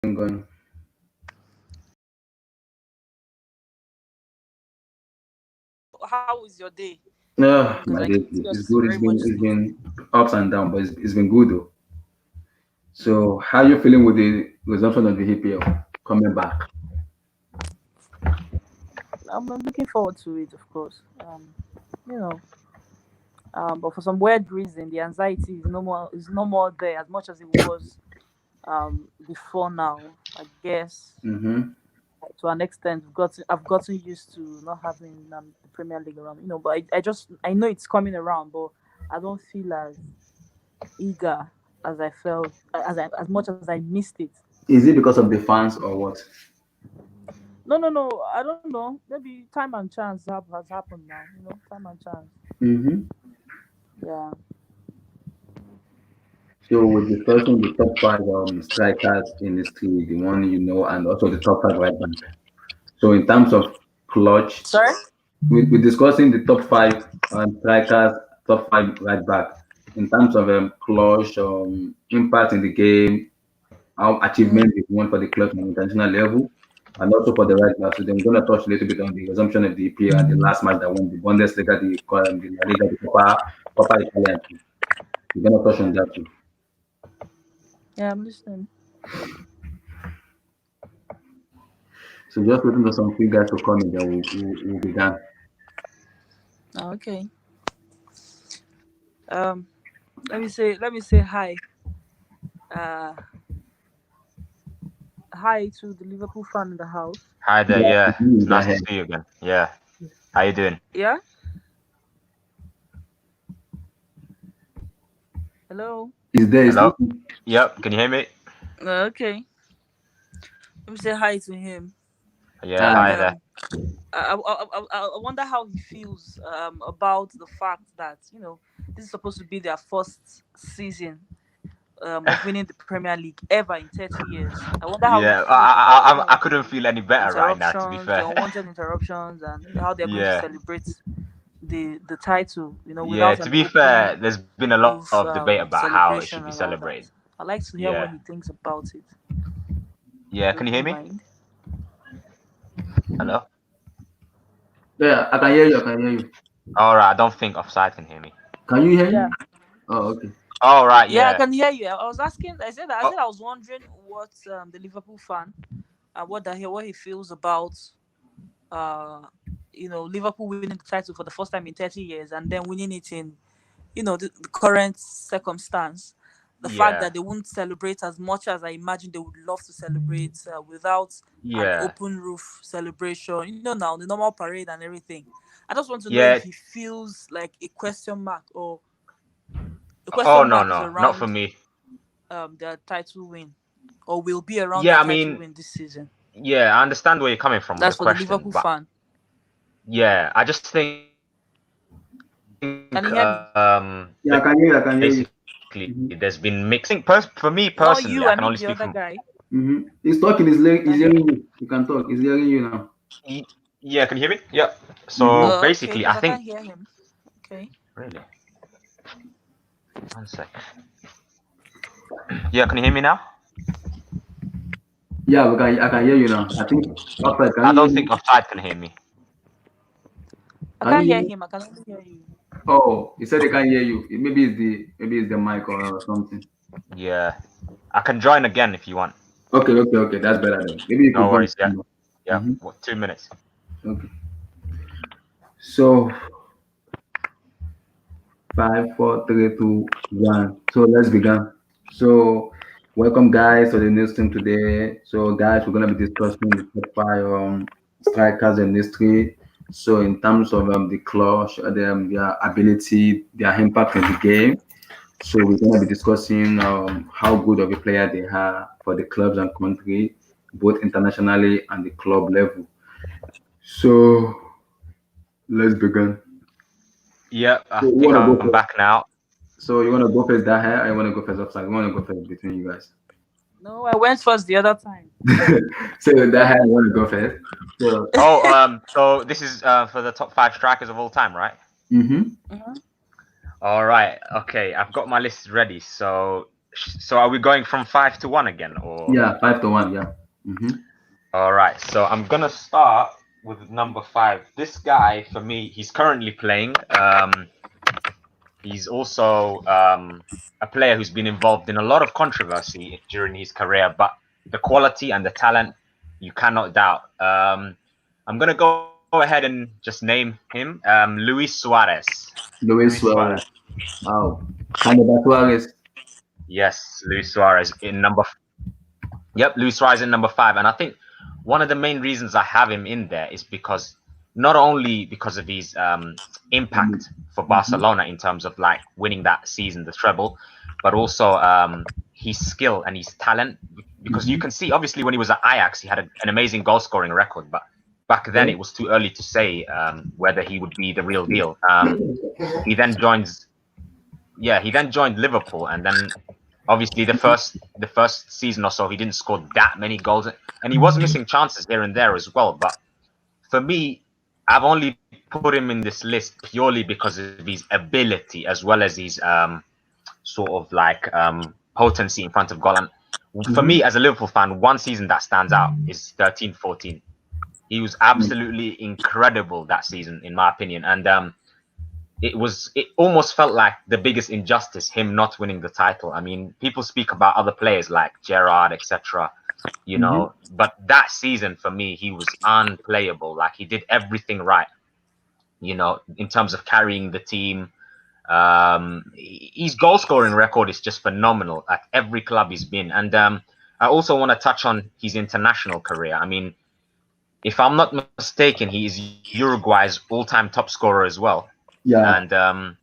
going? How is your day? No, Because my I day can see is yours is good. very much It's smooth. been ups and downs, but it's been good though. Mm. So, how you feeling with the resumption of the EPL coming back? I'm looking forward to it, of course. You know, but for some weird reason, the anxiety is no more there as much as it was before now. I guess Mm-hmm. to an extent, I've gotten used to not having the Premier League around. But I know it's coming around, but I don't feel as eager as I felt as much as I missed it. Is it because of the fans or what? No. I don't know. Maybe time and chance has happened now. Time and chance. Mm-hmm. Yeah. So, we're discussing the top five strikers in history, the one you know, and also the top five right back. So, in terms of clutch, Sorry. we're discussing the top five strikers, top five right back. In terms of clutch, impact in the game, how Mm. achievement is won for the club on international level, and also for the right back. So, then we're going to touch a little bit on the resumption of the EPL and the last match that won the Bundesliga, the La Liga, the Copa Italia. We're going to touch on that too. Yeah, I'm listening. So, just waiting for some few guys to come in, then we'll begin. Oh, okay. Um, let me say hi. Uh, hi to the Liverpool fan in the house. Hi there. Yeah, Yeah, it's go nice to ahead. see you again. Yeah, how you doing? Yeah. Hello. Is there? Is Hello. Yep. Can you hear me? Okay. Let me say hi to him. Yeah. And Hi there. I wonder how he feels about the fact that this is supposed to be their first season of winning the Premier League ever in 30 years. I wonder how he Yeah, feels about I couldn't the feel any better right now. To be interruptions, the fair. unwanted interruptions, and how they're going to Yeah. celebrate the title. Yeah. Without To an be open fair, there's been a lot of roof debate about how it should be celebration and all that. celebrated. I like to hear Yeah. what he thinks about it. Yeah. Can you Would hear you me? mind? Hello. Yeah, I can hear you. I can hear you. All right. I don't think offside can hear me. Can you hear Yeah. me? Oh, okay. All right. Yeah, I Yeah. can hear you. I was asking. I Oh, said I was wondering what the Liverpool fan what he feels about uh Liverpool winning the title for the first time in 30 years and then winning it in the current circumstance. The fact yeah. that they won't celebrate as much as I imagine they would love to celebrate without an Yeah. open roof celebration. Now the normal parade and everything. I just want to know if Yeah. he feels like a question mark or a Oh question no, mark is no, not for around me. their title win or will be around their Yeah. I title mean, win this season. yeah. I understand where you're coming from with the That's for the question, Liverpool but fan. yeah, I just think Can you hear me? Yeah, I can hear you. I can hear you. basically there's been mixed. I think for me Not personally, I you. can I only mean speak the from. other guy. He's talking. He's Can you? hearing you. You can talk. He's hearing you now. Y- Yeah, can you hear me? Yeah. Mm-hmm. So Okay, basically, I because I think can't hear him. Okay. really. One sec. Yeah, can you hear me now? Yeah, we can. I can hear you now. I think. Okay, can I you hear don't me? think offside can hear me. I Can can't you hear hear me? him. I can only hear you. Oh, he said they can't hear you. Maybe it's the mic or something. Yeah, I can join again if you want. Okay. That's better then. Maybe you No could join. worries. Yeah, yeah. Mm-hmm. What? 2 minutes. Okay. So 5, 4, 3, 2, 1. So let's begin. So welcome guys to the news team today. So guys, we're gonna be discussing the top five strikers in history. So in terms of the clutch, their ability, their impact in the game. So we're gonna be discussing how good of a player they are for the clubs and country, both internationally and the club level. So let's begin. Yeah, I So you think wanna go I'm first? back now. So you wanna go first that hair, or you wanna go first upside? You wanna go first between you guys? No, I went first the other time. So that hair, you wanna go first? So Oh, so this is for the top five strikers of all time, right? mm-hmm. Mhm. All right. Okay, I've got my list ready. So So are we going from 5 to 1 again, or? Yeah, 5-1. Yeah. Mm-hmm. All right. So I'm gonna start with number 5. This guy, for me, he's currently playing. He's also a player who's been involved in a lot of controversy during his career, but the quality and the talent you cannot doubt. I'm gonna go ahead and just name him Luis Suarez. Luis Luis Suarez. Suarez. Wow. Canada Suarez. Yes, Luis Suarez in number. Yep, Luis Suarez in number 5, and I think one of the main reasons I have him in there is because not only because of his impact for Mm-hmm. Barcelona in terms of like winning that season, the treble, but also his skill and his talent. Because you Mm-hmm. can see, obviously, when he was at Ajax, he had an amazing goal scoring record, but back then Yeah. it was too early to say whether he would be the real deal. He then joins, yeah, he then joined Liverpool, and then obviously the first season or so he didn't score that many goals, and he was missing chances here and there as well. But for me, I've only put him in this list purely because of his ability as well as his sort of like potency in front of goal. And for Mm-hmm. me, as a Liverpool fan, one season that stands out is 13-14. He was absolutely incredible that season, in my opinion, and it almost felt like the biggest injustice him not winning the title. I mean, people speak about other players like Gerrard, etc. You Mm-hmm. know, but that season for me, he was unplayable. Like he did everything right. You know, in terms of carrying the team. His goal scoring record is just phenomenal at every club he's been. And I also want to touch on his international career. I mean, if I'm not mistaken, he is Uruguay's all-time top scorer as well. Yeah. And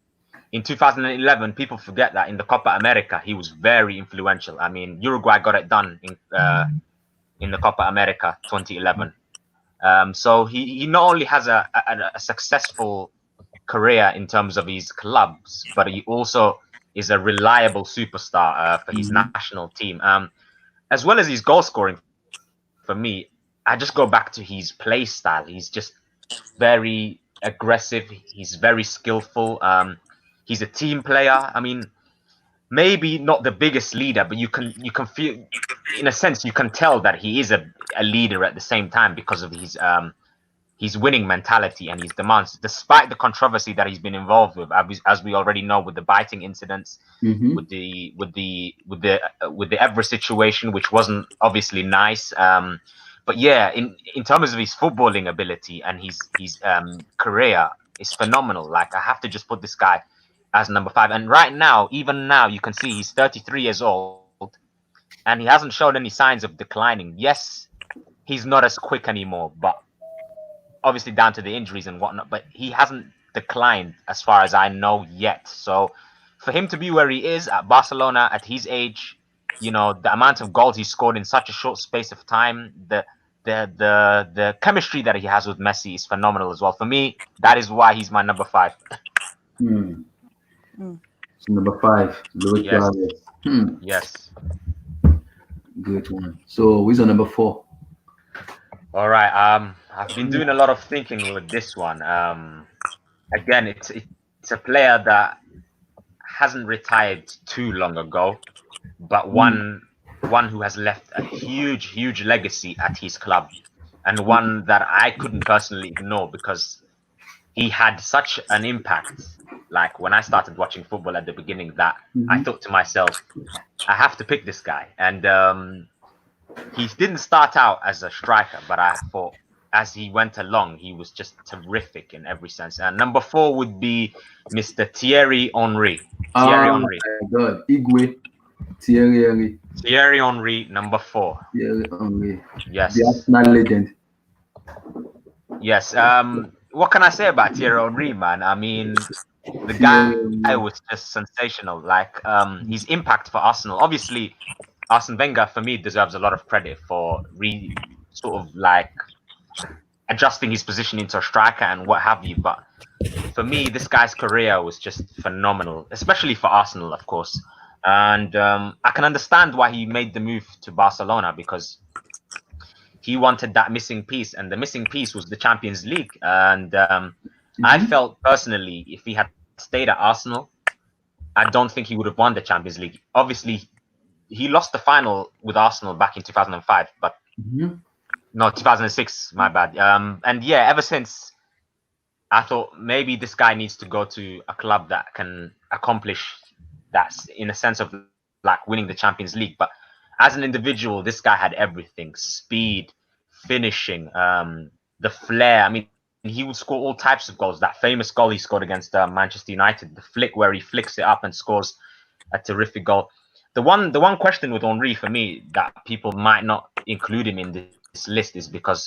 in 2011, people forget that in the Copa America, he was very influential. I mean, Uruguay got it done in the Copa America 2011. So he not only has a successful career in terms of his clubs, but he also is a reliable superstar for his Mm-hmm. national team. As well as his goal scoring for me, I just go back to his play style. He's just very aggressive. He's very skillful. He's a team player. I mean, maybe not the biggest leader, but you can feel, in a sense, you can tell that he is a leader at the same time because of his winning mentality and his demands, despite the controversy that he's been involved with, as we already know, with the biting incidents, Mm-hmm. with the Evra situation, which wasn't obviously nice. But yeah, in terms of his footballing ability and his career is phenomenal. Like I have to just put this guy as number 5. And right now, even now, you can see he's 33 years old, and he hasn't shown any signs of declining. Yes, he's not as quick anymore, but obviously down to the injuries and whatnot. But he hasn't declined as far as I know yet. So for him to be where he is at Barcelona at his age, you know, the amount of goals he scored in such a short space of time, the chemistry that he has with Messi is phenomenal as well. For me, that is why he's my number 5. Hmm. Mm. So number 5, Luis Yes, Suarez. Hmm. yes. Great one. So who's on number 4? All right. I've been doing a lot of thinking with this one. Again, it's a player that hasn't retired too long ago, but Hmm. one who has left a huge legacy at his club, and one that I couldn't personally ignore because he had such an impact. Like when I started watching football at the beginning, that I Mm-hmm. thought to myself, I have to pick this guy. And he didn't start out as a striker, but I thought as he went along, he was just terrific in every sense. And number 4 would be Mr. Thierry Henry. Thierry Oh Henry. my God. Igwe. Thierry Henry. Thierry Henry, number 4. Thierry Henry. The Yes. Arsenal legend. Yes. What can I say about Thierry Henry, man? I mean, the guy Thierry was Henry. just sensational. Like his impact for Arsenal. Obviously, Arsene Wenger for me deserves a lot of credit for sort of like adjusting his position into a striker and what have you. But for me, this guy's career was just phenomenal, especially for Arsenal, of course. And I can understand why he made the move to Barcelona because he wanted that missing piece, and the missing piece was the Champions League. And I Mm-hmm. felt personally, if he had stayed at Arsenal, I don't think he would have won the Champions League. Obviously, he lost the final with Arsenal back in 2005, but Mhm. no, 2006. My bad. And yeah, ever since I thought maybe this guy needs to go to a club that can accomplish that in a sense of like winning the Champions League. But as an individual, this guy had everything: speed, finishing, the flair. I mean, he would score all types of goals. That famous goal he scored against Manchester United, the flick where he flicks it up and scores a terrific goal. The one question with Henry for me that people might not include him in this list is because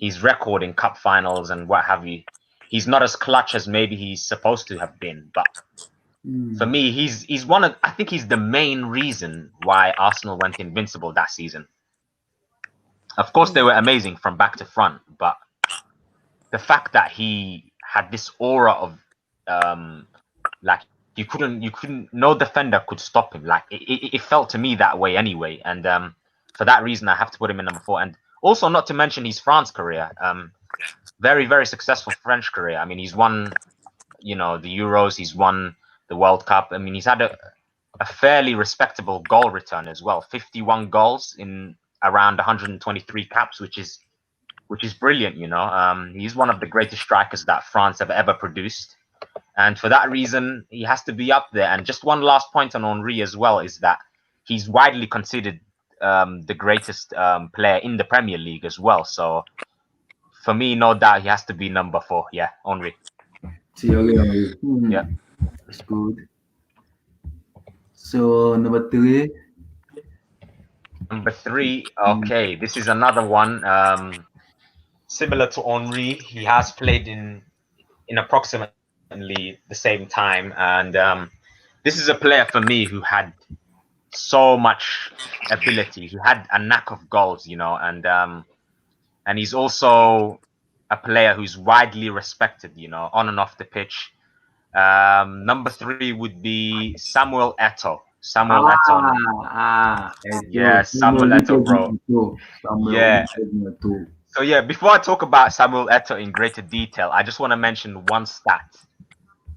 his record in cup finals and what have you, he's not as clutch as maybe he's supposed to have been. But for Mm. me, he's one of, I think he's the main reason why Arsenal went invincible that season. Of course, they were amazing from back to front, but the fact that he had this aura of like you couldn't no defender could stop him. Like it felt to me that way anyway, and for that reason, I have to put him in number 4. And also, not to mention his France career, very very successful French career. I mean, he's won the Euros, he's won the World Cup. I mean, he's had a fairly respectable goal return as well. 51 goals in around 123 caps, which is brilliant. He's one of the greatest strikers that France have ever produced. And for that reason, he has to be up there. And just one last point on Henry as well is that he's widely considered the greatest player in the Premier League as well. So for me, no doubt, he has to be number 4. Yeah, Henry. Thierry Henry. Yeah. That's good. So number 3. Number 3. Okay, this is another one. Similar to Henry, he has played in approximately the same time, and this is a player for me who had so much ability. He had a knack of goals, and he's also a player who's widely respected, on and off the pitch. Number 3 would be Samuel Eto'o. Samuel Eto'o. Yeah, Samuel Eto'o, bro. Yeah. So yeah, before I talk about Samuel Eto'o in greater detail, I just want to mention one stat.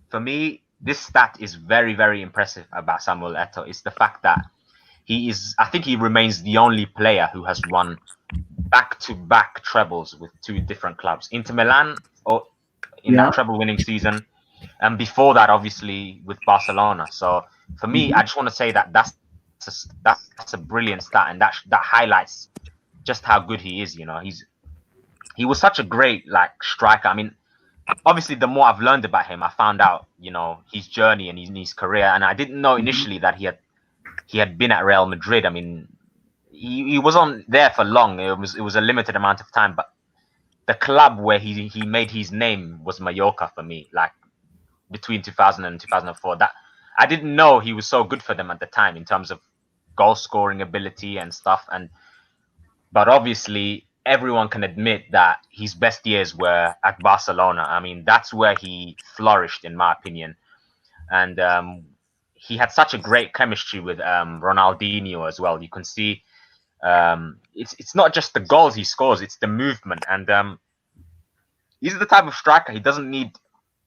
For me, this stat is very, very impressive about Samuel Eto'o. It's the fact that I think he remains the only player who has won back-to-back trebles with 2 different clubs. Inter Milan in that treble-winning season, and before that, obviously, with Barcelona. So for me, I just want to say that that's a brilliant stat, and that highlights just how good he is. He was such a great striker. I mean, obviously, the more I've learned about him, I found out his journey and his career, and I didn't know initially that he had been at Real Madrid. I mean, he wasn't there for long. It was a limited amount of time, but the club where he made his name was Mallorca for me. Like between 2000 and 2004, that I didn't know he was so good for them at the time in terms of goal scoring ability and stuff. But obviously, everyone can admit that his best years were at Barcelona. I mean, that's where he flourished, in my opinion. And he had such a great chemistry with Ronaldinho as well. You can see it's not just the goals he scores, it's the movement. And he's the type of striker, he doesn't need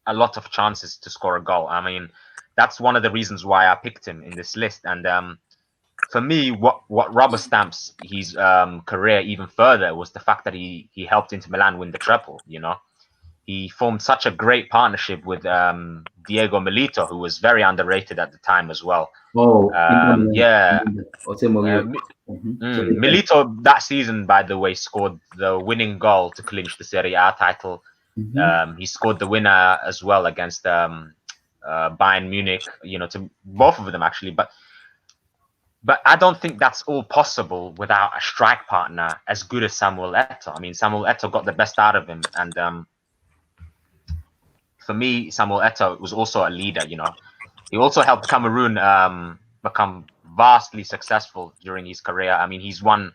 a lot of chances to score a goal. I mean, that's one of the reasons why I picked him in this list. And for me, what rubber stamps his career even further was the fact that he helped Inter Milan win the treble. He formed such a great partnership with Diego Milito, who was very underrated at the time as well. Yeah. Milito that season, by the way, scored the winning goal to clinch the Serie A title. He scored the winner as well against Bayern Munich, to both of them actually. But I don't think that's all possible without a strike partner as good as Samuel Eto'o. I mean, Samuel Eto'o got the best out of him, and for me, Samuel Eto'o was also a leader. He also helped Cameroon become vastly successful during his career. I mean, he's won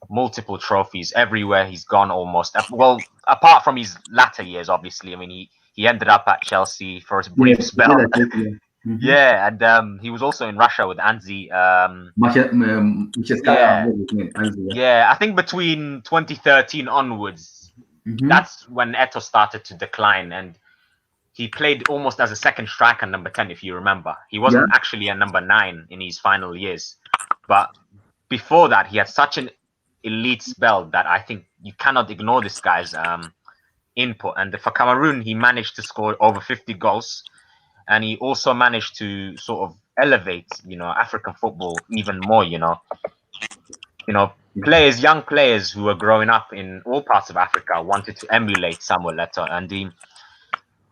multiple trophies everywhere he's gone almost. Well, apart from his latter years, obviously. I mean, he ended up at Chelsea for a brief spell. Yeah, and he was also in Russia with Anzi. Yeah, I think between 2013 onwards, that's when Eto'o started to decline, and he played almost as a second striker, number 10, if you remember. He wasn't actually a number 9 in his final years. But before that, he had such an elite spell that I think you cannot ignore this guy's input. And for Cameroon, he managed to score over 50 goals, and he also managed to sort of elevate, African football even more. Players, young players who were growing up in all parts of Africa wanted to emulate Samuel Eto'o,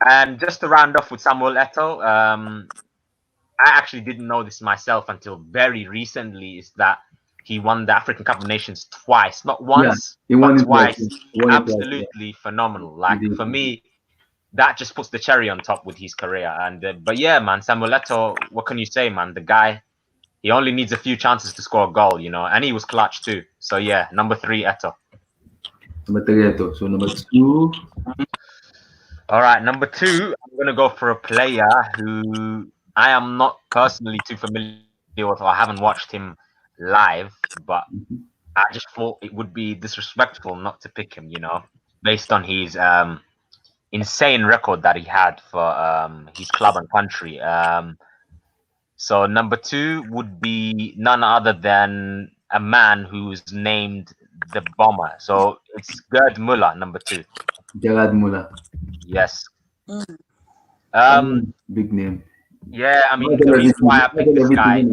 and just to round off with Samuel Eto'o, I actually didn't know this myself until very recently. Is that he won the African Cup of Nations twice, not once, He won but it twice. twice. He won it twice, yeah. Absolutely phenomenal. Like did. for me, that just puts the cherry on top with his career. And but yeah, man, Samuel Eto'o, what can you say, man? The guy, he only needs a few chances to score a goal, and he was clutch too. So yeah, number 3, Eto'o. Number 3, Eto'o. So number 2. All right, number 2, I'm gonna go for a player who I am not personally too familiar with, or I haven't watched him live, but I just thought it would be disrespectful not to pick him, based on his insane record that he had for his club and country. So number 2 would be none other than a man who's named the Bomber. So it's Gerd Müller, number 2. Gerard Muller. Yes. Big name. Yeah, I mean, the reason why I picked this guy.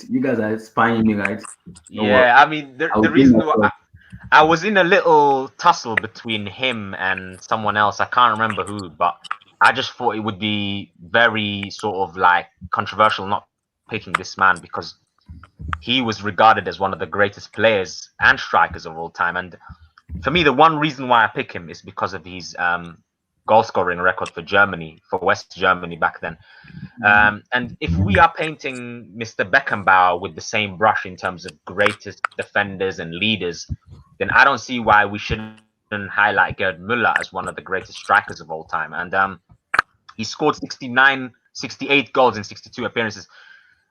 You guys are spying me, right? Yeah, I mean, the reason why I was in a little tussle between him and someone else. I can't remember who, but I just thought it would be very sort of like controversial not picking this man because he was regarded as one of the greatest players and strikers of all time. And for me, the one reason why I pick him is because of his goal scoring record for Germany, for West Germany back then. And if we are painting Mr. Beckenbauer with the same brush in terms of greatest defenders and leaders, then I don't see why we shouldn't highlight Gerd Müller as one of the greatest strikers of all time. And he scored 68 goals in 62 appearances.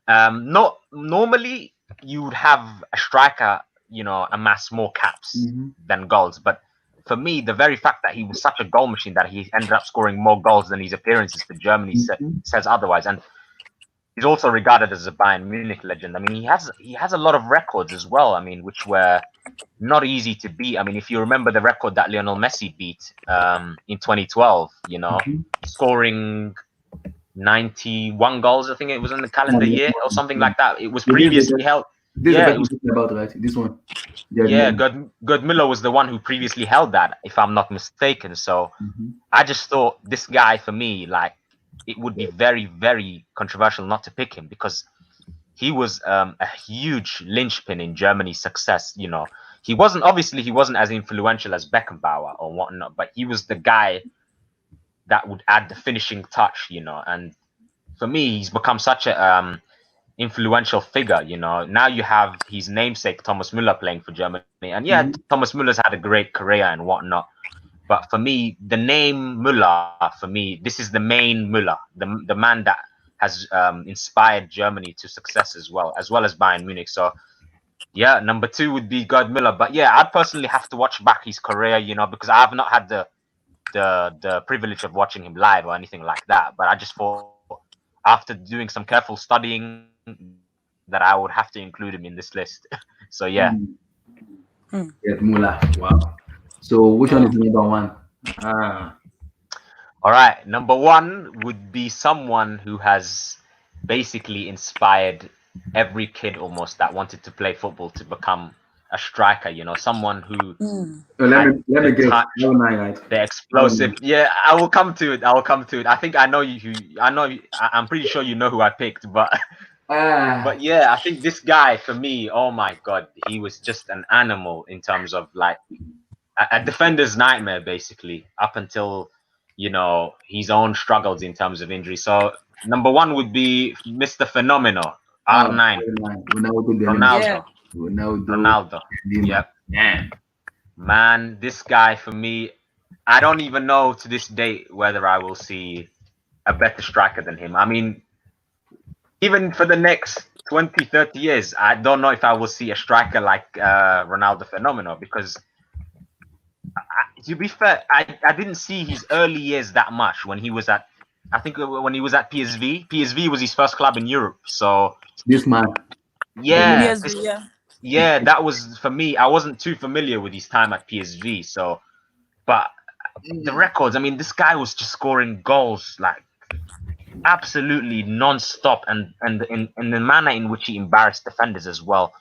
Not normally you would have a striker, amass more caps than goals, but for me, the very fact that he was such a goal machine that he ended up scoring more goals than his appearances for Germany says otherwise. And he's also regarded as a Bayern Munich legend. I mean, he has a lot of records as well. I mean, which were not easy to beat. I mean, if you remember the record that Lionel Messi beat in 2012, scoring 91 goals, I think it was in the calendar year or something like that. It was previously held. It was about right. This one. Gerd Müller was the one who previously held that, if I'm not mistaken. So I just thought this guy, for me, like, it would be very, very controversial not to pick him because he was a huge linchpin in Germany's success. He wasn't as influential as Beckenbauer or whatnot, but he was the guy that would add the finishing touch. And for me, he's become such a influential figure. Now you have his namesake Thomas Müller playing for Germany, and Thomas Müller's had a great career and whatnot. But for me, the name Müller, this is the main Müller, the man that has inspired Germany to success as well as Bayern Munich. So yeah, number 2 would be Gerd Müller. But yeah, I'd personally have to watch back his career, because I have not had the privilege of watching him live or anything like that. But I just thought, after doing some careful studying, that I would have to include him in this list. So yeah. Gerd Müller. Wow. So which one is number 1? All right, number 1 would be someone who has basically inspired every kid almost that wanted to play football to become a striker. Someone who let me get the explosive. Yeah, I will come to it. I think I know you. I'm pretty sure you know who I picked, but but yeah, I think this guy, for me, oh my God, he was just an animal in terms of like a defender's nightmare, basically, up until his own struggles in terms of injury. So number 1 would be Mr. Fenomeno, R9, Ronaldo. Yep. Yeah. Man, this guy, for me, I don't even know to this date whether I will see a better striker than him. I mean, even for the next 20, 30 years, I don't know if I will see a striker like Ronaldo Fenomeno, because to be fair, I didn't see his early years that much when he was at, I think when he was at PSV. PSV was his first club in Europe. So this man, Yeah, PSV, yeah. yeah, that was for me. I wasn't too familiar with his time at PSV, so but the records. I mean, this guy was just scoring goals like absolutely non-stop, and the manner in which he embarrassed defenders as well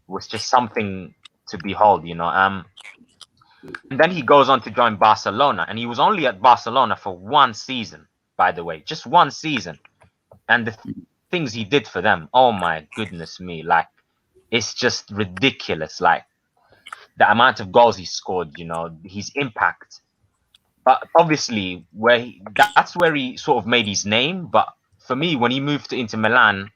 was just something to behold. And then he goes on to join Barcelona, and he was only at Barcelona for one season, by the way, just one season, and the things he did for them. Oh my goodness me, like it's just ridiculous. Like the amount of goals he scored, his impact. But obviously, that's where he sort of made his name. But for me, when he moved to Inter Milan,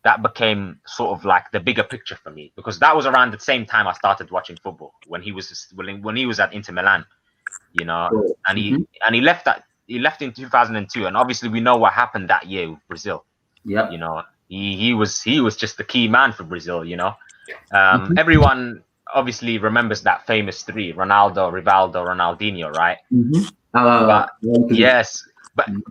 that became sort of like the bigger picture for me because that was around the same time I started watching football when he was at Inter Milan, So, and he left in 2002, and obviously we know what happened that year with Brazil. yeah. He was just the key man for Brazil. Mhm. Everyone obviously remembers that famous three: Ronaldo, Rivaldo, Ronaldinho, right? Mhm. But 1, 2, yes, but mhm.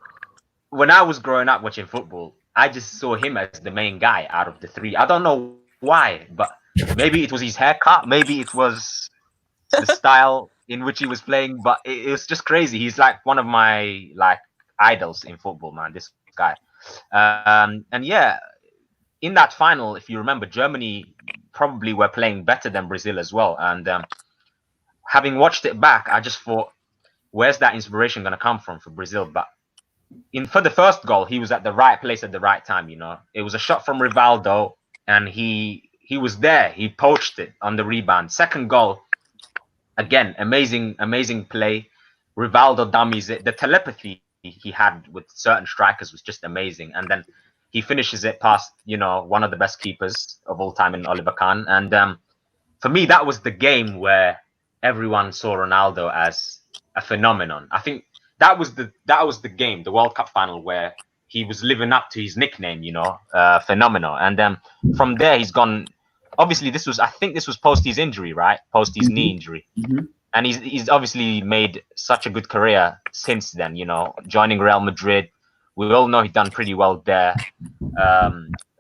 when I was growing up watching football, I just saw him as the main guy out of the three. I don't know why, but maybe it was his haircut, maybe it was the style in which he was playing, but it was just crazy. He's like one of my like idols in football, man. This guy, and yeah, in that final, if you remember, Germany probably were playing better than Brazil as well. And having watched it back, I just thought, where's that inspiration going to come from for Brazil? But for the first goal, he was at the right place at the right time. It was a shot from Rivaldo, and he was there. He poached it on the rebound. Second goal, again, amazing play. Rivaldo dummies it. The telepathy he had with certain strikers was just amazing. And then he finishes it past, one of the best keepers of all time in Oliver Kahn. And for me, that was the game where everyone saw Ronaldo as a phenomenon. I think that was the game, the World Cup final, where he was living up to his nickname, phenomenal. And from there, he's gone. Obviously, I think this was post his injury, right? Post his knee Mhm. injury, Mhm. and he's obviously made such a good career since then. Joining Real Madrid, we all know he's done pretty well there.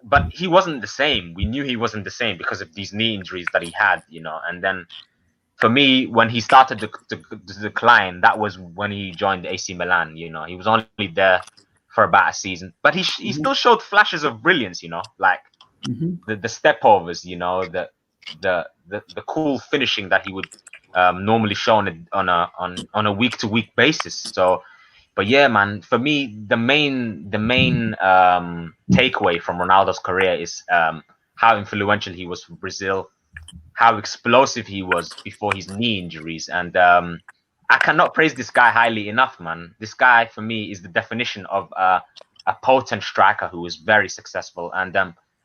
But he wasn't the same. We knew he wasn't the same because of these knee injuries that he had. And then for me, when he started to decline, that was when he joined AC Milan. He was only there for about a season, but he still Mhm. showed flashes of brilliance. Like Mhm. the step overs. The cool finishing that he would normally show on a week to week basis. So, but yeah, man, for me, the main takeaway from Ronaldo's career is how influential he was for Brazil, how explosive he was before his knee injuries. And I cannot praise this guy highly enough, man. This guy, for me, is the definition of a potent striker who is very successful. And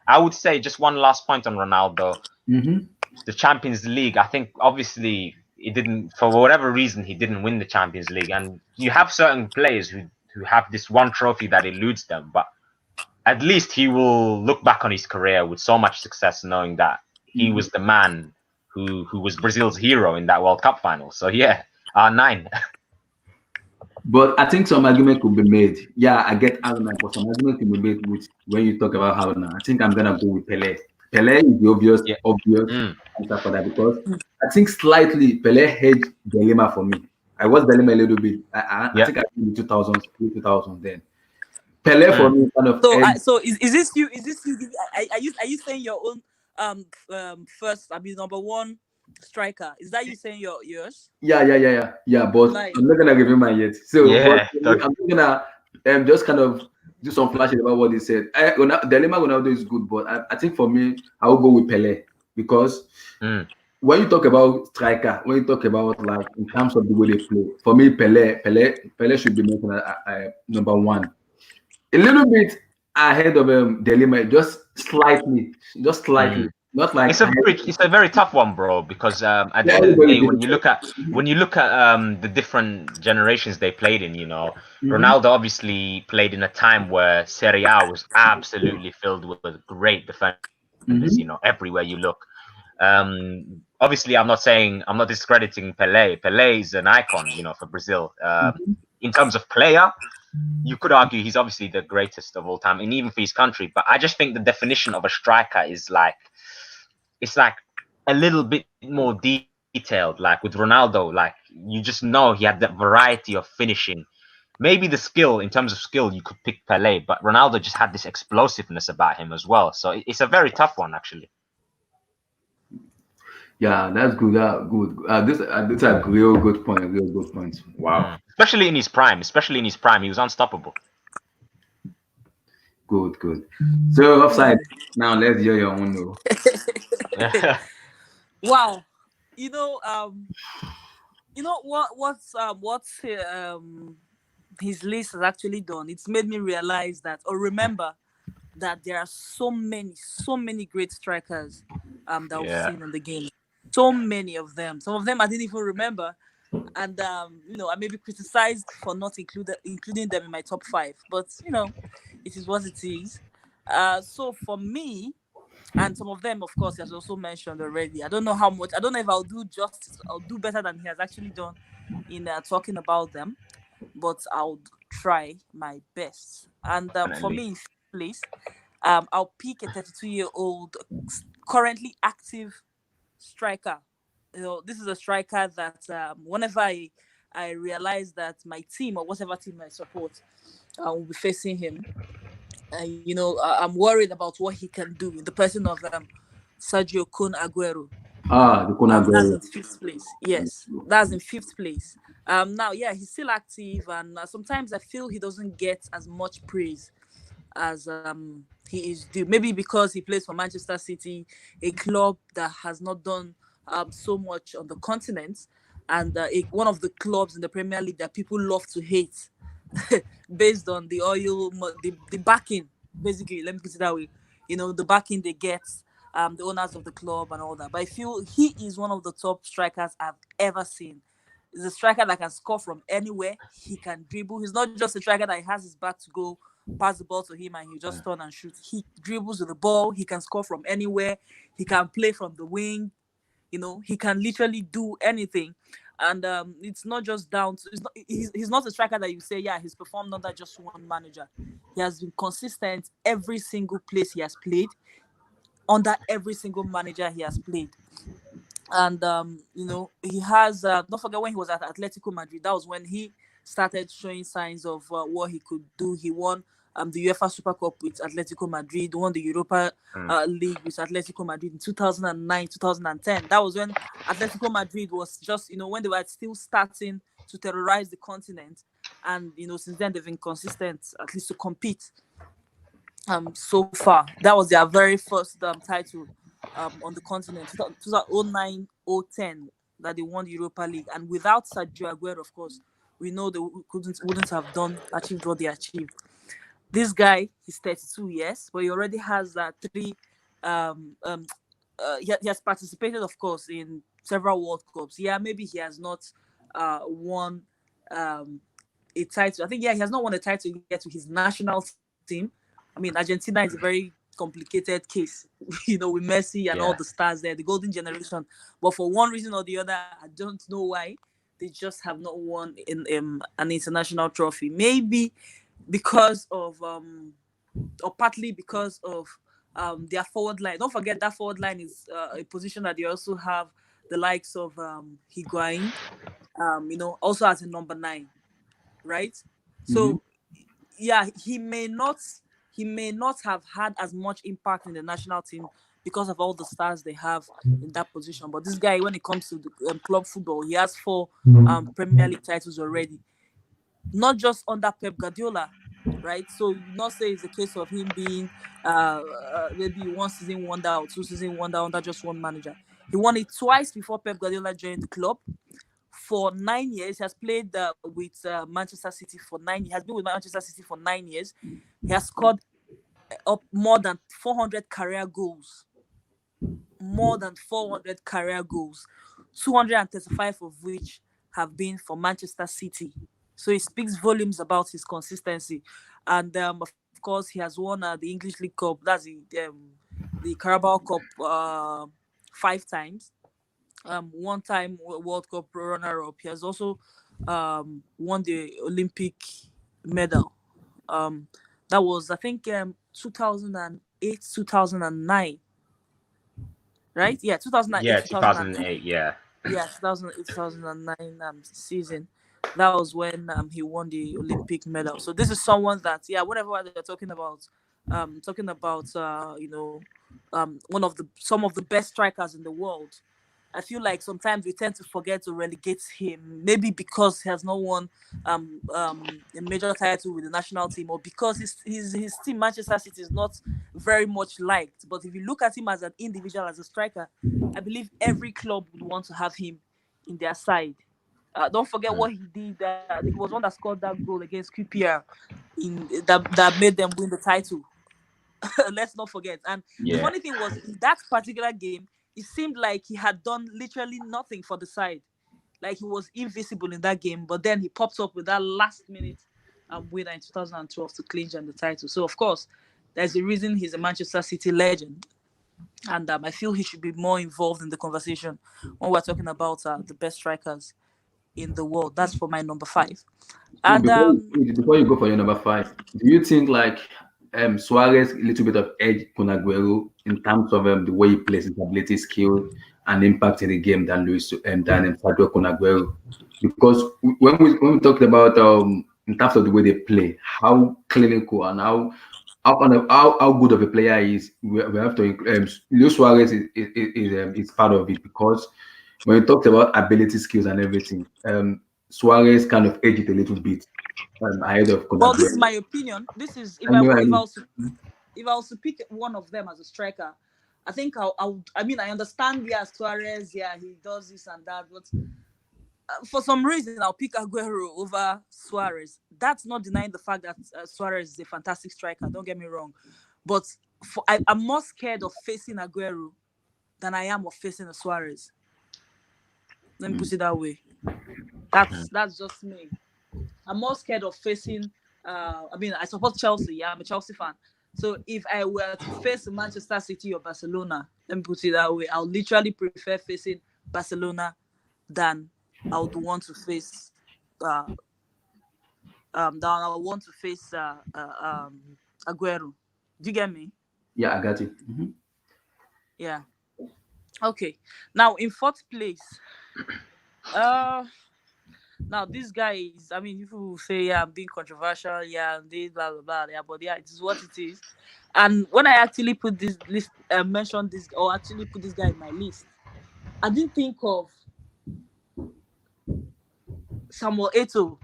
I would say just one last point on Ronaldo, Mhm. the Champions League. I think obviously he didn't, for whatever reason, he didn't win the Champions League. And you have certain players who have this one trophy that eludes them, but at least he will look back on his career with so much success, knowing that he Mhm. was the man who was Brazil's hero in that World Cup final. So yeah, R9. But I think some argument could be made. Yeah, I get Haruna, but some argument can be made with when you talk about Haruna. I think I'm gonna go with Pele. Pele is the Yeah. obvious Mm. answer for that because I think slightly Pele hedged Delima for me. I was Delima a little bit. I Yeah. think I think in the 2000s, 2000 then. Pele for Mm. me kind of So, edged. is this you? Is this you? Are you saying your own first? I mean, number one striker. Is that you saying yours? Yeah. But Nice. I'm not gonna give him mine yet. So, but Yeah. I'm just gonna just kind of do some flashing about what he said. Delima Ronaldo is good, but I think for me, I will go with Pele because Mm. when you talk about striker, when you talk about like in terms of the way they play, for me, Pele should be mentioned number one. A little bit ahead of Delima, just Mm. slightly, not like It's a very tough one, bro, because at the yeah, end of the everybody day, did when it. you look at the different generations they played in, Mm-hmm, Ronaldo obviously played in a time where Serie A was absolutely filled with great defenders, mm-hmm, everywhere you look. Obviously, I'm not discrediting Pelé. Pelé is an icon, for Brazil. mm-hmm, In terms of player, you could argue he's obviously the greatest of all time, and even for his country. But I just think the definition of a striker is like it's like a little bit more detailed. Like with Ronaldo, like you just know he had that variety of finishing. Maybe the skill, in terms of skill, you could pick Pele, but Ronaldo just had this explosiveness about him as well. So it's a very tough one, actually. Yeah, that's good. Good. This a real good point. A real good point. Wow. Especially in his prime. Especially in his prime, he was unstoppable. Good. Good. So offside. Now let's hear your own. Though. Wow. You know, what's his list has actually done. It's made me realize that, or remember that there are so many great strikers that we've Yeah. seen in the game. So many of them. Some of them I didn't even remember, and I may be criticized for not including them in my top five. But it is what it is. So for me, and some of them, of course, he has also mentioned already. I don't know how much. I don't know if I'll do justice. I'll do better than he has actually done in talking about them, but I'll try my best. And for me, Definitely. in fifth place, I'll pick a 32-year-old currently active striker. This is a striker that whenever I realize that my team or whatever team I support will be facing him, I'm worried about what he can do in the person of Sergio Kun Aguero. The That's Conagüero. in fifth place. Yes, that's in fifth place. Now, yeah, he's still active, and sometimes I feel he doesn't get as much praise as he is due. Maybe because he plays for Manchester City, a club that has not done so much on the continent, and one of the clubs in the Premier League that people love to hate, based on the the backing. Basically, let me put it that way. The backing they get, the owners of the club and all that. But I feel he is one of the top strikers I've ever seen. He's a striker that can score from anywhere. He can dribble. He's not just a striker that has his back to go pass the ball to him and he just turn and shoot. He dribbles with the ball. He can score from anywhere. He can play from the wing. He can literally do anything. And it's not just down to he's not a striker that you say, yeah, he's performed under just one manager. He has been consistent every single place he has played, under every single manager he has played. And he has don't forget when he was at Atletico Madrid, that was when he started showing signs of what he could do. He won the UEFA Super Cup with Atletico Madrid, won the Europa Mm. League with Atletico Madrid in 2009, 2010. That was when Atletico Madrid was just when they were still starting to terrorize the continent. And since then they've been consistent, at least to compete. So far, that was their very first title on the continent, 2009, 010, that they won the Europa League. And without Sergio Aguero, of course, we know they wouldn't have achieved what they achieved. This guy, he's 32 years, but he already has three. He has participated, of course, in several World Cups. Yeah, maybe he has not won a title. I think, yeah, he has not won a title yet to his national team. I mean, Argentina is a very complicated case, with Messi and all Yeah. the stars there, the golden generation. But for one reason or the other, I don't know why they just have not won in an international trophy. Maybe because of or partly because of their forward line. Don't forget that forward line is a position that they also have the likes of Higuain, also as a number 9, right? Mm-hmm. So yeah, he may not have had as much impact in the national team because of all the stars they have in that position. But this guy, when it comes to the club football, he has 4 Premier League titles already, not just under Pep Guardiola, right? So you not say it's a case of him being maybe one season wonder or 2 season wonder under just one manager. He won it twice before Pep Guardiola joined the club. For 9 years, he has played with Manchester City for 9. He has been with Manchester City for 9 years. He has scored up more than 400 career goals. More than 400 career goals, 235 of which have been for Manchester City. So it speaks volumes about his consistency. And of course, he has won the English League Cup. That's the Carabao Cup 5 times. One time World Cup runner-up. He has also won the Olympic medal. Um, that was, I think, 2008, 2009, right? Yeah, 2008, Yeah, 2009. 2008. Yeah. Yeah, 2008, 2009 season. That was when he won the Olympic medal. So this is someone that, yeah, whatever they're talking about one of the some of the best strikers in the world. I feel like sometimes we tend to forget to relegate him, maybe because he has not won a major title with the national team, or because his team Manchester City is not very much liked. But if you look at him as an individual, as a striker, I believe every club would want to have him in their side. Don't forget Mm. what he did. He was one that scored that goal against QPR that made them win the title. Let's not forget. And the Yeah. funny thing was, in that particular game, it seemed like he had done literally nothing for the side. Like he was invisible in that game, but then he popped up with that last minute winner in 2012 to clinch the title. So of course, there's a reason he's a Manchester City legend, and I feel he should be more involved in the conversation when we're talking about the best strikers in the world. That's for my number five. So And before you go for your number five, do you think like Suarez a little bit of edge Kun Aguero in terms of the way he plays, his ability, skill, and impact in the game than Sergio Kun Aguero? Because when we talked about in terms of the way they play, how clinical and how good of a player he is, we have to Luis Suarez is part of it, because when we talked about ability, skills, and everything, Suarez kind of edged it a little bit ahead of Kun well, this is Aguero. my opinion. This is I know, I know. if I was to pick one of them as a striker, I think I mean, I understand, yeah, Suarez, yeah, he does this and that, but for some reason, I'll pick Aguero over Suarez. That's not denying the fact that Suarez is a fantastic striker. Don't get me wrong, but I'm more scared of facing Aguero than I am of facing a Suarez. Let me put it that way. That's just me. I'm more scared of facing. I mean, I support Chelsea. Yeah, I'm a Chelsea fan. So if I were to face Manchester City or Barcelona, let me put it that way, I'll literally prefer facing Barcelona than I would want to face. Than I would want to face Aguero. Do you get me? Yeah, I got you. Yeah. Okay. Now in fourth place, uh, now this guy is. I mean, people will say, yeah, I'm being controversial. Yeah, this blah blah blah. Yeah, but yeah, it is what it is. And when I actually put this list, mentioned this, or actually put this guy in my list, I didn't think of Samuel Eto'o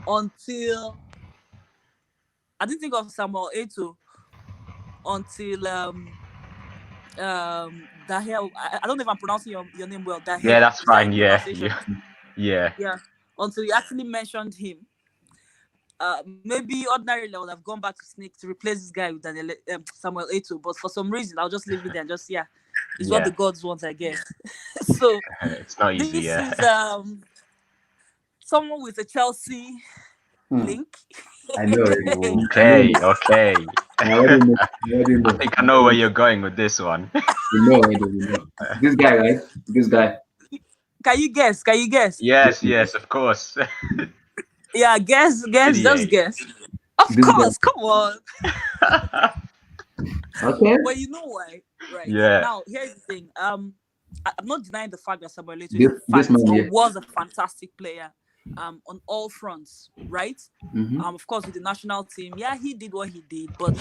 until I didn't think of Samuel Eto'o until Dahel. I don't know if I'm pronouncing your name well. Yeah, Dahel, that's is that a fine. good Yeah. pronunciation? Yeah. Yeah. Yeah. Until you actually mentioned him. Maybe ordinarily I would have gone back to Sneak to replace this guy with Samuel Eto'o, but for some reason I'll just leave it there and just, yeah, it's what the Yeah. gods want, I guess. So It's not easy. this Yeah. is someone with a Chelsea Hmm. link. I know already. Okay. Okay. I already know. I already I know. think I know where you're going with this one. We know already. We know. This guy, right? This guy. Can you guess? Can you guess? Yes. Yes. Of course. Yeah, guess, just Didier. guess. Of This guy. course, come on. Okay. Well, you know why, right? Yeah. Now, here's the thing. I'm not denying the fact that Samuel Eto'o is This man here. was a fantastic player, on all fronts, right? Mm-hmm. Of course, with the national team, yeah, he did what he did, but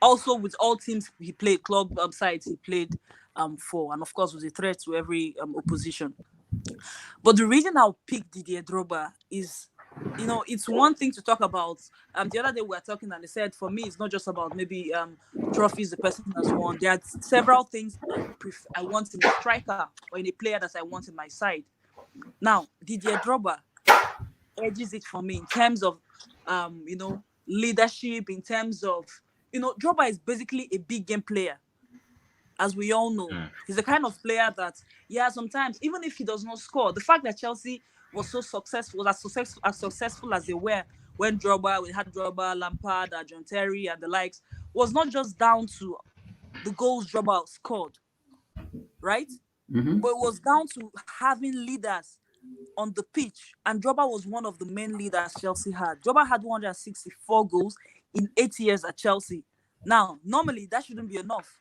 also with all teams he played, club sides he played for, and of course was a threat to every opposition. But the reason I'll pick Didier Drogba is, it's one thing to talk about. The other day we were talking, and they said for me it's not just about maybe trophies the person has won. There are several things I want in a striker or in a player that I want in my side. Now Didier Drogba edges it for me in terms of leadership, in terms of Drogba is basically a big game player. As we all know, he's the kind of player that, yeah, sometimes even if he does not score, the fact that Chelsea was so successful, as successful as they were when we had Drogba, Lampard, John Terry, and the likes, was not just down to the goals Drogba scored, right? Mm-hmm. But it was down to having leaders on the pitch, and Drogba was one of the main leaders Chelsea had. Drogba had 164 goals in 8 years at Chelsea. Now, normally that shouldn't be enough.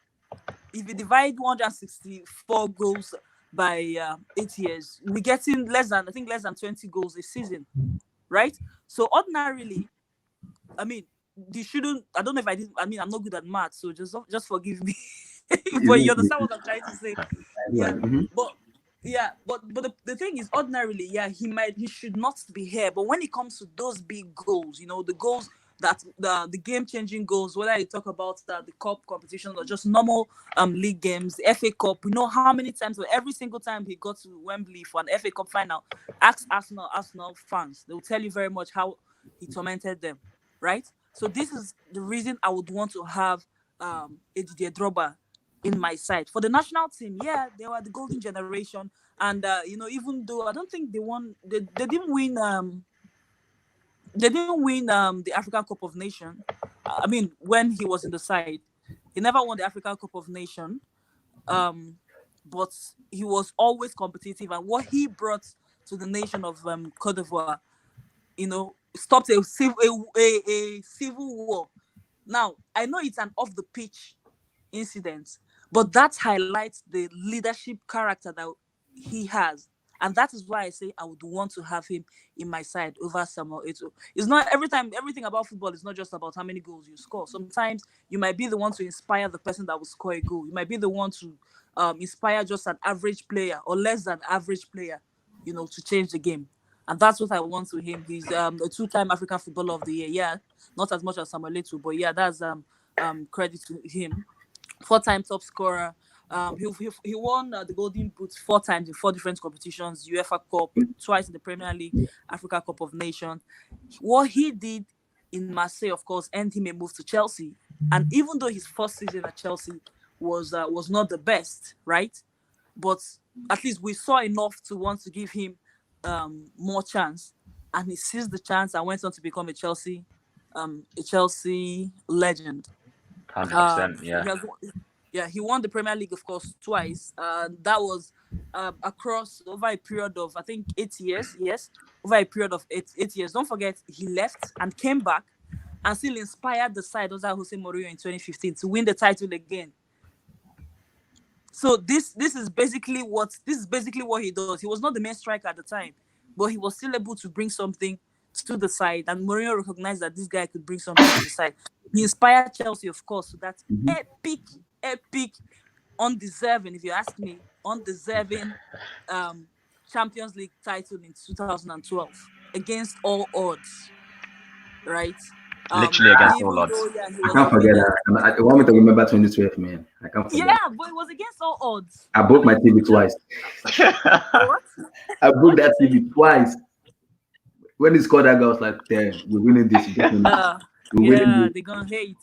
If you divide 164 goals by 8 years, we're getting less than 20 goals a season, right? So ordinarily, I mean, they shouldn't. I don't know if I did. I mean, I'm not good at math, so just forgive me. But you understand what I'm trying to say? Yeah, Mhm. but but the thing is, ordinarily, yeah, he should not be here. But when it comes to those big goals, the goals that the game changing goals, whether you talk about the cup competition or just normal league games, the FA Cup, we know how many times, or every single time he got to Wembley for an FA Cup final. Ask Arsenal fans; they will tell you very much how he tormented them, right? So this is the reason I would want to have Didier Drogba in my side. For the national team, yeah, they were the golden generation. And even though I don't think they won, they didn't win. They didn't win the African Cup of Nation. I mean, when he was in the side, he never won the African Cup of Nation. Um, but he was always competitive, and what he brought to the nation of Cote d'Ivoire, stopped a civil war. Now I know it's an off the pitch incident, but that highlights the leadership character that he has. And that is why I say I would want to have him in my side over Samuel Eto'o. It's not everything about football is not just about how many goals you score. Sometimes you might be the one to inspire the person that will score a goal. You might be the one to inspire just an average player or less than average player, to change the game. And that's what I want to him. He's a two-time African Footballer of the Year. Yeah, not as much as Samuel Eto'o, but yeah, that's credit to him. Four-time top scorer. He won the Golden Boot 4 times in 4 different competitions: UEFA Cup, twice in the Premier League, Africa Cup of Nations. What he did in Marseille, of course, earned him a move to Chelsea. And even though his first season at Chelsea was not the best, right? But at least we saw enough to want to give him more chance, and he seized the chance and went on to become a Chelsea legend. 100%. He Yeah. has, yeah, he won the Premier League, of course, twice. That was across over a period of, I think, 8 years. Yes, over a period of eight years. Don't forget, he left and came back and still inspired the side under Jose Mourinho in 2015 to win the title again. So this is basically what he does. He was not the main striker at the time, but he was still able to bring something to the side, and Mourinho recognized that this guy could bring something to the side. He inspired Chelsea, of course, to that Mhm. epic, undeserving, if you ask me, undeserving Champions League title in 2012 against all odds, right? Literally against all Even though, odds. yeah, he I was can't the forget winner. that. I want me to remember 2012, man. I can't Yeah, forget. but it was against all odds. I I broke my mean, TV twice. what? I broke What did you that say? TV twice. When he scored that goal, I was like, damn, we're winning this. Uh, We're winning yeah, this. they're gonna hate.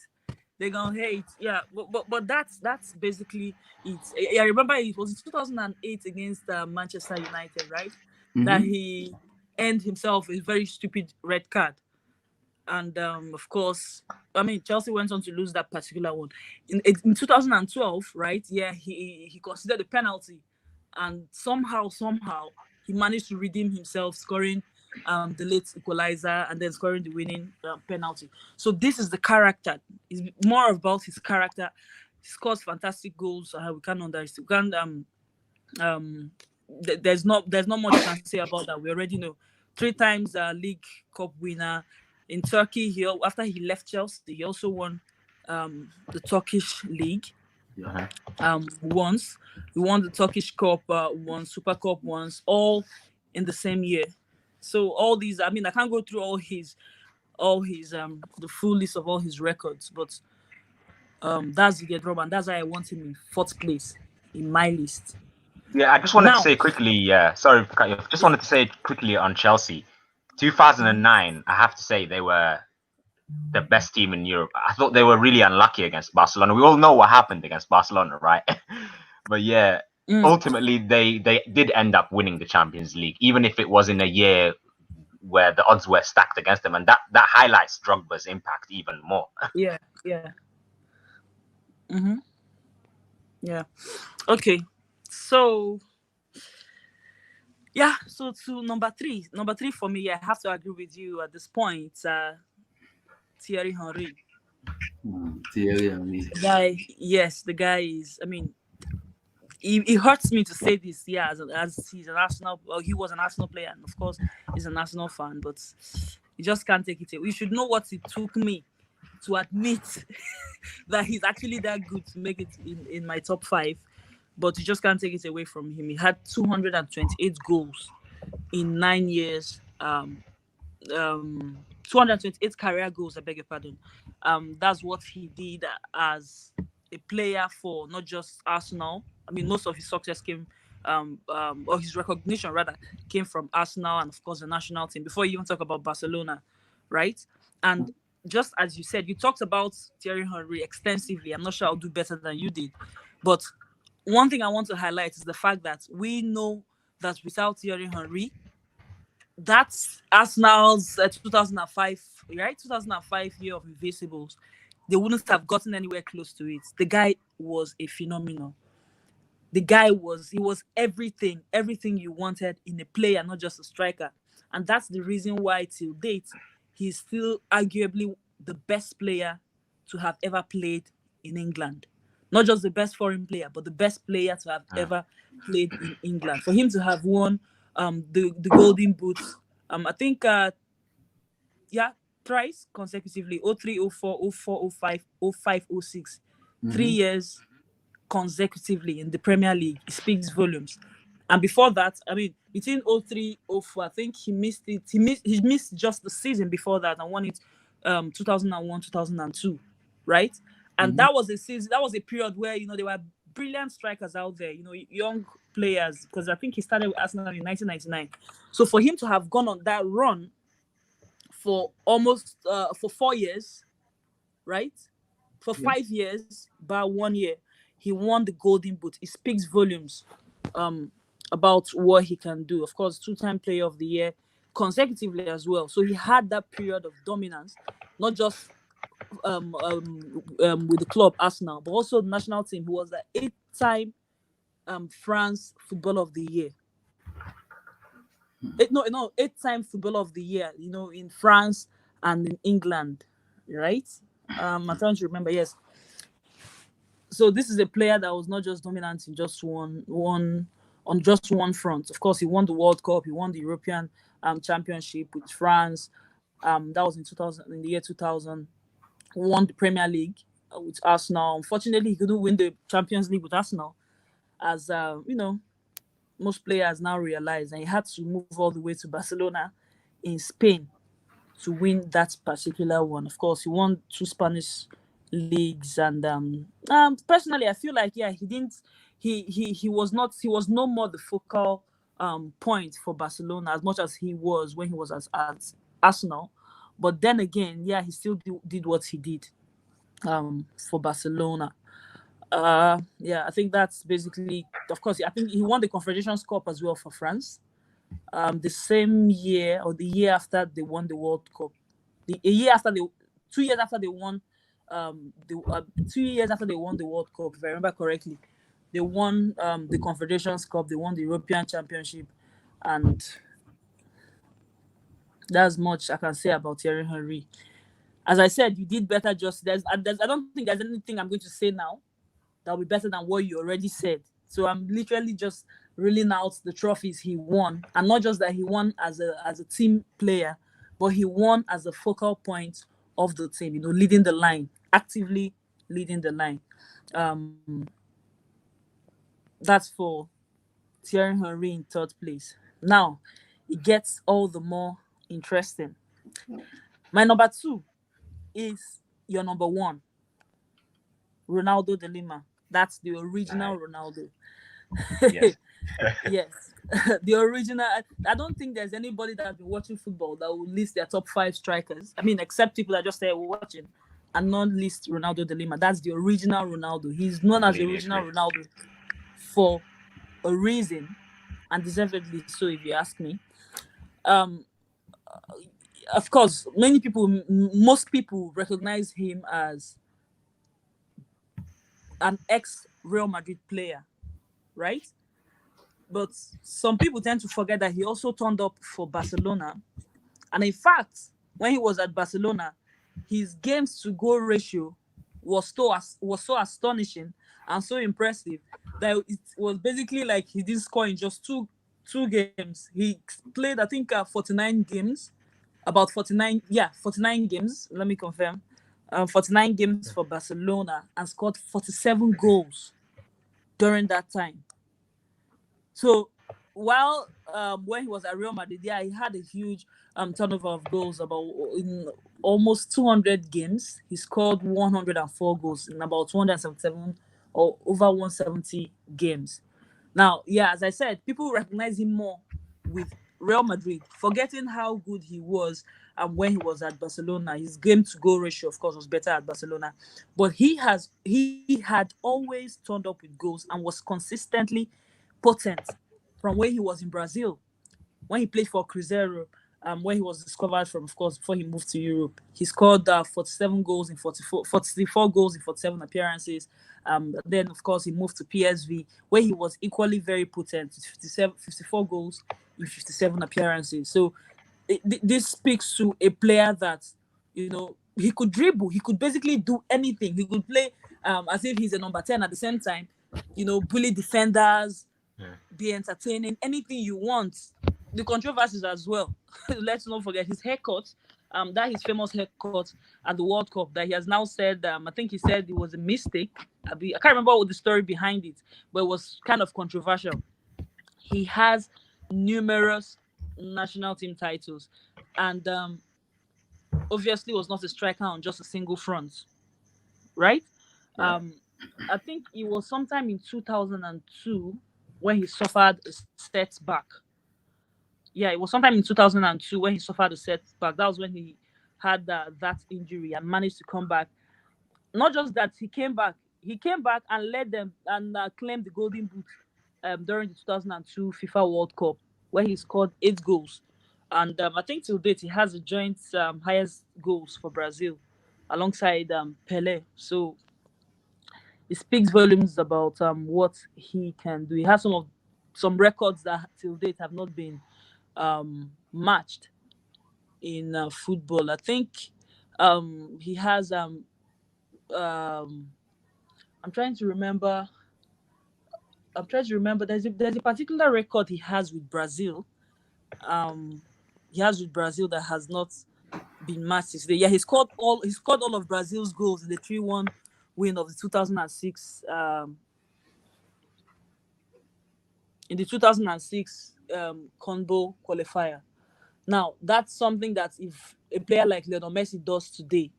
They're gonna hate. Yeah, but that's basically it. I remember it was in 2008 against Manchester United, right? That Mm-hmm. he earned himself a very stupid red card, and of course, I mean, Chelsea went on to lose that particular one in 2012, right? Yeah, he considered the penalty, and somehow he managed to redeem himself, scoring the late equalizer and then scoring the winning penalty. So this is the character. It's more about his character. He scores fantastic goals. We can't underestimate. We can't there's not much you can say about that. We already know. 3 times League Cup winner in Turkey. After he left Chelsea, he also won the Turkish league Mhm. once. He won the Turkish Cup once, Super Cup once, all in the same year. So all these, I mean, I can't go through all his the full list of all his records, but that's the get and that's why I want him in fourth place in my list. Yeah, I just wanted to Now, say quickly, sorry for cutting you off. Just wanted to say quickly on Chelsea. 2009, I have to say they were the best team in Europe. I thought they were really unlucky against Barcelona. We all know what happened against Barcelona, right? But yeah, mm, ultimately they did end up winning the Champions League, even if it was in a year where the odds were stacked against them, and that highlights Drogba's impact even more. yeah, yeah, hmm yeah. Okay, so Yeah, so to number three for me, yeah, I have to agree with you at this point. Thierry Henry. Thierry Henry. The guy, yes, the guy is. I mean, it hurts me to say this, yeah, as he's an Arsenal, well, he was an Arsenal player, and of course, he's an Arsenal fan, but you just can't take it away. You should know what it took me to admit that he's actually that good to make it in my top five, but you just can't take it away from him. He had 228 goals in 9 years. 228 career goals. I beg your pardon. That's what he did as a player for not just Arsenal. I mean, most of his success came, or his recognition rather, came from Arsenal and of course the national team. Before you even talk about Barcelona, right? And just as you said, you talked about Thierry Henry extensively. I'm not sure I'll do better than you did, but one thing I want to highlight is the fact that we know that without Thierry Henry, that's Arsenal's 2005, right? 2005 year of Invincibles. They wouldn't have gotten anywhere close to it. The guy was a phenomenal. He was everything you wanted in a player, not just a striker. And that's the reason why till date, he's still arguably the best player to have ever played in England. Not just the best foreign player, but the best player to have Mm. ever played in England. For him to have won the Golden Boots, I think yeah, thrice consecutively, 03, 04, 04, 05, 05, 06. 3 years consecutively in the Premier League. It speaks volumes. And before that, I mean, between 03, 04, I think he missed it. He missed just the season before that and won it 2001, 2002, right? And that was a season, that was a period where, there were brilliant strikers out there, young players, because I think he started with Arsenal in 1999. So for him to have gone on that run for almost for 4 years, right? For Yeah. 5 years, by 1 year, he won the Golden Boot. It speaks volumes about what he can do. Of course, two-time Player of the Year consecutively as well. So he had that period of dominance, not just with the club Arsenal, but also the national team. Who was the eight-time France Footballer of the Year. No, eight-time Footballer of the Year. In France and in England, right? I'm trying to remember. Yes. So this is a player that was not just dominant in just one on just one front. Of course, he won the World Cup, he won the European Championship with France. That was in 2000, in the year 2000. Won the Premier League with Arsenal. Unfortunately, he couldn't win the Champions League with Arsenal, as most players now realize, and he had to move all the way to Barcelona in Spain to win that particular one. Of course, he won two Spanish leagues, and personally, I feel like, yeah, he didn't. He was not. He was no more the focal point for Barcelona as much as he was when he was at Arsenal. But then again, yeah, he still did what he did for Barcelona. Yeah, I think that's basically. Of course, I think he won the Confederations Cup as well for France. The same year or the year after they won the World Cup. A year after 2 years after they won, 2 years after they won the World Cup, if I remember correctly, they won the Confederations Cup, they won the European Championship, and that's much I can say about Thierry Henry. As I said, you did better. Just I don't think there's anything I'm going to say now that'll be better than what you already said. So I'm literally just reeling out the trophies he won, and not just that he won as a team player, but he won as a focal point of the team. Leading the line, actively leading the line. Um, that's for Thierry Henry in third place. Now it gets all the more interesting. My number two is your number one, Ronaldo de Lima. That's the original Right. Ronaldo. Yes. Yes, the original. I don't think there's anybody that's been watching football that will list their top five strikers. I mean, except people that just say we're watching and not list Ronaldo de Lima. That's the original Ronaldo. He's known as the Completely original agree. Ronaldo for a reason, and deservedly so, if you ask me. Um, of course, most people recognize him as an ex Real Madrid player, right? But some people tend to forget that he also turned up for Barcelona. And in fact, when he was at Barcelona, his games to goal ratio was so astonishing and so impressive that it was basically like he didn't score in just two games. He played, I think, 49 games, about 49 games. Let me confirm. 49 games for Barcelona and scored 47 goals during that time. So while when he was at Real Madrid, yeah, he had a huge turnover of goals. About in almost 200 games, he scored 104 goals in about 277 or over 170 games. Now, yeah, as I said, people recognize him more with Real Madrid, forgetting how good he was when he was at Barcelona. His game to goal ratio, of course, was better at Barcelona, but he had always turned up with goals and was consistently potent from when he was in Brazil, when he played for Cruzeiro, where he was discovered from, of course, before he moved to Europe. He scored 47 goals in 44 goals in 47 appearances. Then, of course, he moved to PSV, where he was equally very potent, 54 goals in 57 appearances. So this speaks to a player that, he could dribble. He could basically do anything. He could play as if he's a number 10 at the same time, bully defenders, be entertaining, anything you want. The controversies as well. Let's not forget his haircut. That his famous haircut at the World Cup that he has now said. I think he said it was a mistake. I can't remember what the story behind it, but it was kind of controversial. He has numerous national team titles, and obviously was not a striker on just a single front, right? Yeah. I think it was sometime in 2002 when he suffered a setback. Yeah, it was sometime in 2002 when he suffered a setback. That was when he had that injury and managed to come back. Not just that, he came back and led them and claimed the Golden Boot during the 2002 FIFA World Cup, where he scored 8 goals. And I think till date, he has the joint highest goals for Brazil alongside Pele. So it speaks volumes about what he can do. He has some records that till date have not been matched in football. I think he has um I'm trying to remember. There's a particular record he has with Brazil. Um, he has with Brazil that has not been matched today. Yeah, he scored all of Brazil's goals in the 3-1 win of the 2006 Congo qualifier. Now, that's something that if a player like Lionel Messi does today,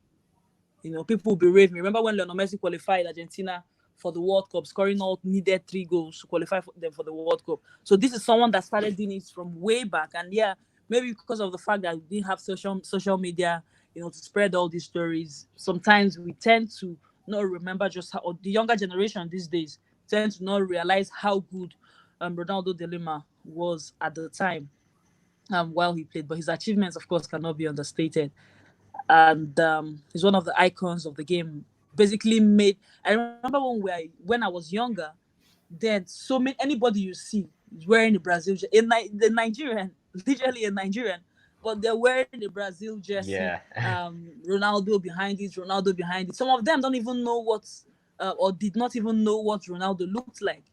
people will be raving. Remember when Lionel Messi qualified Argentina for the World Cup, scoring all needed 3 goals to qualify for them for the World Cup. So this is someone that started doing it from way back. And yeah, maybe because of the fact that we didn't have social media, to spread all these stories, sometimes we tend to not remember just how, or the younger generation these days tend to not realize how good Ronaldo de Lima was at the time while he played. But his achievements, of course, cannot be understated. And he's one of the icons of the game. Basically made. I remember when I was younger, then so many anybody you see is wearing a Brazil the Nigerian, literally a Nigerian, but they're wearing the Brazil jersey. Yeah. Ronaldo behind it. Some of them don't even know what or did not even know what Ronaldo looked like.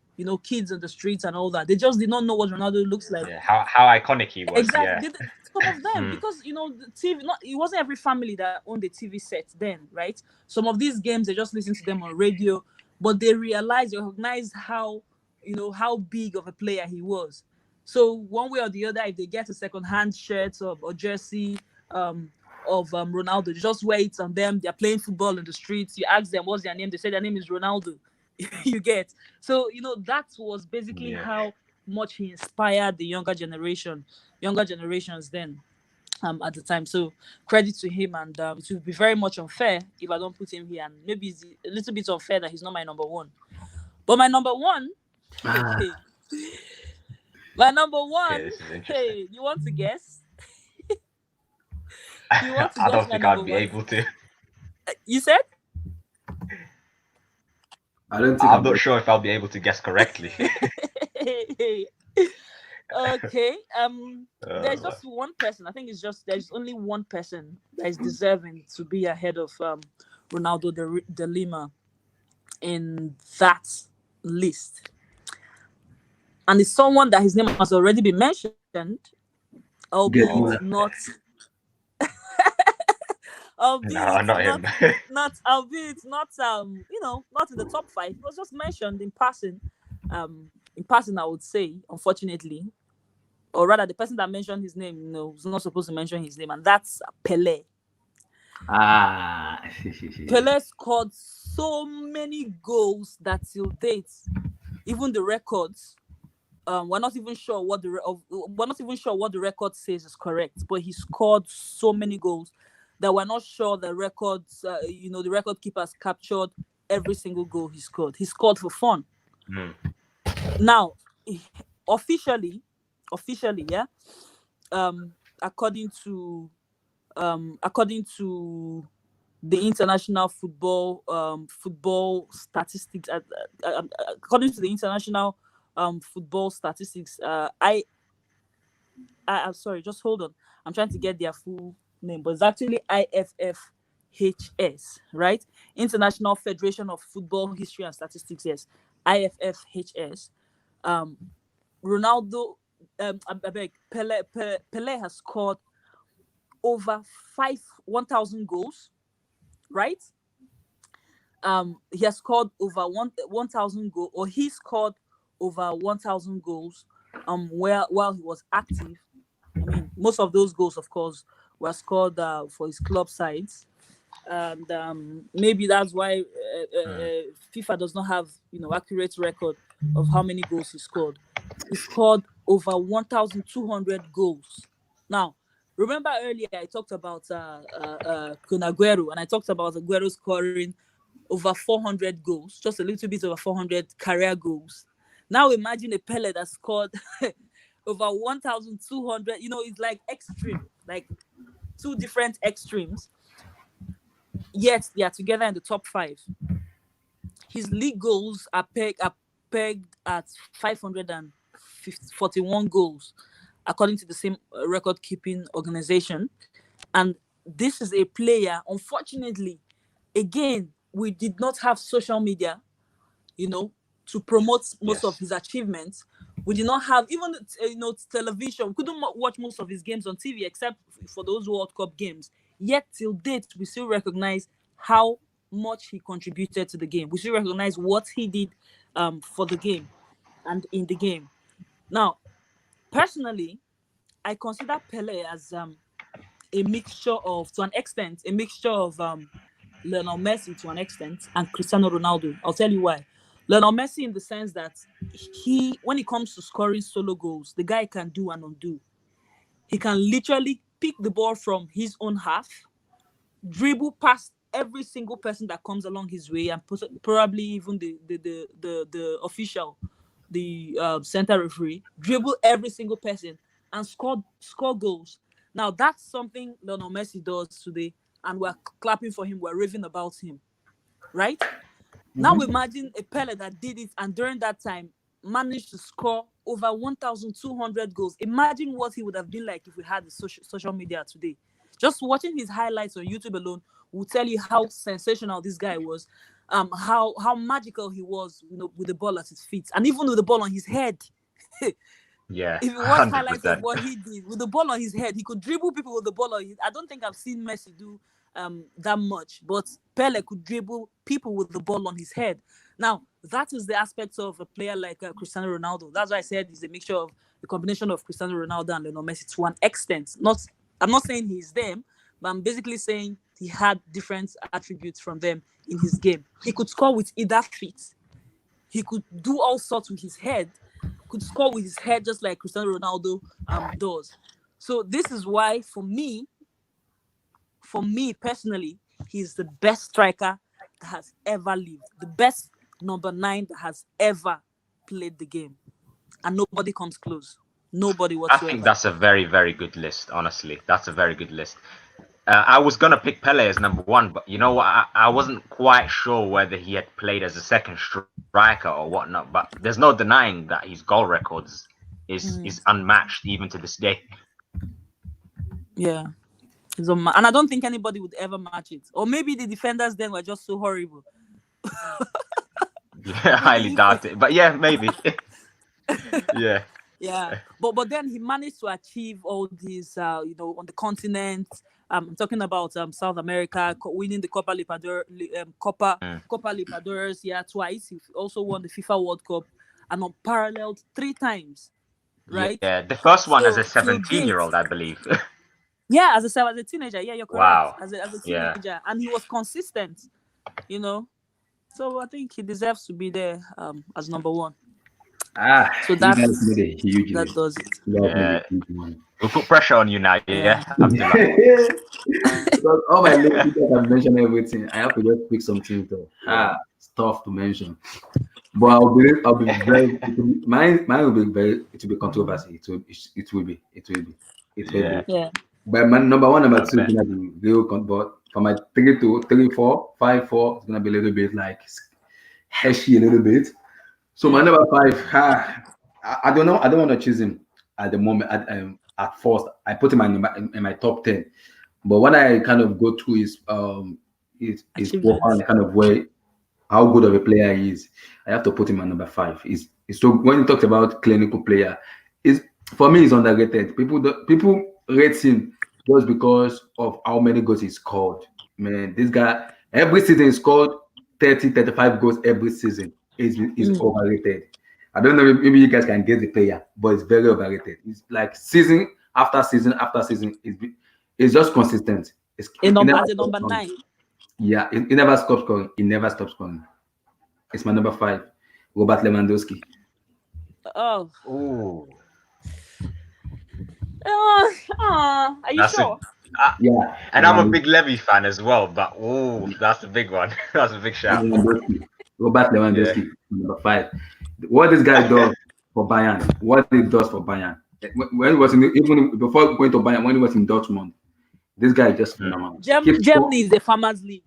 Kids on the streets and all that. They just did not know what Ronaldo looks like. Yeah. How iconic he was. Exactly. Yeah. Some of them, because the TV, it wasn't every family that owned a TV set then, right? Some of these games they just listen to them on radio, but they recognize how big of a player he was. So one way or the other, if they get a second-hand shirt or jersey of Ronaldo, they just wear it on them. They're playing football in the streets. You ask them what's their name, they say their name is Ronaldo. You get. So that was basically how much he inspired the younger generations then at the time. So credit to him, and it would be very much unfair if I don't put him here, and maybe it's a little bit unfair that he's not my number one. But my number one, my number one, this is interesting. hey, you want to guess? I don't think I'd be able to. You said? I don't think I'm not sure if I'll be able to guess correctly. Okay. There's just one person. I think it's just there's only one person that is deserving to be ahead of Ronaldo de Lima in that list, and it's someone that his name has already been mentioned, albeit Get more. not, albeit No, not not, him. albeit not, not in the top five. It was just mentioned in passing. In passing, I would say, unfortunately, or rather, the person that mentioned his name, was not supposed to mention his name, and that's Pele. Ah. Pele scored so many goals that till date, even the records, we're not even sure what we're not even sure what the record says is correct. But he scored so many goals that we're not sure the records. The record keepers captured every single goal he scored. He scored for fun. Mm. Now, officially, yeah. According to the international football statistics, according to the international football statistics, I'm sorry, just hold on. I'm trying to get their full name, but it's actually IFFHS, right? International Federation of Football History and Statistics. Yes, IFFHS. Ronaldo, I beg, Pele has scored over 1,000 goals, right? He has scored over 1,000 goals, or he scored over 1,000 goals. While he was active, I mean, most of those goals, of course, were scored for his club sides, and maybe that's why FIFA does not have accurate record of how many goals he scored. He scored over 1,200 goals. Now, remember earlier I talked about Kun Aguero, and I talked about Aguero scoring over 400 goals, just a little bit over 400 career goals. Now imagine a Pele that scored over 1,200. It's like extreme, like two different extremes. Yet they are together in the top five. His league goals are pegged at 541 goals, according to the same record-keeping organization. And this is a player, unfortunately, again, we did not have social media, to promote most of his achievements. We did not have even television. We couldn't watch most of his games on TV except for those World Cup games. Yet till date, we still recognize how much he contributed to the game. We still recognize what he did for the game and in the game. Now, personally, I consider Pele as to an extent, a mixture of Lionel Messi to an extent and Cristiano Ronaldo. I'll tell you why. Lionel Messi in the sense that when it comes to scoring solo goals, the guy can do and undo. He can literally pick the ball from his own half, dribble past every single person that comes along his way, and probably even the official, the center referee, dribble every single person and score goals. Now that's something Lionel Messi does today, and we're clapping for him, we're raving about him, right? Now imagine a Pele that did it, and during that time managed to score over 1,200 goals. Imagine what he would have been like if we had the social media today. Just watching his highlights on YouTube alone will tell you how sensational this guy was, how magical he was, with the ball at his feet, and even with the ball on his head. Yeah, if you watch 100%. highlights of what he did with the ball on his head, he could dribble people with the ball on his. I don't think I've seen Messi do that much, but Pele could dribble people with the ball on his head. Now, that is the aspect of a player like Cristiano Ronaldo. That's why I said he's a mixture of the combination of Cristiano Ronaldo and Lionel Messi to an extent. I'm not saying he's them, but I'm basically saying he had different attributes from them in his game. He could score with either feet. He could do all sorts with his head. Could score with his head just like Cristiano Ronaldo does. So this is why, for me personally, he's the best striker that has ever lived. The best number 9 that has ever played the game. And nobody comes close. Nobody whatsoever. I think that's a very, very good list, honestly. That's a very good list. I was going to pick Pele as number 1, but you know what? I wasn't quite sure whether he had played as a second striker or whatnot, but there's no denying that his goal records is unmatched even to this day. Yeah. And I don't think anybody would ever match it. Or maybe the defenders then were just so horrible. Yeah, highly doubt it. But yeah, maybe. Yeah. Yeah, but then he managed to achieve all these, on the continent. I'm talking about South America, winning the Mm. Copa Libertadores, yeah, twice. He also won the FIFA World Cup, and unparalleled 3 times, right? Yeah. The first one as a So till date, 17-year-old, I believe. yeah, as a teenager, yeah, you're correct. Wow. As a Yeah. teenager, and he was consistent, you know. So I think he deserves to be there as number one. So You guys made a huge that list. does it. You guys made Yeah. a huge one. We'll put pressure on you now, yeah, Yeah. Abdullah. Because all my list, you guys have mentioned everything. I have to just pick something though. It's tough to mention. But I'll be very. Mine will be very. It will be controversy. It will be. It will Yeah. be. Yeah. But my number one, number I two is bet. gonna be real. But for my 3-4, 5-4, it's gonna be a little bit like heshy a little bit. So my number 5, I don't know. I don't want to choose him at the moment. At first, I put him in my top 10. But what I kind of go through is Achievements. profile, kind of where how good of a player he is. I have to put him at number 5. Is so when you talked about clinical player, is for me he's underrated. People rate him just because of how many goals he scored. Man, this guy every season he scored 30, 35 goals every season. Is overrated. I don't know, maybe you guys can get the player, but it's very overrated. It's like season after season after season. It's just consistent. As It a never number stops scoring. 9. Yeah, it never stops scoring. It never stops scoring. It's my number 5, Robert Lewandowski. Oh. Ooh. Are you That's sure? Yeah, And I'm a big Levy fan as well, but that's a big one. That's a big shout. Robert Lewandowski, number 5. What this guy does for Bayern, what he does for Bayern. When he was even before going to Bayern, when he was in Dortmund, this guy is just phenomenal. Germany is the farmers league.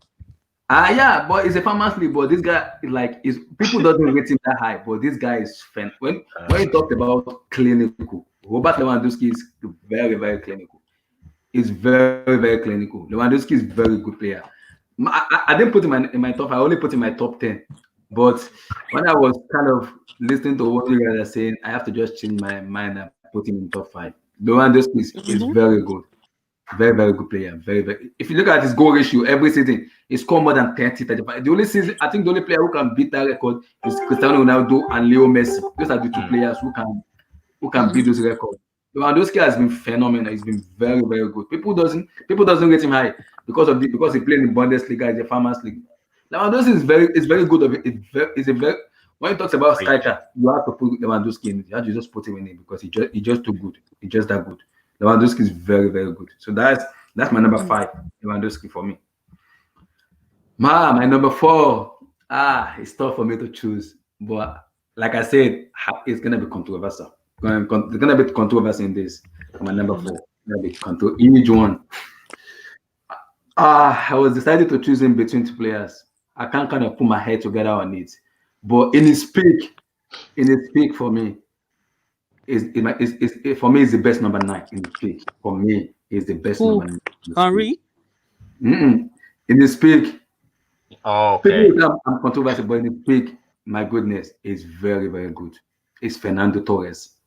Yeah, but it's a farmers league. But this guy is people doesn't rate him that high. But this guy is fan. When he talked about clinical, Robert Lewandowski is very, very clinical. He's very, very clinical. Lewandowski is very good player. I didn't put him in my top. I only put him in my top 10. But when I was kind of listening to what you guys are saying, I have to just change my mind and put him in top 5. Lewandowski is very good. Very, very good player. Very, very. If you look at his goal ratio every season, he scored more than 30, 35. The only season, I think the only player who can beat that record is Cristiano Ronaldo and Leo Messi. Those are the two players who can beat those records. Lewandowski has been phenomenal. He's been very, very good. People doesn't rate him high because he played in Bundesliga, it's a farmers league. Lewandowski is very good. When he talks about striker, you have to put Lewandowski in. You have to just put him in it because he's just too good. He's just that good. Lewandowski is very, very good. So that's my number 5, Lewandowski for me. My number 4. It's tough for me to choose, but like I said, it's gonna be controversial. There's gonna be controversy in this. My number 4. Gonna be huge one. I was decided to choose in between 2 players. I can't kind of put my head together on it, but in his peak for me. For me, is the best number 9 in the peak. For me, is the best number 9. Henry? In his peak, okay. I'm controversial, but in his peak, my goodness, is very, very good. It's Fernando Torres.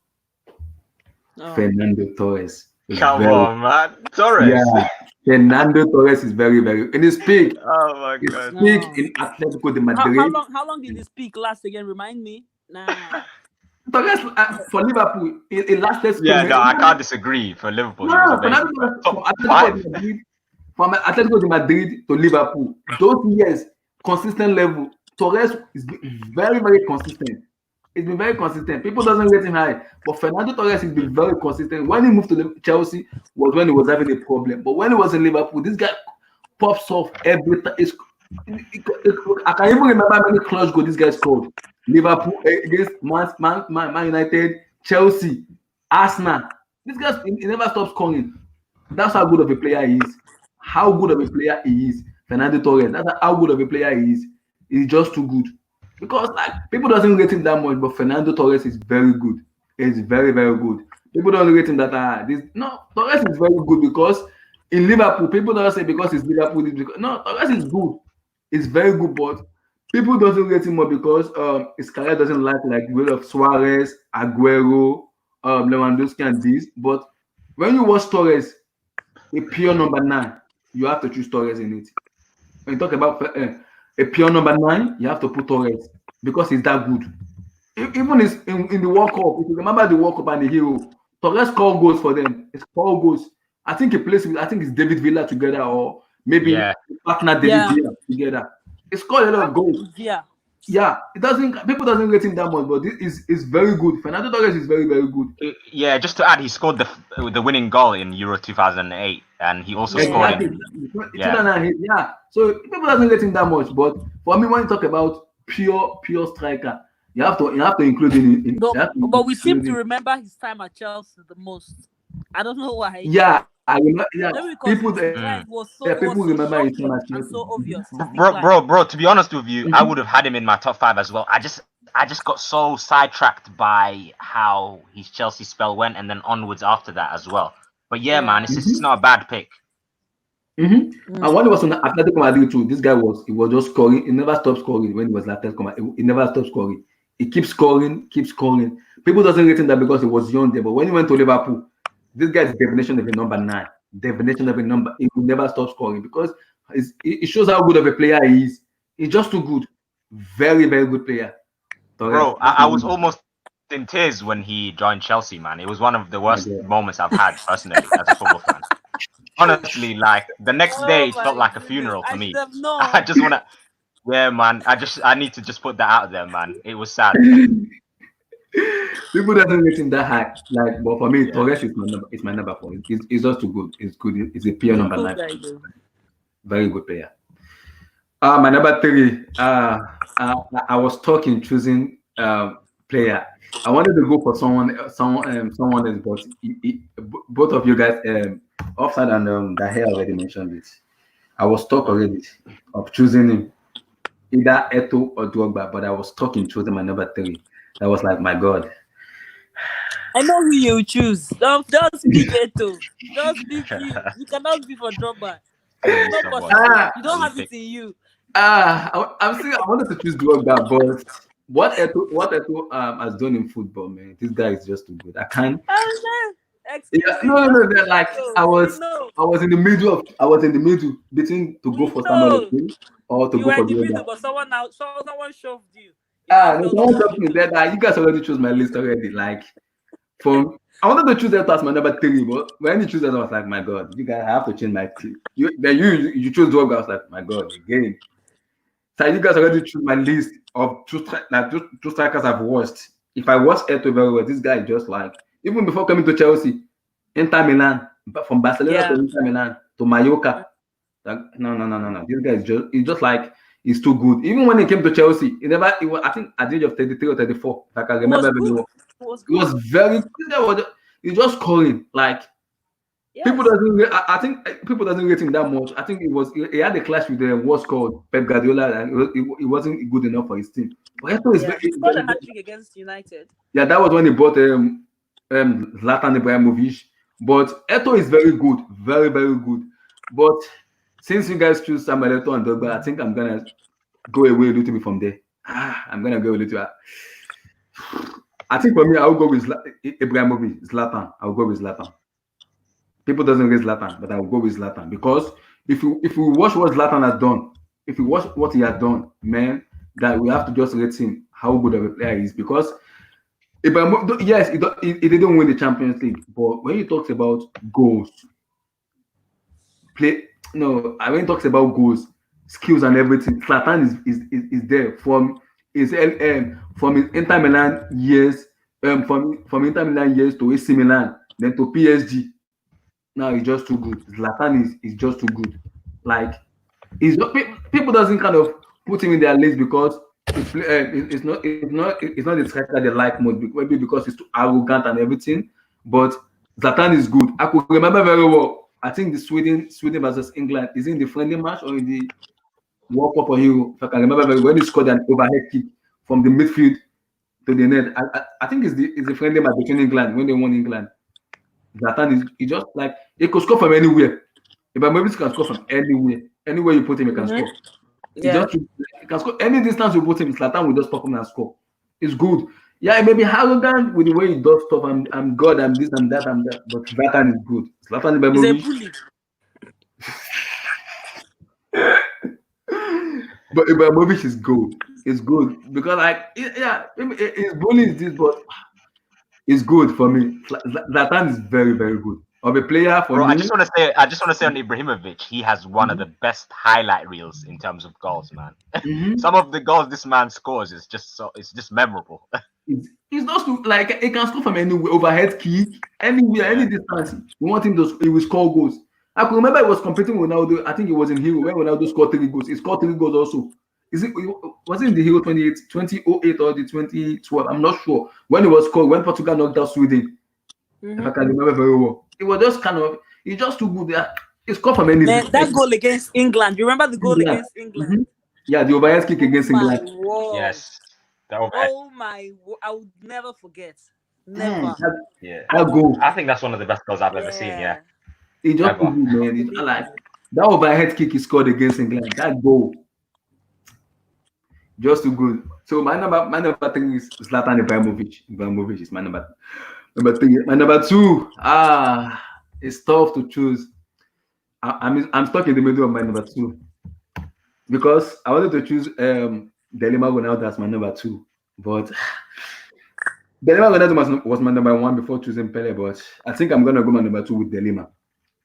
Fernando Torres. Come on, man. Torres. Yeah, Fernando Torres is very, very in his peak. Oh my God. His peak in Atletico de Madrid. How long did this peak last again? Remind me. Nah. Torres for Liverpool, it lasted. Yeah, no, I can't disagree. For Liverpool, No, from Atletico de Madrid to Liverpool, those years, consistent level. Torres is very, very consistent. It's been very consistent. People doesn't rate him high, but Fernando Torres has been very consistent. When he moved to Chelsea, was when he was having a problem. But when he was in Liverpool, this guy pops off every time. I can even remember how many clutch goals this guy scored. Liverpool against Man United, Chelsea, Arsenal. This guy he never stops scoring. That's how good of a player he is. How good of a player he is, Fernando Torres. That's how good of a player he is. He's just too good. Because like people doesn't rate him that much, but Fernando Torres is very good. is very, very good. People don't rate him that this no Torres is very good because in Liverpool, people don't say because it's Liverpool. No, Torres is good. It's very good, but people doesn't rate him more because his career doesn't like way of Suarez, Aguero, Lewandowski, and this. But when you watch Torres, a pure number 9, you have to choose Torres in it. When you talk about a pure number 9, you have to put Torres because he's that good. Even in the World Cup, if you remember the World Cup and the Hero, Torres scored goals for them. He scored goals. I think he plays with, I think it's David Villa together or maybe partner David Villa together. He scored a lot of goals. Yeah, it doesn't. People doesn't rate him that much, but this is very good. Fernando Torres is very, very good. Yeah, just to add, he scored the winning goal in Euro 2008, and he also scored in. Yeah. So people doesn't rate him that much, but for me, when you talk about pure striker, you have to include in. But we seem to remember his time at Chelsea the most. I don't know why. Yeah, I remember. Yeah, people remember his time at Chelsea. So obvious. Bro. To be honest with you, I would have had him in my top 5 as well. I just got so sidetracked by how his Chelsea spell went, and then onwards after that as well. But yeah, man, it's not a bad pick. And when he was on Atletico Madrid too, this guy was just scoring. He never stopped scoring when he was at Atletico Madrid. He never stopped scoring. He keeps scoring. People doesn't rate him that because he was young there, but when he went to Liverpool, this guy is the definition of a number 9. Definition of a number. He will never stop scoring because it shows how good of a player he is. He's just too good. Very, very good player. Bro, I was almost in tears when he joined Chelsea, man. It was one of the worst moments I've had personally as a football fan. Honestly, like the next day, it felt like a funeral for me. I just want to. Yeah, man. I need to just put that out there, man. It was sad. People doesn't rate him that high. Like, but for me, Torres is my number 4. It's just too good. It's good. It's a pure number 9. Very good player. My number 3. I was choosing player. I wanted to go for someone else, but both of you guys, Offside and Daher already mentioned it. I was stuck already of choosing him, either Eto'o or Drogba, but I was stuck in choosing my number 3. That was like, my God. I know who you choose. Don't pick Eto'o. Just pick you. You cannot be for Drogba. You don't have it in you. I wanted to choose Drogba, but what Eto'o has done in football, man, this guy is just too good. I can't. No. Like I was in the middle between to go for Samuel or to go for Drogba. But someone shoved you. Someone shoved me there. You guys already chose my list already. Like I wanted to choose Eto'o as my number 3, but when you choose that, I was like, my God, you guys have to change my team. You choose Drogba. I was like, my God, again. So you guys already choose my list of two strikers I've watched. If I watch Eto'o very well, this guy is just like, even before coming to Chelsea, Inter Milan, from Barcelona to Inter Milan to Mallorca. Like, no. This guy is just like, he's too good. Even when he came to Chelsea, I think at the age of 33 or 34, if I can remember very well. He was very good. He's just scoring. Like, people I think people doesn't rate him that much. I think he had a clash with what's called Pep Guardiola, and he wasn't good enough for his team. But Eto'o is he scored a hat-trick against United. Yeah, that was when he bought Zlatan Ibrahimovic. But Eto'o is very good, very, very good. But since you guys choose Samuel Eto'o and Drogba, I think I'm gonna go away a little bit from there. I'm gonna go a little. I think for me, I'll go with Ibrahimovic, Zlatan. I'll go with Zlatan. People doesn't rate Zlatan, but I'll go with Zlatan because if you watch what Zlatan has done, if you watch what he has done, man, that we have to just rate him how good of a player he is because. Yes, he didn't win the Champions League, but when he talks about goals, when he talks about goals, skills and everything, Zlatan is there from his Inter Milan years, from Inter Milan years to AC Milan, then to PSG. Now he's just too good. Zlatan is just too good. Like people doesn't kind of put him in their list because. It's not the striker they like most, maybe because he's too arrogant and everything. But Zlatan is good. I could remember very well. I think the Sweden versus England is in the friendly match or in the World Cup or Euro. If I can remember very well, when he scored an overhead kick from the midfield to the net. I think it's the friendly match between England when they won England. Zlatan is he just like he could score from anywhere. Ibrahimovic can score from anywhere. Anywhere you put him, he can Mhm. score. He Yeah. just he can score any distance you put him. Zlatan will just pop him and score. It's good. Yeah, it may be arrogant with the way he does stuff. I'm God. I'm this. I'm that. I'm that. But Zlatan is good. Zlatan He's a Ibrahimovic. bully. But Ibrahimovic is good. It's good because yeah, his bully is this, but it's good for me. Zlatan is very very good. Of a player for Bro, me. I just want to say on Ibrahimovic, he has one of the best highlight reels in terms of goals, man. Mhm. Some of the goals this man scores is just it's just memorable. It's not like he can score from anywhere, overhead kick, anywhere, any Yeah. distance. We want him to he will score goals. I can remember he was competing with Ronaldo. I think it was in Hero when Ronaldo scored 3 goals. He scored 3 goals also. Is it was it in the Hero 2008 or the 2012? I'm not sure. When it was scored, when Portugal knocked out Sweden, if I Mhm. can remember very well. It was just kind of he's just too good. He scored from any Man, that goal against England. You remember the goal England. against England? Mhm. Yeah, the overhead kick Oh against my England. word. Yes. That over. Oh my. I would never forget. Never. Yeah. That goal. I think that's one of the best goals I've ever seen. Yeah. Yeah. He just too Ever. good, man. It's not like Unbelievable. that overhead kick he scored against England. That goal, just too good. So my number three is Zlatan Ibrahimovic. Ibrahimovic is my number three. My number two, it's tough to choose. I'm stuck in the middle of my number two because I wanted to choose Delima Ronaldo as my number two, but Delima Ronaldo was my number one before choosing Pele. But I think I'm gonna go my number two with Delima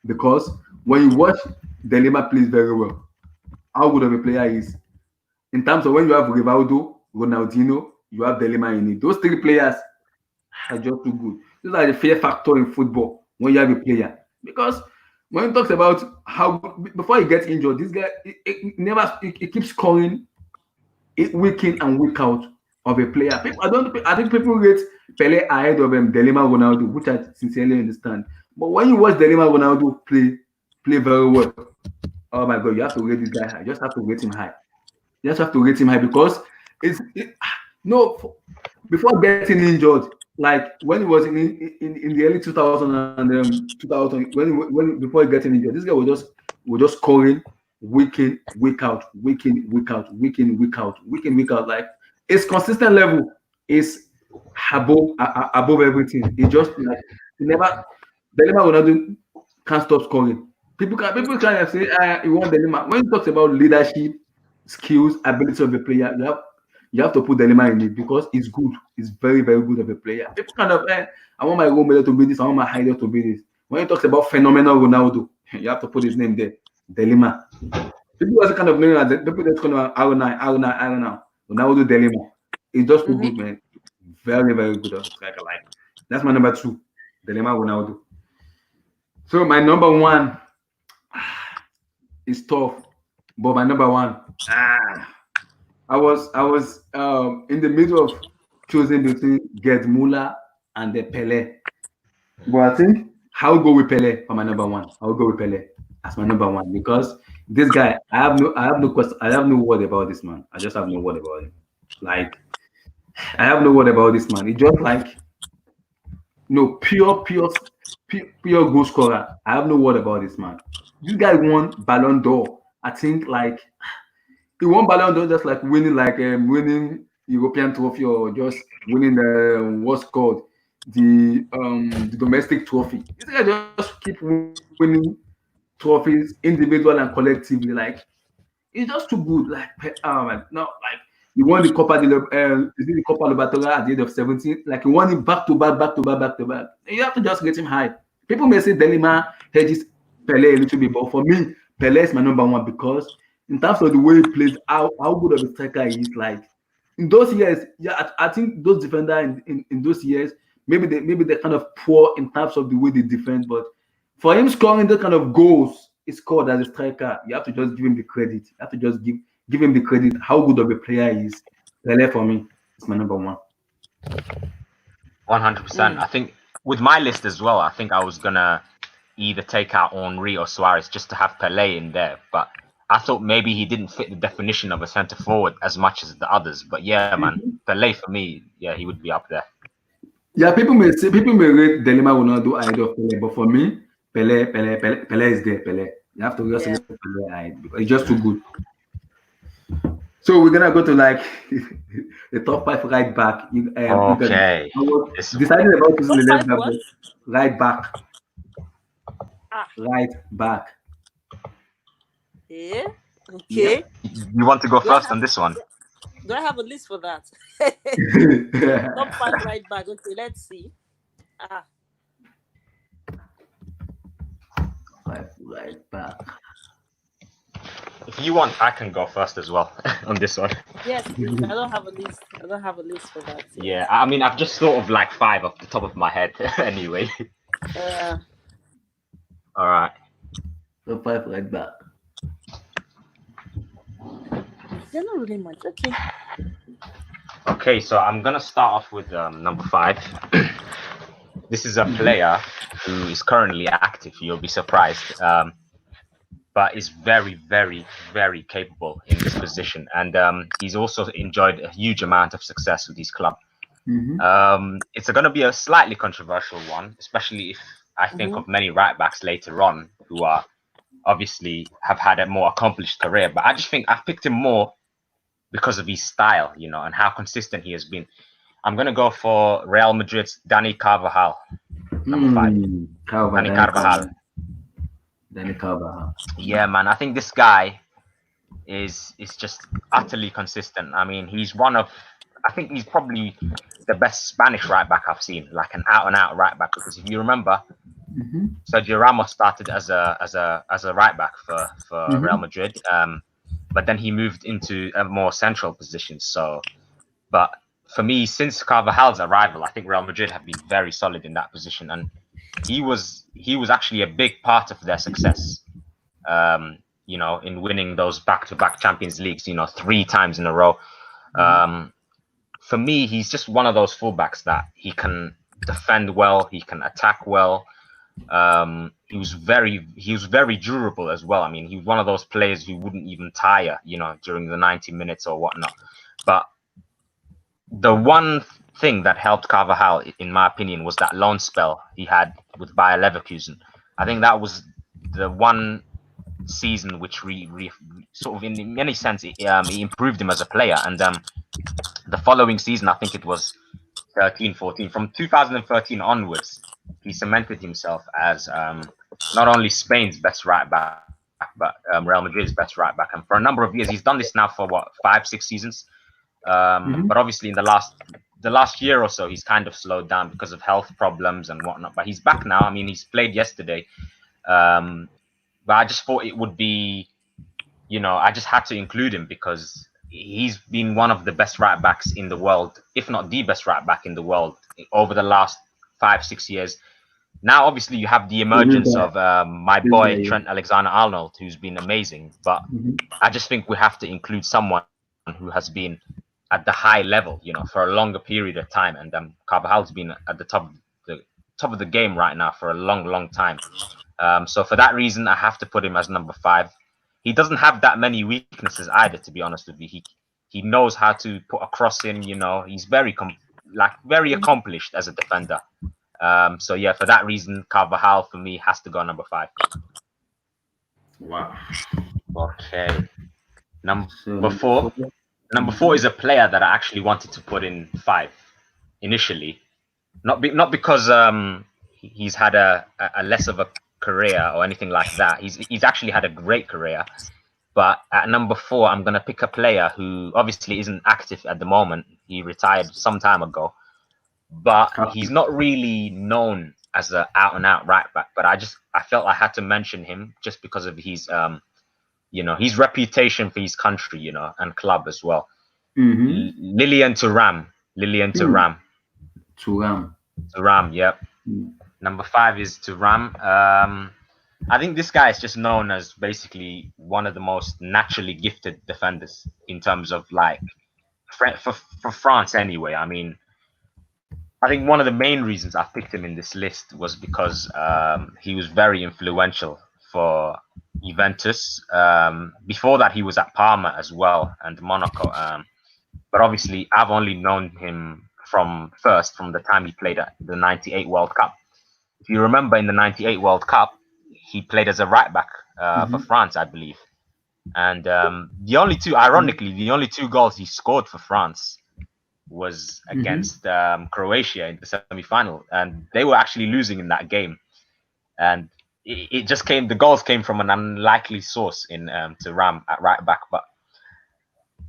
because when you watch Delima plays very well, how good of a player he is. In terms of when you have Rivaldo, Ronaldinho, you have Delima in it. Those three players are just too good. Those are the fear factor in football when you have a player. Because when he talks about how before he gets injured, this guy he keeps scoring it week in and week out of a player. I think people rate Pele ahead of Delima Ronaldo, which I sincerely understand. But when you watch Delima Ronaldo play very well, oh my god, you have to rate this guy high. You just have to rate him high. You just have to rate him high because no before getting injured, like when he was in the early 2000 and 2000 when before getting injured, this guy was just scoring week in week out, week in week out, week in week out, week in week out. Like his consistent level is above everything. He just like he never Delima Ronaldo can't stop scoring. People can say he won Delima. When he talks about leadership, skills, ability of a player, you have to put Delima in it because he's good. He's very, very good of a player. People kind of, I want my role model to be this, I want my idol to be this. When he talks about phenomenal Ronaldo, you have to put his name there. Delima. People also kind of know that people just kind of R9, Ronaldo Delima. He's just too Mhm. good, man. Very, very good of a striker. Like that's my number two, Delima Ronaldo. So my number one is tough, but my number one, I was in the middle of choosing between Gerd Muller and the Pele. But I think I'll go with Pele for my number one. I'll go with Pele as my number one because this guy, I have no question, I have no word about this man. I just have no word about him. Like I have no word about this man. He just like no pure goal scorer. I have no word about this man. This guy won Ballon d'Or. I think like he won Ballon d'Or just like winning European trophy or just winning what's called the domestic trophy. This guy just keep winning trophies individual and collectively. Like he's just too good. Like oh man, no, like he won the is it the Copa Libertadores at the age of 17. Like he won it back to back, back to back, back to back. You have to just rate him high. People may say Delima hedges Pele a little bit, but for me, Pele is my number one because in terms of the way he plays, how good of a striker he is. Like in those years, yeah, I think those defenders in those years, maybe they're kind of poor in terms of the way they defend, but for him scoring those kind of goals, he scored as a striker. You have to just give him the credit. You have to just give him the credit. How good of a player he is. Pele for me is my number one. 100%. I think with my list as well, I think I was gonna either take out Henri or Suarez just to have Pele in there. But I thought maybe he didn't fit the definition of a centre forward as much as the others. But yeah, man, Pele for me, yeah, he would be up there. Yeah, people may rate Delima will not do either of Pele, but for me, Pele is there. Pele, you have to just Yeah. rate Pele because it's just too good. So we're gonna go to like the top five right back. You can Okay. I was This deciding about using Top the left five back, what? but right back, Ah. right back. Yeah. Yeah. Okay. you want to go Do I first have on this one? do I have a list for that? Top five right back. Okay, let's see. Ah. Right back. If you want, I can go first as well on this one. Yes, please. I don't have a list. I don't have a list for that. Yeah, I mean, I've just thought of like 5 off the top of my head. Anyway, Uh, all right. Top five right back. they're not really much. Okay. Okay, so I'm gonna start off with number 5. This is a player who is currently active. You'll be surprised, but is very, very, very capable in this position, and he's also enjoyed a huge amount of success with his club. It's going to be a slightly controversial one, especially if I think of many right backs later on who are obviously have had a more accomplished career. But I just think I've picked him more because of his style, you know, and how consistent he has been. I'm going to go for Real Madrid's Dani Carvajal, number 5. Dani Carvajal. Dani Carvajal. Yeah, man. I think this guy is just utterly consistent. I mean, I think he's probably the best Spanish right back I've seen, like an out and out right back. Because if you remember, Sergio Ramos started as a right back for Real Madrid, but then he moved into a more central position. So, but for me, since Carvajal's arrival, I think Real Madrid have been very solid in that position, and he was actually a big part of their success. You know, in winning those back-to-back Champions Leagues, you know, 3 times in a row. For me, he's just one of those fullbacks that he can defend well, he can attack well. He was very durable as well. I mean, he was one of those players who wouldn't even tire, you know, during the 90 minutes or whatnot. But the one thing that helped Carvajal, in my opinion, was that loan spell he had with Bayer Leverkusen. I think that was the one season which sort of in many sense he improved him as a player. And the following season, I think it was 13-14, from 2013 onwards, he cemented himself as not only Spain's best right back, but Real Madrid's best right back. And for a number of years, he's done this now for what, 5-6 seasons. But obviously in the last year or so, he's kind of slowed down because of health problems and whatnot. But he's back now. I mean, he's played yesterday. But I just thought it would be, you know, I just had to include him because he's been one of the best right backs in the world, if not the best right back in the world over the last 5-6 years. Now, obviously, you have the emergence of my boy Trent Alexander-Arnold, who's been amazing. But I just think we have to include someone who has been at the high level, you know, for a longer period of time. And Carvajal's been at the top of the game right now for a long time. So for that reason, I have to put him as number 5. He doesn't have that many weaknesses either, to be honest with you. He knows how to put a cross in, you know. He's very accomplished as a defender. So yeah, for that reason, Carvajal for me has to go number 5. Wow. Okay. Number 4 is a player that I actually wanted to put in 5 initially, not because he's had a less of a career or anything like that. He's actually had a great career, but at number 4, I'm gonna pick a player who obviously isn't active at the moment. He retired some time ago, but he's not really known as an out and out right back. But I felt I had to mention him just because of his you know, his reputation for his country, you know, and club as well. Lilian Thuram. Thuram, yep. Number 5 is Thuram. I think this guy is just known as basically one of the most naturally gifted defenders in terms of like for France anyway. I mean, I think one of the main reasons I picked him in this list was because he was very influential for Juventus. Before that, he was at Parma as well and Monaco. But obviously, I've only known him from the time he played at the '98 World Cup. If you remember, in the '98 World Cup, he played as a right back for France, I believe. And ironically, the only two goals he scored for France was against Croatia in the semi-final, and they were actually losing in that game. And the goals came from an unlikely source in Thuram at right back. But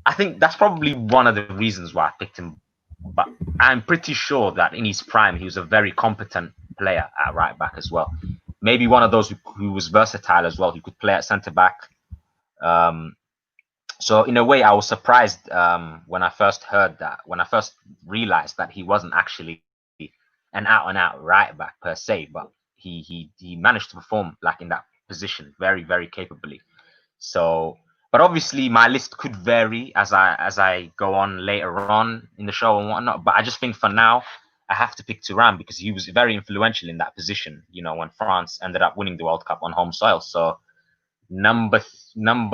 I think that's probably one of the reasons why I picked him. But I'm pretty sure that in his prime, he was a very competent player at right back as well. Maybe one of those who was versatile as well. He could play at centre back. So in a way, I was surprised when I first realized that he wasn't actually an out-and-out right back per se, but he managed to perform like in that position very, very capably. So, but obviously my list could vary as I go on later on in the show and whatnot. But I just think for now, I have to pick Thuram because he was very influential in that position, when France ended up winning the World Cup on home soil. So number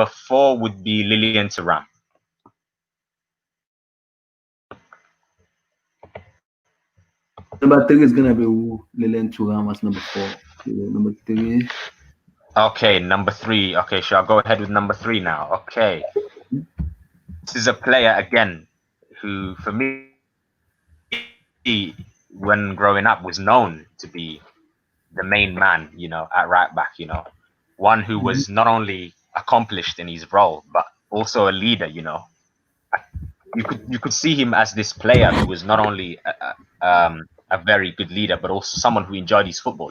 4 would be Lilian Thuram. Number 3 is gonna be Lilian Thuram as number 4. Number 3. Okay, number 3. Okay, shall I go ahead with number 3 now? Okay. This is a player again who, for me, when growing up, was known to be the main man, at right back, one who was not only accomplished in his role, but also a leader, You could see him as this player who was not only a very good leader, but also someone who enjoyed his football,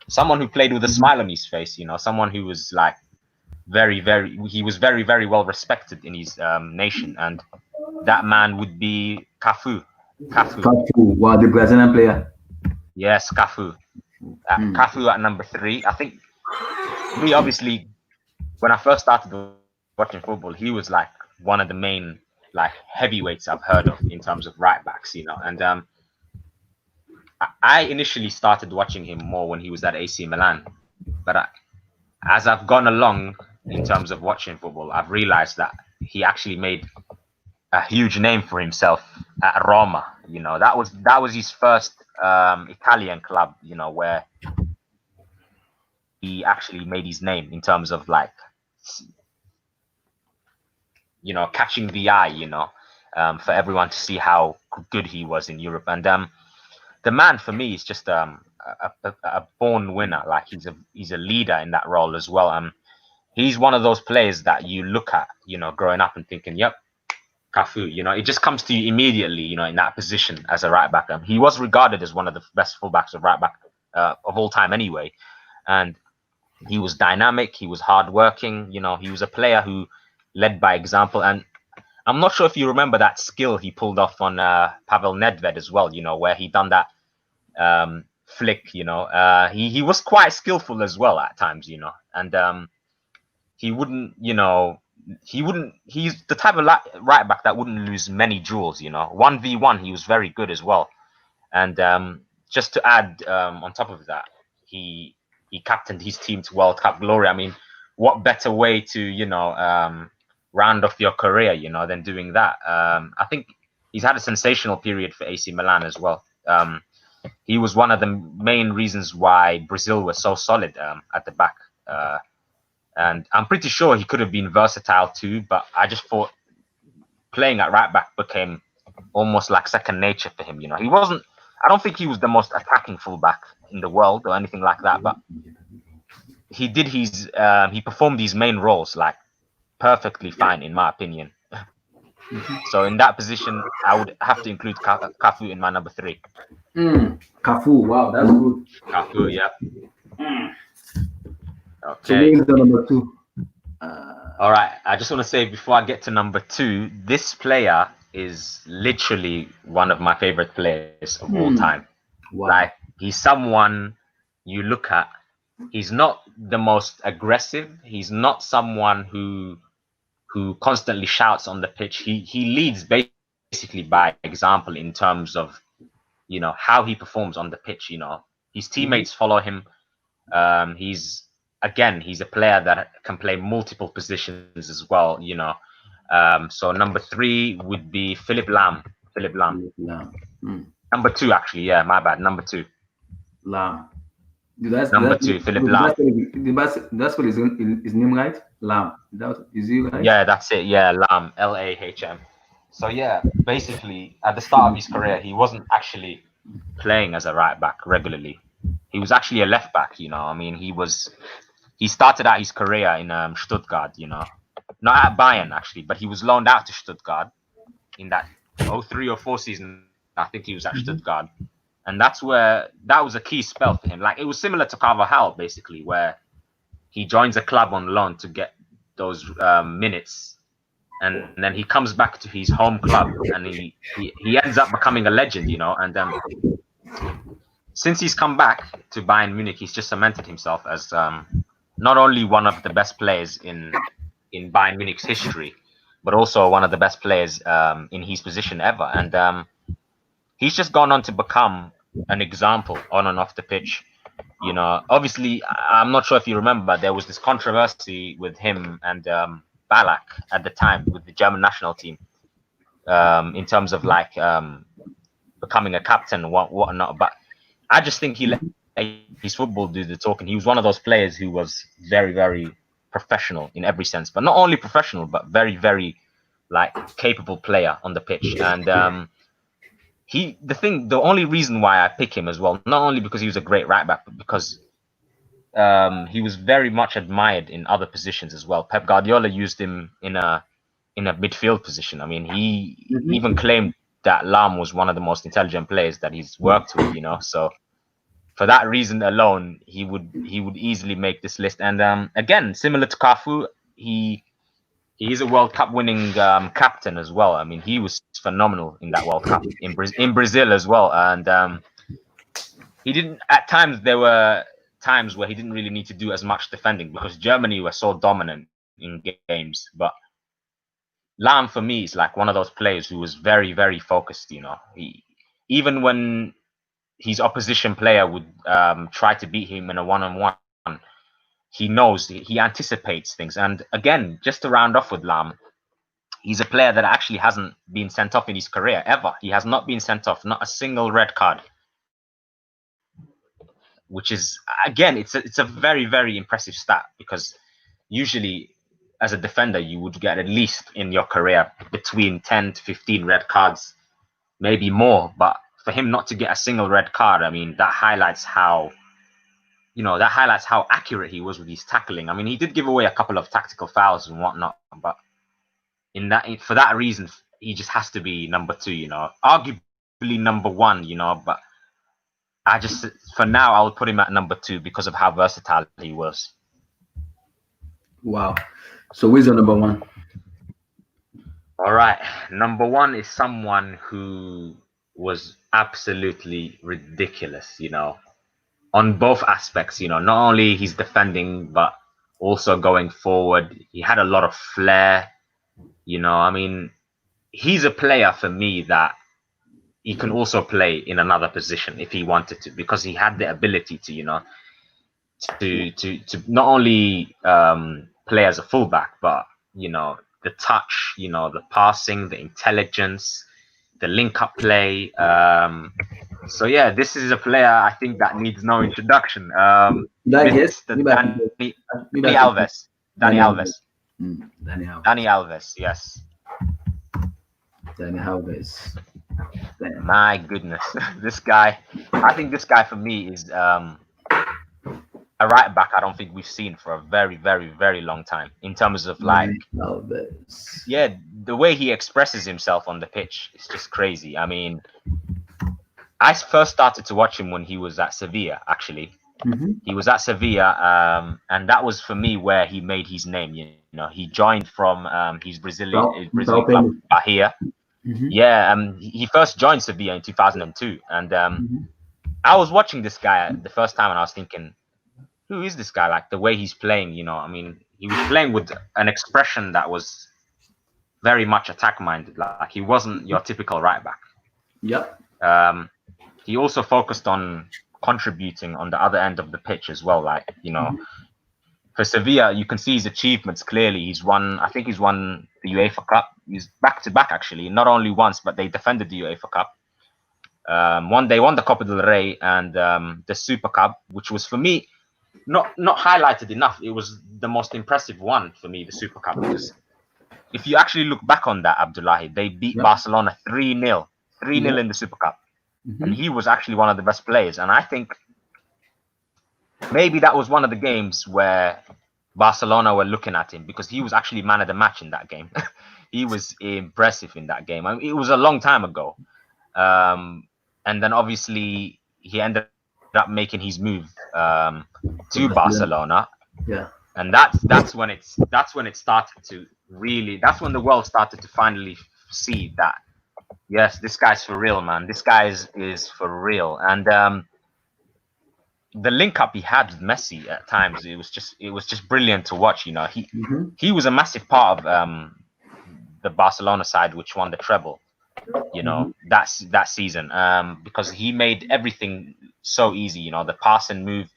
someone who played with a smile on his face, someone who was like very, very, very well respected in his nation. And that man would be Cafu. Wow, the Brazilian player. Yes, Cafu. Cafu at number 3. I think me, obviously, when I first started watching football, he was like one of the main like heavyweights I've heard of in terms of right backs, and I initially started watching him more when he was at AC Milan, but as I've gone along in terms of watching football, I've realized that he actually made a huge name for himself at Roma. That was his first Italian club, where he actually made his name in terms of like, catching the eye, for everyone to see how good he was in Europe. And the man for me is just a born winner. Like he's a leader in that role as well. He's one of those players that you look at, growing up and thinking, yep, Cafu, it just comes to you immediately, in that position as a right back. He was regarded as one of the best fullbacks of right back of all time anyway. And he was dynamic, he was hardworking, he was a player who led by example. And I'm not sure if you remember that skill he pulled off on Pavel Nedved as well, where he done that flick, he was quite skillful as well at times, and he wouldn't, he's the type of right back that wouldn't lose many duels, 1v1, he was very good as well. And just to add on top of that, he captained his team to World Cup glory. I mean, what better way to, round off your career, than doing that. I think he's had a sensational period for AC Milan as well. He was one of the main reasons why Brazil was so solid at the back. And I'm pretty sure he could have been versatile too, but I just thought playing at right back became almost like second nature for him. I don't think he was the most attacking fullback in the world or anything like that, but he performed these main roles like perfectly fine, in my opinion. So in that position, I would have to include Cafu in my number 3. Cafu, wow, that's good. Cafu, yeah. Okay. So the number 2. All right. I just want to say before I get to number 2, this player is literally one of my favorite players of all time. Wow. Like he's someone you look at. He's not the most aggressive. He's not someone who constantly shouts on the pitch. He leads basically by example in terms of, how he performs on the pitch. His teammates follow him. He's again, he's a player that can play multiple positions as well. So number 3 would be Philip Lam. Philip Lam. Lam. Number 2, actually, yeah, my bad. Number 2. Lam. Number 2, Philip Lam. That's what his name, right? Lam. Is he right? Yeah, that's it. Yeah, Lam, Lahm. So yeah, basically at the start of his career, he wasn't actually playing as a right back regularly. He was actually a left back. I mean, he started out his career in Stuttgart. Not at Bayern actually, but he was loaned out to Stuttgart in that 03 or 04 season. I think he was at Stuttgart, and that was a key spell for him. Like, it was similar to Carvajal basically, where he joins a club on loan to get those minutes, and then he comes back to his home club, and he ends up becoming a legend. And since he's come back to Bayern Munich, he's just cemented himself as not only one of the best players in Bayern Munich's history, but also one of the best players in his position ever. And he's just gone on to become an example on and off the pitch. Obviously, I'm not sure if you remember, there was this controversy with him and Ballack at the time with the German national team in terms of becoming a captain and whatnot. But I just think he let his football do the talking. He was one of those players who was very, very professional in every sense, but not only professional, but very, very capable player on the pitch. And the only reason why I pick him as well, not only because he was a great right back, but because he was very much admired in other positions as well. Pep Guardiola used him in a midfield position. I mean, he even claimed that Lam was one of the most intelligent players that he's worked with. So for that reason alone, he would easily make this list. And again, similar to Cafu, he is a World Cup winning captain as well. I mean, he was phenomenal in that World Cup in Brazil as well. And he didn't. At times, there were times where he didn't really need to do as much defending because Germany were so dominant in games. But Lam, for me, is like one of those players who was very, very focused. Even when his opposition player would try to beat him in a one-on-one, he knows, he anticipates things. And again, just to round off with Lam, he's a player that actually hasn't been sent off in his career ever. He has not been sent off, not a single red card, which is, again, it's a very, very impressive stat, because usually as a defender, you would get at least in your career between 10 to 15 red cards, maybe more. But for him not to get a single red card, I mean, that highlights how accurate he was with his tackling. I mean, he did give away a couple of tactical fouls and whatnot, but for that reason, he just has to be number 2. Arguably number 1. But for now, I would put him at number 2 because of how versatile he was. Wow. So who's your number 1? All right, number 1 is someone who was absolutely ridiculous, on both aspects, not only his defending, but also going forward. He had a lot of flair, I mean, he's a player for me that he can also play in another position if he wanted to, because he had the ability to, to not only play as a fullback, but, the touch, the passing, the intelligence, the link-up play. So yeah, this is a player I think that needs no introduction. Dani Alves. Dani Alves. Dani Alves, yes. Dani Alves. My goodness, this guy. I think this guy for me is a right back I don't think we've seen for a very, very, very long time, in terms of Alves. Yeah, the way he expresses himself on the pitch is just crazy. I mean, I first started to watch him when he was at Sevilla, actually. He was at Sevilla, and that was for me where he made his name. He joined from his Brazilian club, Bahia. Yeah, he first joined Sevilla in 2002, and I was watching this guy the first time, and I was thinking, who is this guy? Like, the way he's playing, I mean, he was playing with an expression that was very much attack-minded. Like, he wasn't your typical right back. Yep. He also focused on contributing on the other end of the pitch as well. Like, for Sevilla, you can see his achievements clearly. I think he's won the UEFA Cup. He's back to back actually, not only once, but they defended the UEFA Cup. They won the Copa del Rey and the Super Cup, which was for me not highlighted enough. It was the most impressive one for me, the Super Cup, because if you actually look back on that, Abdullahi, they beat Barcelona 3-0, 3-0 in the Super Cup, and he was actually one of the best players. And I think maybe that was one of the games where Barcelona were looking at him, because he was actually man of the match in that game. He was impressive in that game. I mean, it was a long time ago. And then obviously he ended up making his move to Barcelona. Yeah. And that's when it started to really, that's when the world started to finally see that, yes, this guy's for real, man. This guy is for real. And the link up he had with Messi at times, it was just brilliant to watch. You know, he was a massive part of the Barcelona side, which won the treble. You know, that season, because he made everything so easy. You know, the pass and move.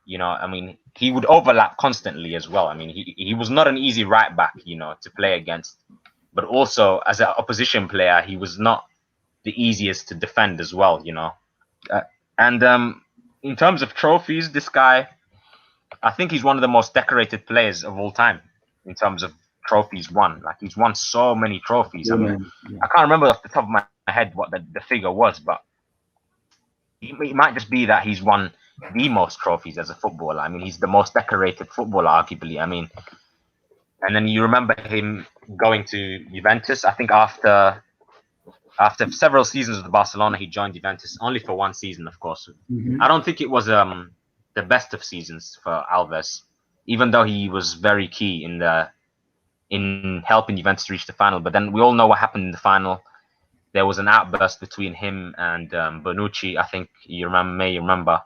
You know, I mean, he would overlap constantly as well. I mean, he was not an easy right back, you know, to play against, but also as an opposition player, he was not the easiest to defend as well. You know, and in terms of trophies, this guy, I think he's one of the most decorated players of all time in terms of trophies won. Like, he's won so many trophies. I mean, I can't remember off the top of my head what the figure was, but it might just be that he's won the most trophies as a footballer. I mean, he's the most decorated footballer, arguably. I mean, and then you remember him going to Juventus. I think after several seasons with Barcelona, he joined Juventus, only for one season, of course. I don't think it was the best of seasons for Alves, even though he was very key in helping Juventus reach the final. But then we all know what happened in the final. There was an outburst between him and Bonucci. I think you may remember.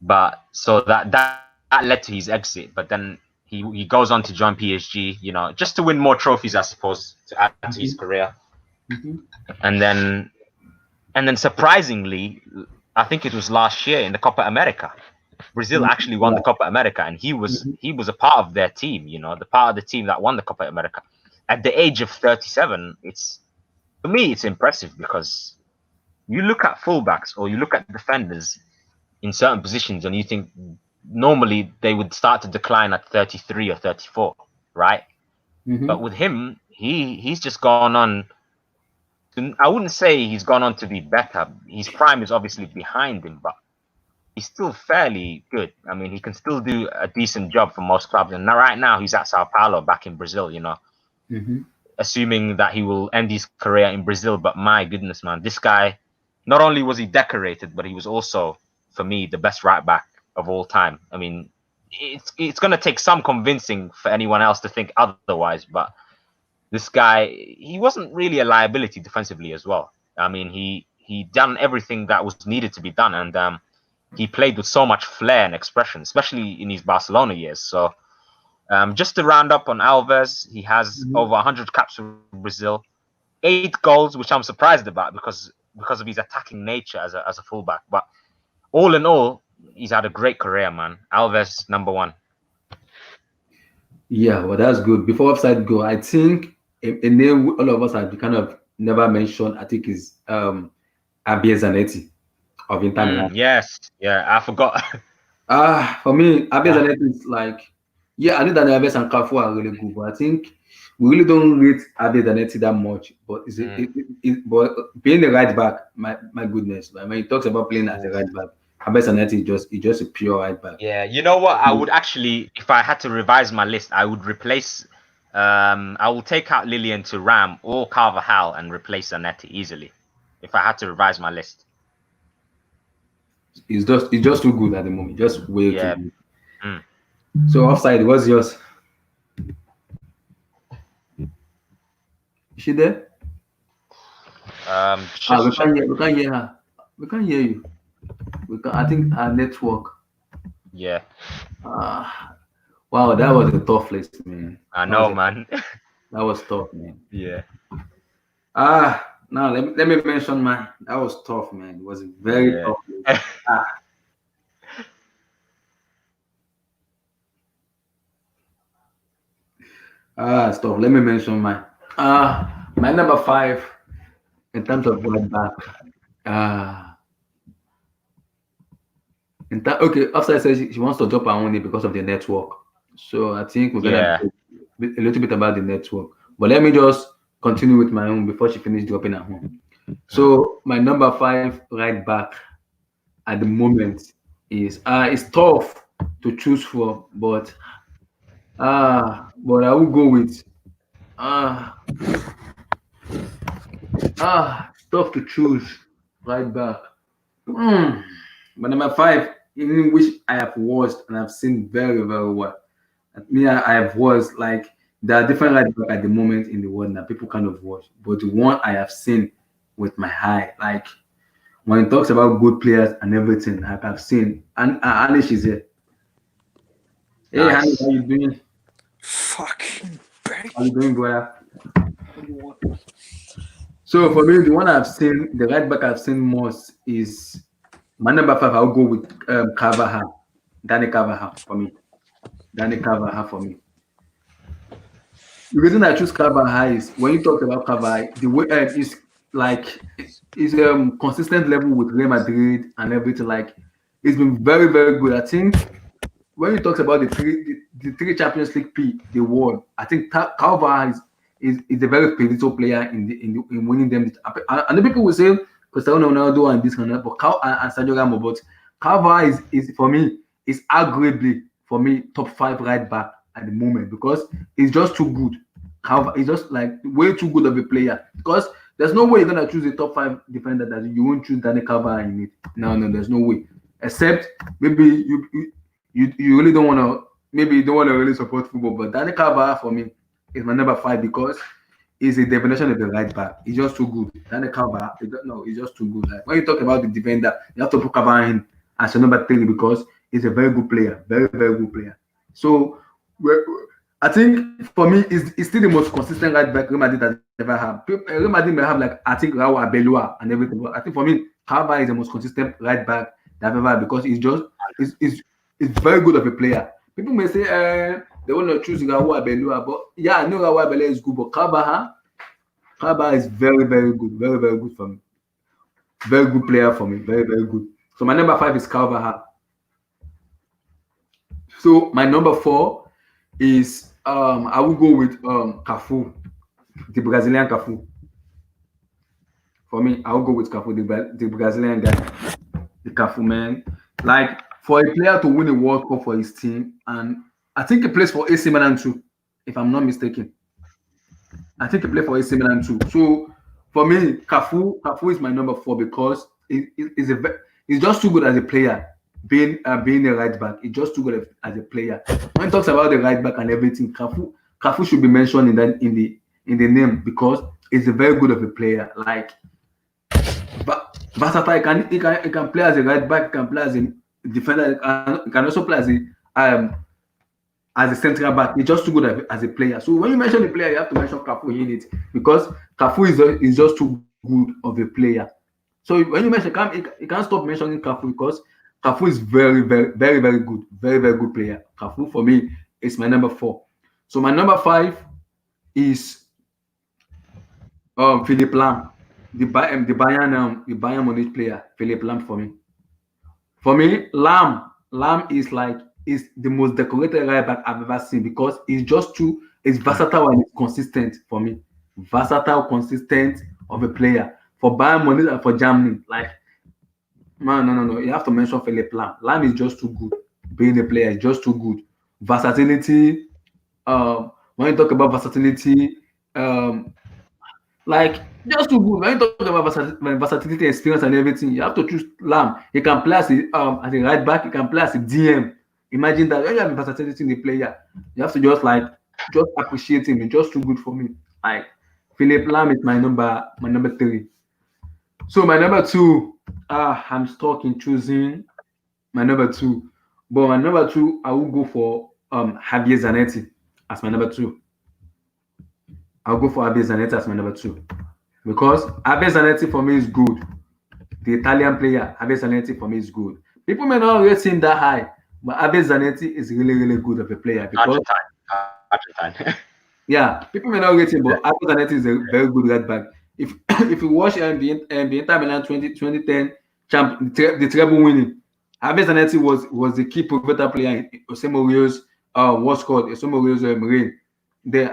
But so that led to his exit. But then he goes on to join PSG, you know, just to win more trophies, I suppose, to add to his career. And then surprisingly, I think it was last year in the Copa America, Brazil actually won the Copa America, and he was a part of their team, you know, the part of the team that won the Copa America. At the age of 37, for me, it's impressive, because you look at fullbacks or you look at defenders in certain positions and you think normally they would start to decline at 33 or 34, right? But with him, he's just gone on. I wouldn't say he's gone on to be better. His prime is obviously behind him, but he's still fairly good. I mean, he can still do a decent job for most clubs. And right now, he's at Sao Paulo, back in Brazil, you know, assuming that he will end his career in Brazil. But my goodness, man, this guy, not only was he decorated, but he was also, for me, the best right back of all time. I mean, it's going to take some convincing for anyone else to think otherwise, but this guy, he wasn't really a liability defensively as well. I mean, he done everything that was needed to be done, and he played with so much flair and expression, especially in his Barcelona years. So just to round up on Alves, he has over 100 caps for Brazil, 8 goals, which I'm surprised about because of his attacking nature as a fullback. But all in all, he's had a great career, man. Alves, number 1. Yeah, well, that's good. Before offside go, I think a name all of us have kind of never mentioned, I think, is Abie Zanetti of Inter Milan. Yes, yeah, I forgot. For me, Abie Zanetti is like, yeah, I know that Neves and Cafu are really good, but I think we really don't rate Abie Zanetti that much. But but being the right back, my goodness, when he talks about playing as a right back, Abie Zanetti is just a pure right back. Yeah, you know what? I would actually, if I had to revise my list, I would replace. I will take out Lillian to Ram or Carvajal and replace Zanetti easily, if I had to revise my list. It's just too good at the moment. Just way too good. So offside, what's yours? Is she there? We can't hear her. We can't hear you. I think our network. Yeah. Wow, that was a tough list, man. I know, man. That was tough, man. Yeah. Now let me mention mine. That was tough, man. It was a very tough. Stop. Let me mention mine. My number five in terms of right back. Uh, okay, after I said she wants to drop her own name because of the network. So I think we're gonna Yeah. a little bit about the network. But let me just continue with my own before she finishes dropping her own. Mm. So my number five right back at the moment is it's tough to choose from, but I will go with uh it's tough to choose right back. Hmm. But number five, in which I have watched and I've seen very, very well. Me, I have watched like there are different right back at the moment in the world that people kind of watch. But the one I have seen with my eye, like when it talks about good players and everything, like I've seen, and Anish is here. Hey, Anish, Nice. how you doing? Fucking How you doing, brother? break. So for me, the one I've seen, the right back I've seen most is my number five. I'll go with Carvajal, Danny Carvajal for me. Danny Carvajal for me. The reason I choose Carvajal is when you talk about Carvajal, the way is like is consistent level with Real Madrid and everything. Like it's been very very good. I think when you talk about the three Champions League they won. I think Carvajal is a very pivotal player in winning them. And the people will say Cristiano Ronaldo and this and that, but and Sergio Ramos. But Carvajal is for me is arguably for me top five right back at the moment because he's just too good. Carvajal is just like way too good of a player because there's no way you're gonna choose a top five defender that you won't choose Danny Carvajal in it. No, no, there's no way. Except maybe you really don't want to maybe you don't want to really support football, but Danny Carvajal for me is my number five because he's a definition of the right back. He's just too good. Danny Carvajal, no, he's just too good. Like when you talk about the defender, you have to put Carvajal in as your number three because he's a very good player, very very good player. So I think for me, it's still the most consistent right back Real Madrid has ever had. Real Madrid may have like I think Raul Abelua and everything, but I think for me, Carvajal is the most consistent right back that I've ever had because he's very good of a player. People may say they want to choose Raul Abelua, but yeah, I know Raul Abelua is good, but Carvajal is very very good, very very good for me. Very good player for me, very very good. So my number five is Carvajal. So my number four is I will go with Cafu, the Brazilian Cafu. For me, I will go with Cafu, the Brazilian guy, the Cafu man. Like for a player to win a World Cup for his team, and I think he plays for AC Milan too, if I'm not mistaken. I think he played for AC Milan too. So for me, Cafu is my number four because he's just too good as a player. Being a right back, he's just too good as a player. When he talks about the right back and everything, Cafu should be mentioned in the name because he's a very good of a player. Like versatile, he can play as a right back, he can play as a defender, he can also play as a central back. He's just too good as a player. So when you mention a player, you have to mention Cafu in it because Cafu is just too good of a player. So when you mention you can't stop mentioning Cafu because Cafu is very, very, very, very, very good player. Cafu for me is my number four. So my number five is Philip Lam, the Bayern Munich player. Philip Lam for me. For me, Lam is like is the most decorated right back I've ever seen because it's versatile and it's consistent for me. Versatile, consistent of a player for Bayern Munich and for Germany. Like man, no. You have to mention Philip Lam. Lam is just too good. Being a player is just too good. Versatility. When you talk about versatility, um, like just too good. When you talk about versatility, experience, and everything, you have to choose Lam. He can play as a right back. He can play as a DM. Imagine that when you have versatility in the player, you have to just appreciate him. He's just too good for me. Like Philip Lam is my number three. So my number two, I'm stuck in choosing my number two. But my number two, I will go for Javier Zanetti as my number two. I'll go for Javier Zanetti as my number two. Because Javier Zanetti for me is good. The Italian player, Javier Zanetti for me is good. People may not rate him that high, but Javier Zanetti is really, really good of a player because Argentine. Argentine. Yeah, people may not rate him, but Alvaro Zanetti is a very good right back. If if you watch the Inter Milan 2010 champ the treble winning, Alvaro Zanetti was the key pivotal player in Osemo Mourinho's what's called Osemo Mourinho's reign.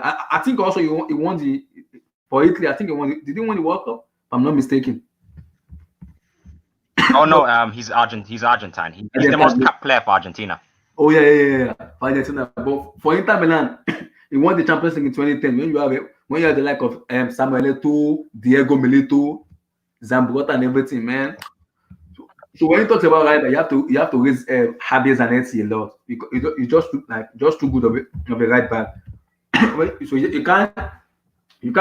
I think also he won the for Italy. I think did he win the World Cup? If I'm not mistaken. Oh No, no, he's Argentine. He's the most Argentina. capped player for Argentina. Oh yeah. For Argentina. But for Inter Milan, he won the Champions League in 2010. When you have the like of Samuel Eto'o, Diego Milito, Zambrotta, and everything, man. So when he talks about right, you have to raise Javier Zanetti a lot because he just look like just too good of a right back. So you can't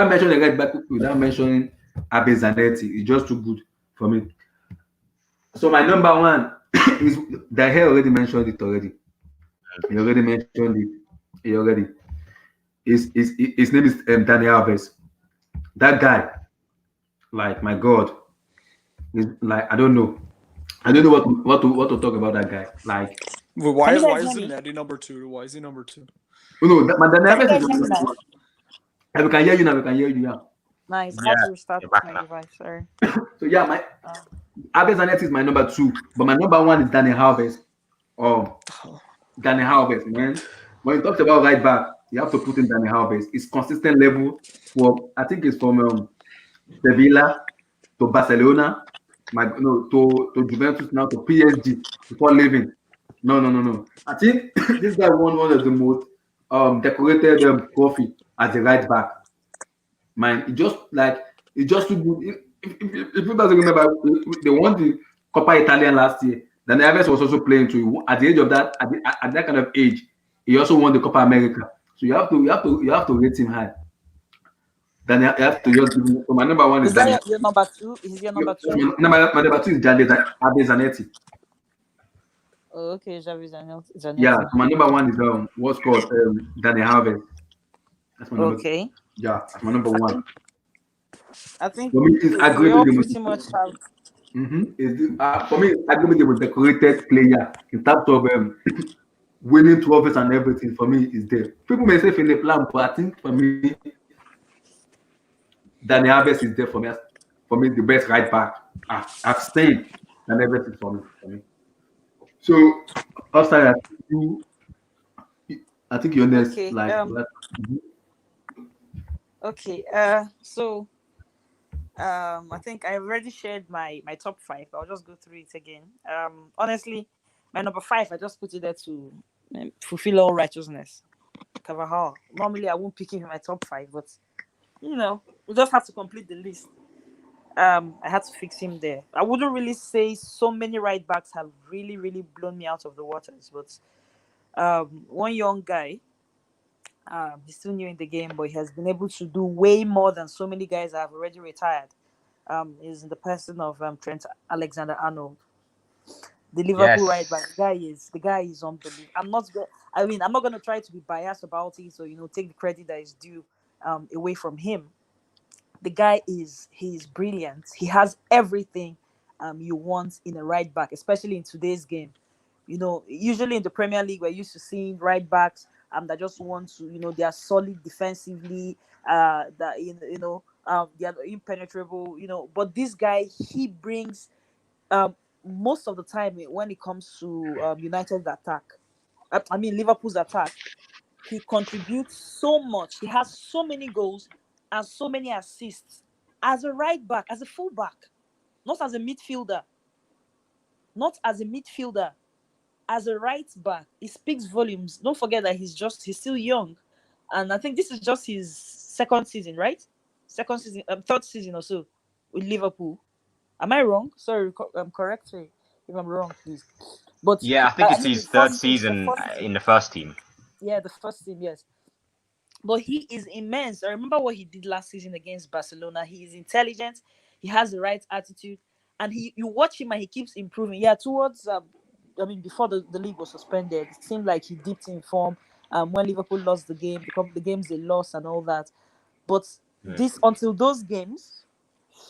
mention a right back without mentioning Javier Zanetti. He's just too good for me. So my number one is Daher already mentioned it already. He already mentioned it. He already. His name is Daniel Alves. That guy, like my God, is like I don't know. I don't know what to talk about that guy. Like But Can you why guys hear is me? Eddie number two? Why is he number two? no, my Daniel Can you Alves is guys my hear me number now? one. And we can hear you now. We can hear you now. Nice. I Yeah, had to restart you're back my now. device. Sorry. So yeah, my Uh, Alves Zanetti is my number two, but my number one is Daniel Alves. Oh, Daniel Alves, man. When you talk about right back, you have to put in Daniel Alves. It's consistent level for I think it's from Sevilla to Barcelona, no to Juventus now to PSG before leaving. No. I think this guy won one of the most decorated trophy as a right back. Man, it just too good. If you doesn't remember, they won the Coppa Italian last year. Then Alves was also playing too. At the age of that, at that kind of age, he also won the Copa America. So you have to rate him high. Then you have to just give him. So my number one is is that Daniel. your number two? Is your number two? My number two is Javier Zanetti. Oh, okay, Javi Yeah, Zanetti. so my number one is what's called Daniel Alves. That's my number. Okay. Yeah, that's my number I one. think I think For me, it's we arguably all the most. pretty much have. For me, it's arguably the most decorated player in terms of winning trophies and everything. For me, is there. People may say Philip Lam, but I think for me, Daniel Alves is there for me. For me, the best right back. I've stayed and everything for me. So, outside, I think you're next. Okay. Like, what? Okay. So I think I already shared my top five. I'll just go through it again. Honestly, my number five, I just put it there to fulfill all righteousness. Carvajal. Normally, I won't pick him in my top five, but we just have to complete the list. I had to fix him there. I wouldn't really say so many right backs have really, really blown me out of the waters, but one young guy, he's still new in the game, but he has been able to do way more than so many guys that have already retired. Is in the person of Trent Alexander-Arnold, the Liverpool right Yes. back. The guy is unbelievable. I'm not gonna try to be biased about it, so take the credit that is due away from him. The guy he's brilliant. He has everything you want in a right back, especially in today's game. Usually in the Premier League, we're used to seeing right backs that just want to, they are solid defensively, that they are impenetrable, But this guy, he brings most of the time when it comes to United's attack. I mean Liverpool's attack. He contributes so much. He has so many goals and so many assists as a right back, as a fullback, not as a midfielder, not as a midfielder, as a right back. He speaks volumes. Don't forget that he's still young, and I think this is just his second season, right? Second season, third season or so with Liverpool. Am I wrong? Sorry, correct me if I'm wrong, please. But Yeah, I think I it's mean, his third season the in the first team. yeah, the first team, yes. But he is immense. I remember what he did last season against Barcelona. He is intelligent. He has the right attitude, and you watch him and he keeps improving. Yeah, towards I mean, before the league was suspended, it seemed like he dipped in form. When Liverpool lost the game, the games they lost and all that. But Mm. this until those games,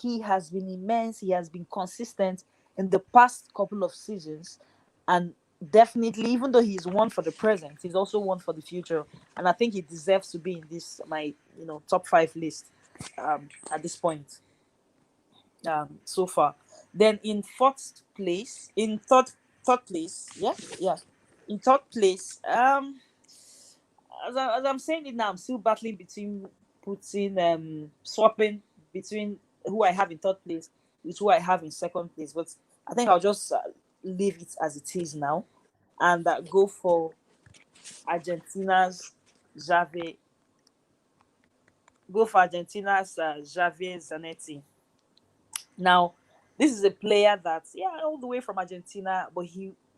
he has been immense. He has been consistent in the past couple of seasons, and definitely, even though he's one for the present, he's also one for the future, and I think he deserves to be in this my top five list at this point so far. Then in third place, yeah, in third place, as I'm saying it now, I'm still battling between swapping between who I have in third place with who I have in second place. But I think I'll just leave it as it is now, and go for Argentina's Javier. Go for Argentina's Javier Zanetti. Now, this is a player that, all the way from Argentina, but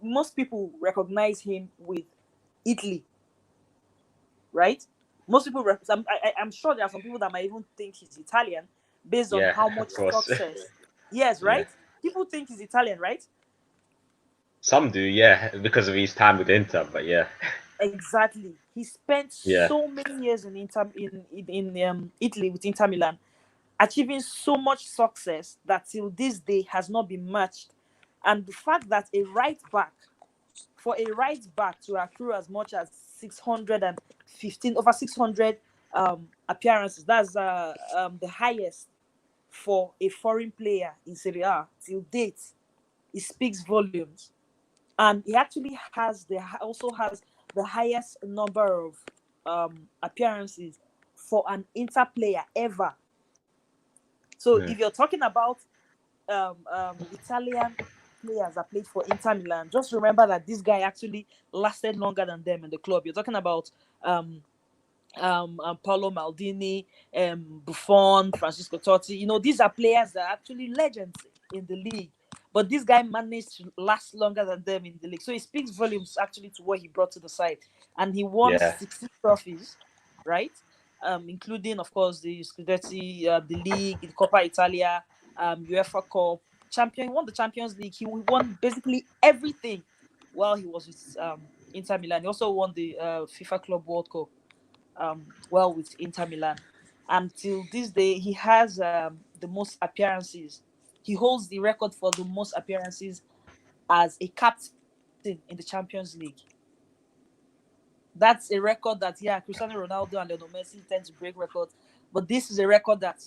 most people recognize him with Italy, right? Most people, I'm sure there are some people that might even think he's Italian based on Yeah, how of much course. success. Yes, Yeah. right? People think he's Italian, right? Some do, yeah, because of his time with Inter, but yeah. Exactly. He spent Yeah. so many years in Italy with Inter Milan, achieving so much success that till this day has not been matched. And the fact that for a right back to accrue as much as 615 over 600 appearances, that's the highest for a foreign player in Serie A till date, it speaks volumes. And he actually also has the highest number of appearances for an Inter player ever. So Hmm. if you're talking about Italian players that played for Inter Milan, just remember that this guy actually lasted longer than them in the club. You're talking about Paolo Maldini, Buffon, Francisco Totti. These are players that are actually legends in the league. But this guy managed to last longer than them in the league. So it speaks volumes actually to what he brought to the side. And he won Yeah. 16 trophies, right? Including, of course, the Scudetti, the league, the Coppa Italia, UEFA Cup, champion. He won the Champions League. He won basically everything while he was with Inter Milan. He also won the FIFA Club World Cup with Inter Milan. Until this day, he has the most appearances. He holds the record for the most appearances as a captain in the Champions League. That's a record that, Cristiano Ronaldo and Lionel Messi tend to break records. But this is a record that,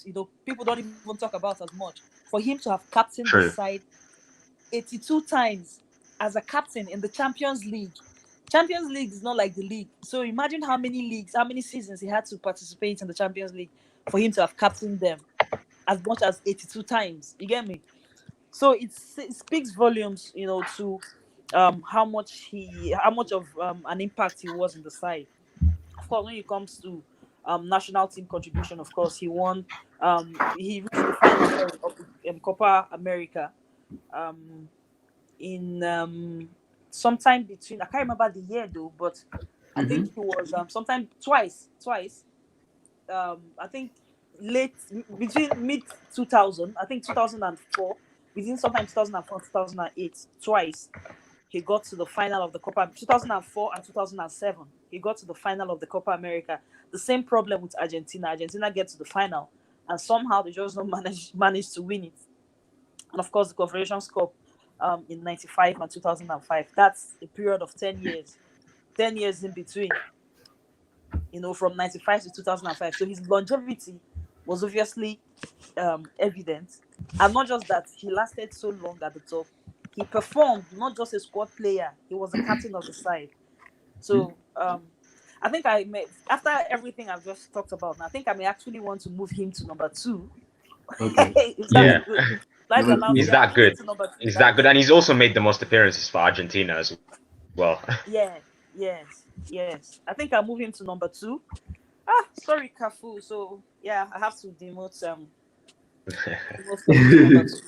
people don't even talk about as much. For him to have captained the True. side 82 times as a captain in the Champions League. Champions League is not like the league. So imagine how many seasons he had to participate in the Champions League for him to have captained them as much as 82 times. You get me? So it speaks volumes, to how much of an impact he was in the side. Of course, when it comes to national team contribution, of course, he reached the final, of the Copa America in sometime between, I can't remember the year though, but I think it was sometime twice. I think between mid 2000, I think 2004, between sometime 2004 2008, twice he got to the final of the Copa. 2004 and 2007, he got to the final of the Copa America. The same problem with Argentina. Argentina gets to the final, and somehow they just don't manage to win it. And of course, the Confederations Cup in '95 and 2005. That's a period of 10 years. 10 years in between, from 95 to 2005. So his longevity was obviously evident. And not just that, he lasted so long at the top. He performed, not just a squad player, he was the captain of the side. So I think after everything I've just talked about, I think I may actually want to move him to number 2. Okay. If Yeah. that's good. Life Number allows He's me, two. I'll that move him good. to number 2, He's that right? good. And he's also made the most appearances for Argentina as well. Yeah, yes. I think I'll move him to number 2. Sorry, Kafu. So yeah, I have to demote Kafu to number 2.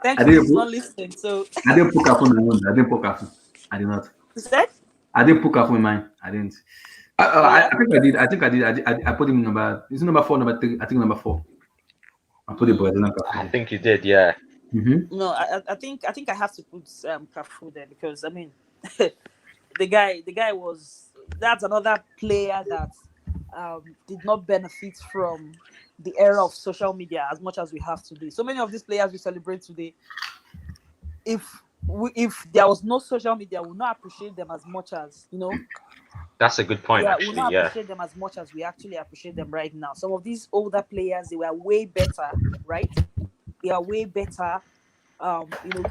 I Thankfully, didn't he's put not listening. So I didn't put Cafu in my own. I didn't put Cafu. I did not. you said, I didn't put Cafu in mine. I didn't. oh I yeah. think I did. I think I did. I put him in number. Is it number 4, number 3? I think number 4. I put the Brazilian I Cafu. think you did, yeah. No, I think I have to put Kafu there because I mean, the guy was, that's another player that did not benefit from the era of social media as much as we have today. So many of these players we celebrate today, if if there was no social media, we would not appreciate them as much as That's a good point, Yeah, we will actually. not Yeah. appreciate them as much as we actually appreciate them right now. Some of these older players, they were way better, right? They are way better.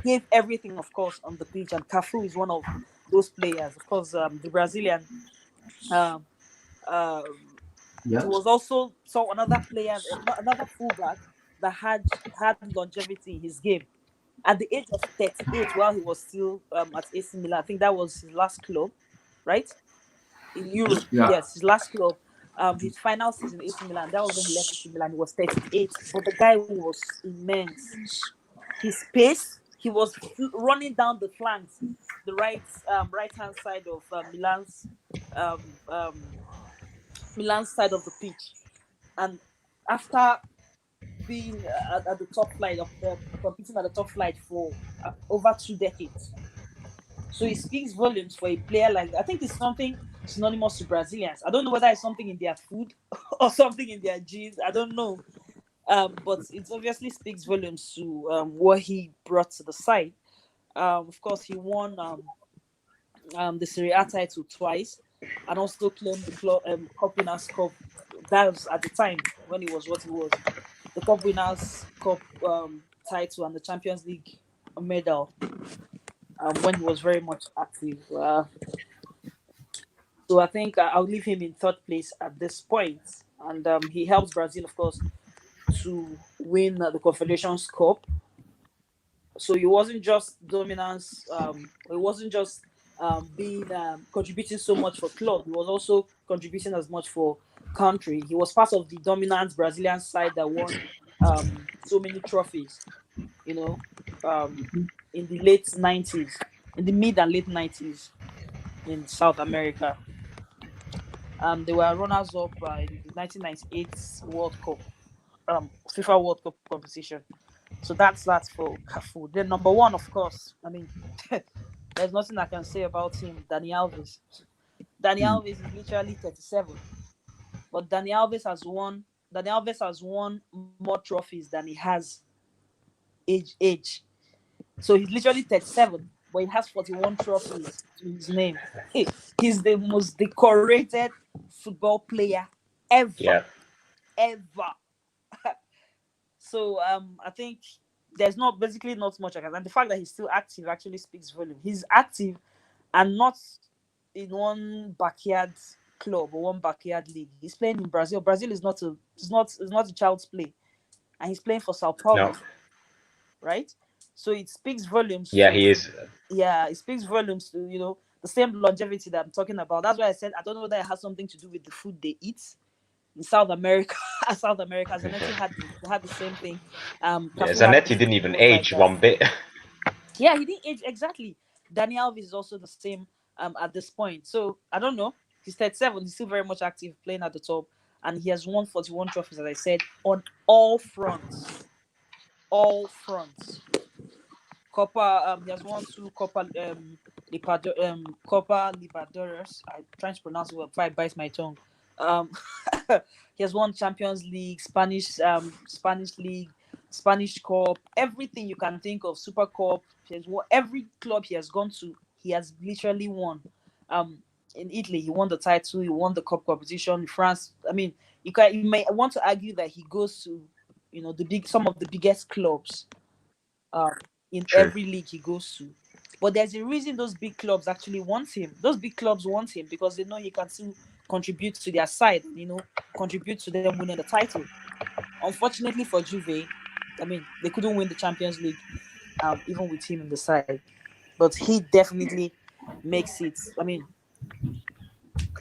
Gave everything, of course, on the pitch, and Cafu is one of those players. Of course, the Brazilian. Um, um, Yeah. he was also another player, another fullback that had longevity in his game. At the age of 38, while he was still at AC Milan, I think that was his last club, right? In Europe. Yeah. Yes, his last club, his final season AC Milan. That was when he left AC Milan. He was 38, but the guy was immense. His pace, he was running down the flanks, the right hand side of um, um, Milan's side of the pitch, and after being at the top flight of competing at the top flight for over 2 decades. So it speaks volumes for a player like that. I think it's something synonymous to Brazilians. I don't know whether it's something in their food or something in their genes. I don't know. But it obviously speaks volumes to what he brought to the side. Of course, he won the Serie A title twice and also claimed the Cup Winners' Cup. That was at the time when he was what he was. The Cup Winners' Cup title and the Champions League medal when he was very much active. So I think I'll leave him in third place at this point. And he helps Brazil, of course, to win the Confederations Cup. So it wasn't just dominance. It wasn't just being contributing so much for club. He was also contributing as much for country. He was part of the dominant Brazilian side that won so many trophies. In the late 90s, in the mid and late 90s in South America. They were runners-up in the 1998 World Cup, FIFA World Cup competition. So that's for Cafu. Then number one, of course, I mean, there's nothing I can say about him, Dani Alves. Dani Alves is literally 37, but Dani Alves has won more trophies than he has age. So he's literally 37, but he has 41 trophies to his name. He's the most decorated football player ever. Yeah. Ever. So I think there's basically not much I can. And the fact that he's still active actually speaks volume. He's active and not in one backyard club or one backyard league. He's playing in Brazil. Brazil is not a child's play, and he's playing for Sao Paulo, right? So it speaks volumes. Yeah, he is. Yeah, it speaks volumes to the same longevity that I'm talking about. That's why I said I don't know whether it has something to do with the food they eat in South America. Zanetti had the same thing. Zanetti didn't even age one bit. Yeah, he didn't age exactly. Dani Alves is also the same at this point. So I don't know. He's 37. He's still very much active, playing at the top, and he has won 41 trophies, as I said, on all fronts. All fronts. Copa. He has won 2 Copa Libertadores. I'm trying to pronounce it well before I bite my tongue. He has won Champions League, Spanish League, Spanish Cup, everything you can think of, Super Cup. He has won every club he has gone to. He has literally won. In Italy, he won the title. He won the cup competition. In France, I mean, you may want to argue that he goes to, some of the biggest clubs, in True. every league he goes to. But there's a reason those big clubs actually want him. Those big clubs want him because they know he can still contribute to their side, contribute to them winning the title. Unfortunately for Juve, I mean, they couldn't win the Champions League, even with him in the side. But he definitely makes it, I mean,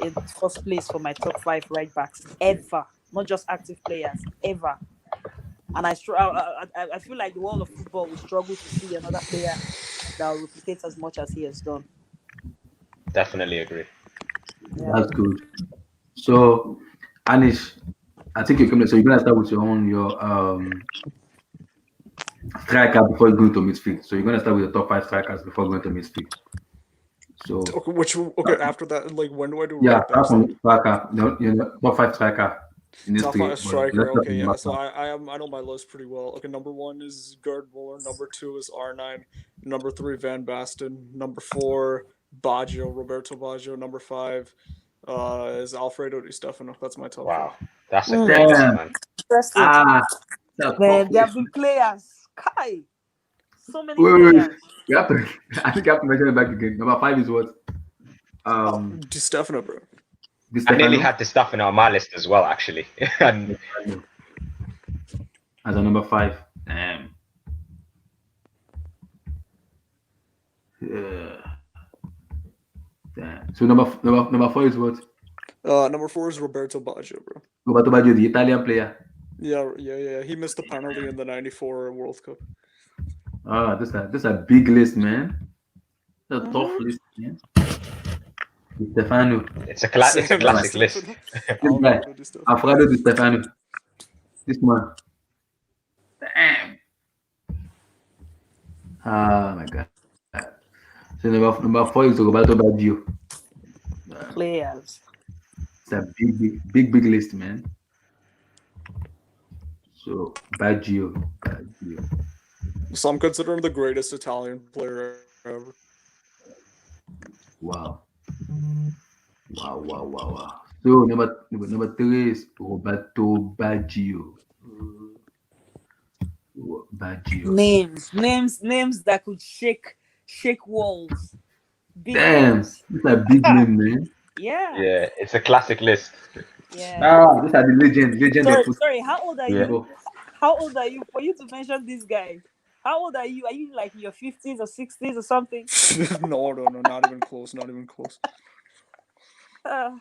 in first place for my top 5 right backs ever. Not just active players, ever. And I feel like the world of football will struggle to see another player that will replicate as much as he has done. Definitely agree. Yeah. That's good. So, Anish, I think you're gonna start with your striker before going to midfield. So you're gonna start with the top 5 strikers before going to midfield. So Okay, after that, like when do I do yeah, right backs? from striker, top 5 striker. in this Top three. five But striker. let's start Okay, with yeah. number So five. I know my list pretty well. Okay, number one is Gerd Muller. Number two is R9. Number three, Van Basten. Number four, Baggio, Roberto Baggio. Number five is Alfredo Di Stefano. That's my top five. Wow, that's a Mm, great list, Damn. man. interesting. Ah, that's a tough Man, there list. have been players. Kai. So many Wait. players. You have to. I think you have to mention it back again. Number five is what? Oh, Um, Di Stefano, bro. Di I nearly Stefano had the stuff in on my list as well, actually. And as a number five. Damn. Yeah. Damn. So number four is what? Number four is Roberto Baggio, bro. Roberto Baggio, the Italian player. Yeah. He missed the penalty in the '94 World Cup. Ah, this a big list, man. That's a tough Mhm. list, man. Di Stefano. it's a classic Di list. Stefano. This guy, Alfredo Di Stefano. Alfredo Di Stefano. This man. Damn. Oh my god. So number four is Roberto Baggio. Players. It's a big list, man. So Baggio. Some consider him the greatest Italian player ever. Wow. So number three is Roberto Baggio. Baggio. Names that could shake walls. Big Damn, names. this is a big name, man. Yeah. Yeah, it's a classic list. Yeah. Ah, these are the legend of football. Sorry, how old are Yeah. you? How old are you for you to mention this guy? How old are you? Are you like in your 50s or 60s or something? No, not even close. Not even close. Uh,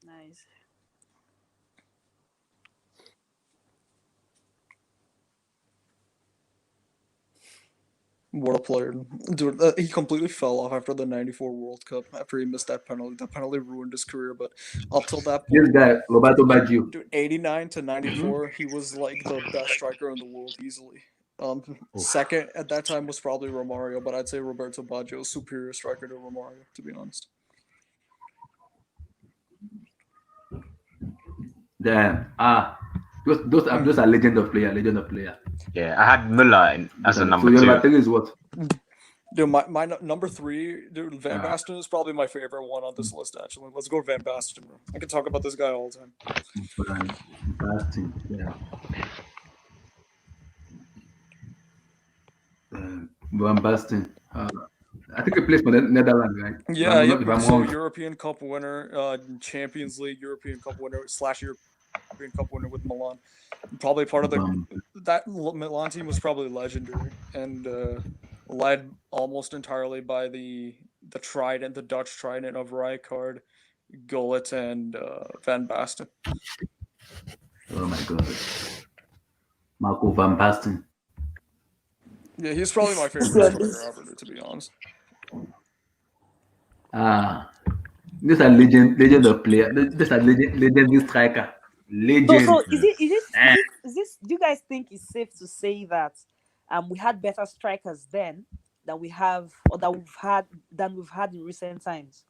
nice. What a player, dude! He completely fell off after the '94 World Cup after he missed that penalty. That penalty ruined his career. But up till that This point, guy, Roberto Baggio. dude, '89 to '94, he was like the best striker in the world easily. Second at that time was probably Romario, but I'd say Roberto Baggio is superior striker to Romario, to be honest. Damn. Ah, those are legend of player. Yeah, I had Muller as a So number your two. number three is what? Dude, my number three, dude, Van Ah. Basten is probably my favorite one on this list. Actually, let's go Van Basten, bro. I can talk about this guy all the time. Van Basten. Yeah. Van Basten. I think he plays for the Netherlands, right? Yeah, if I'm so wrong. European Cup winner, Champions League European Cup winner / European Cup winner with Milan. Probably part of that Milan team was probably legendary and led almost entirely by the Dutch trident of Rijkaard, Gullit, and Van Basten. Oh my god. Marco Van Basten. Yeah, he's probably my favorite striker ever, to be honest. Ah, this is a legend of player. This is a legendary striker. Legend. So is this? Do you guys think it's safe to say that we had better strikers then than we have, or that we've had in recent times?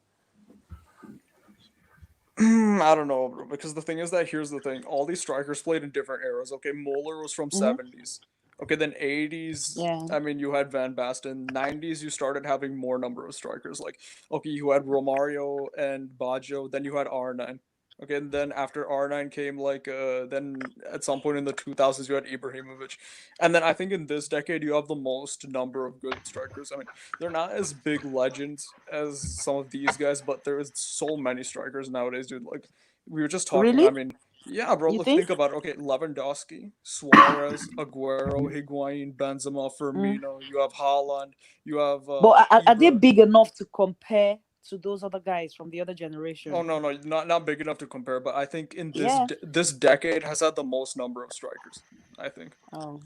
I don't know, bro, because the thing is that here's the thing: all these strikers played in different eras. Okay, Muller was from '70s. Okay, then '80s. Yeah. I mean, you had Van Basten. '90s, you started having more number of strikers. Like, okay, you had Romario and Baggio. Then you had R9. Okay, and then after R9 came, like, then at some point in the 2000s, you had Ibrahimovic. And then I think in this decade, you have the most number of good strikers. I mean, they're not as big legends as some of these guys, but there is so many strikers nowadays, dude. Like, we were just talking, Really? I mean, yeah, bro, You let's think? think about it. Okay, Lewandowski, Suarez, Aguero, Higuain, Benzema, Firmino. You have Haaland. You have. But are they Ibra. big enough to compare to those other guys from the other generation? Oh no, not big enough to compare. But I think in this Yeah. this decade has had the most number of strikers. I think. Oh.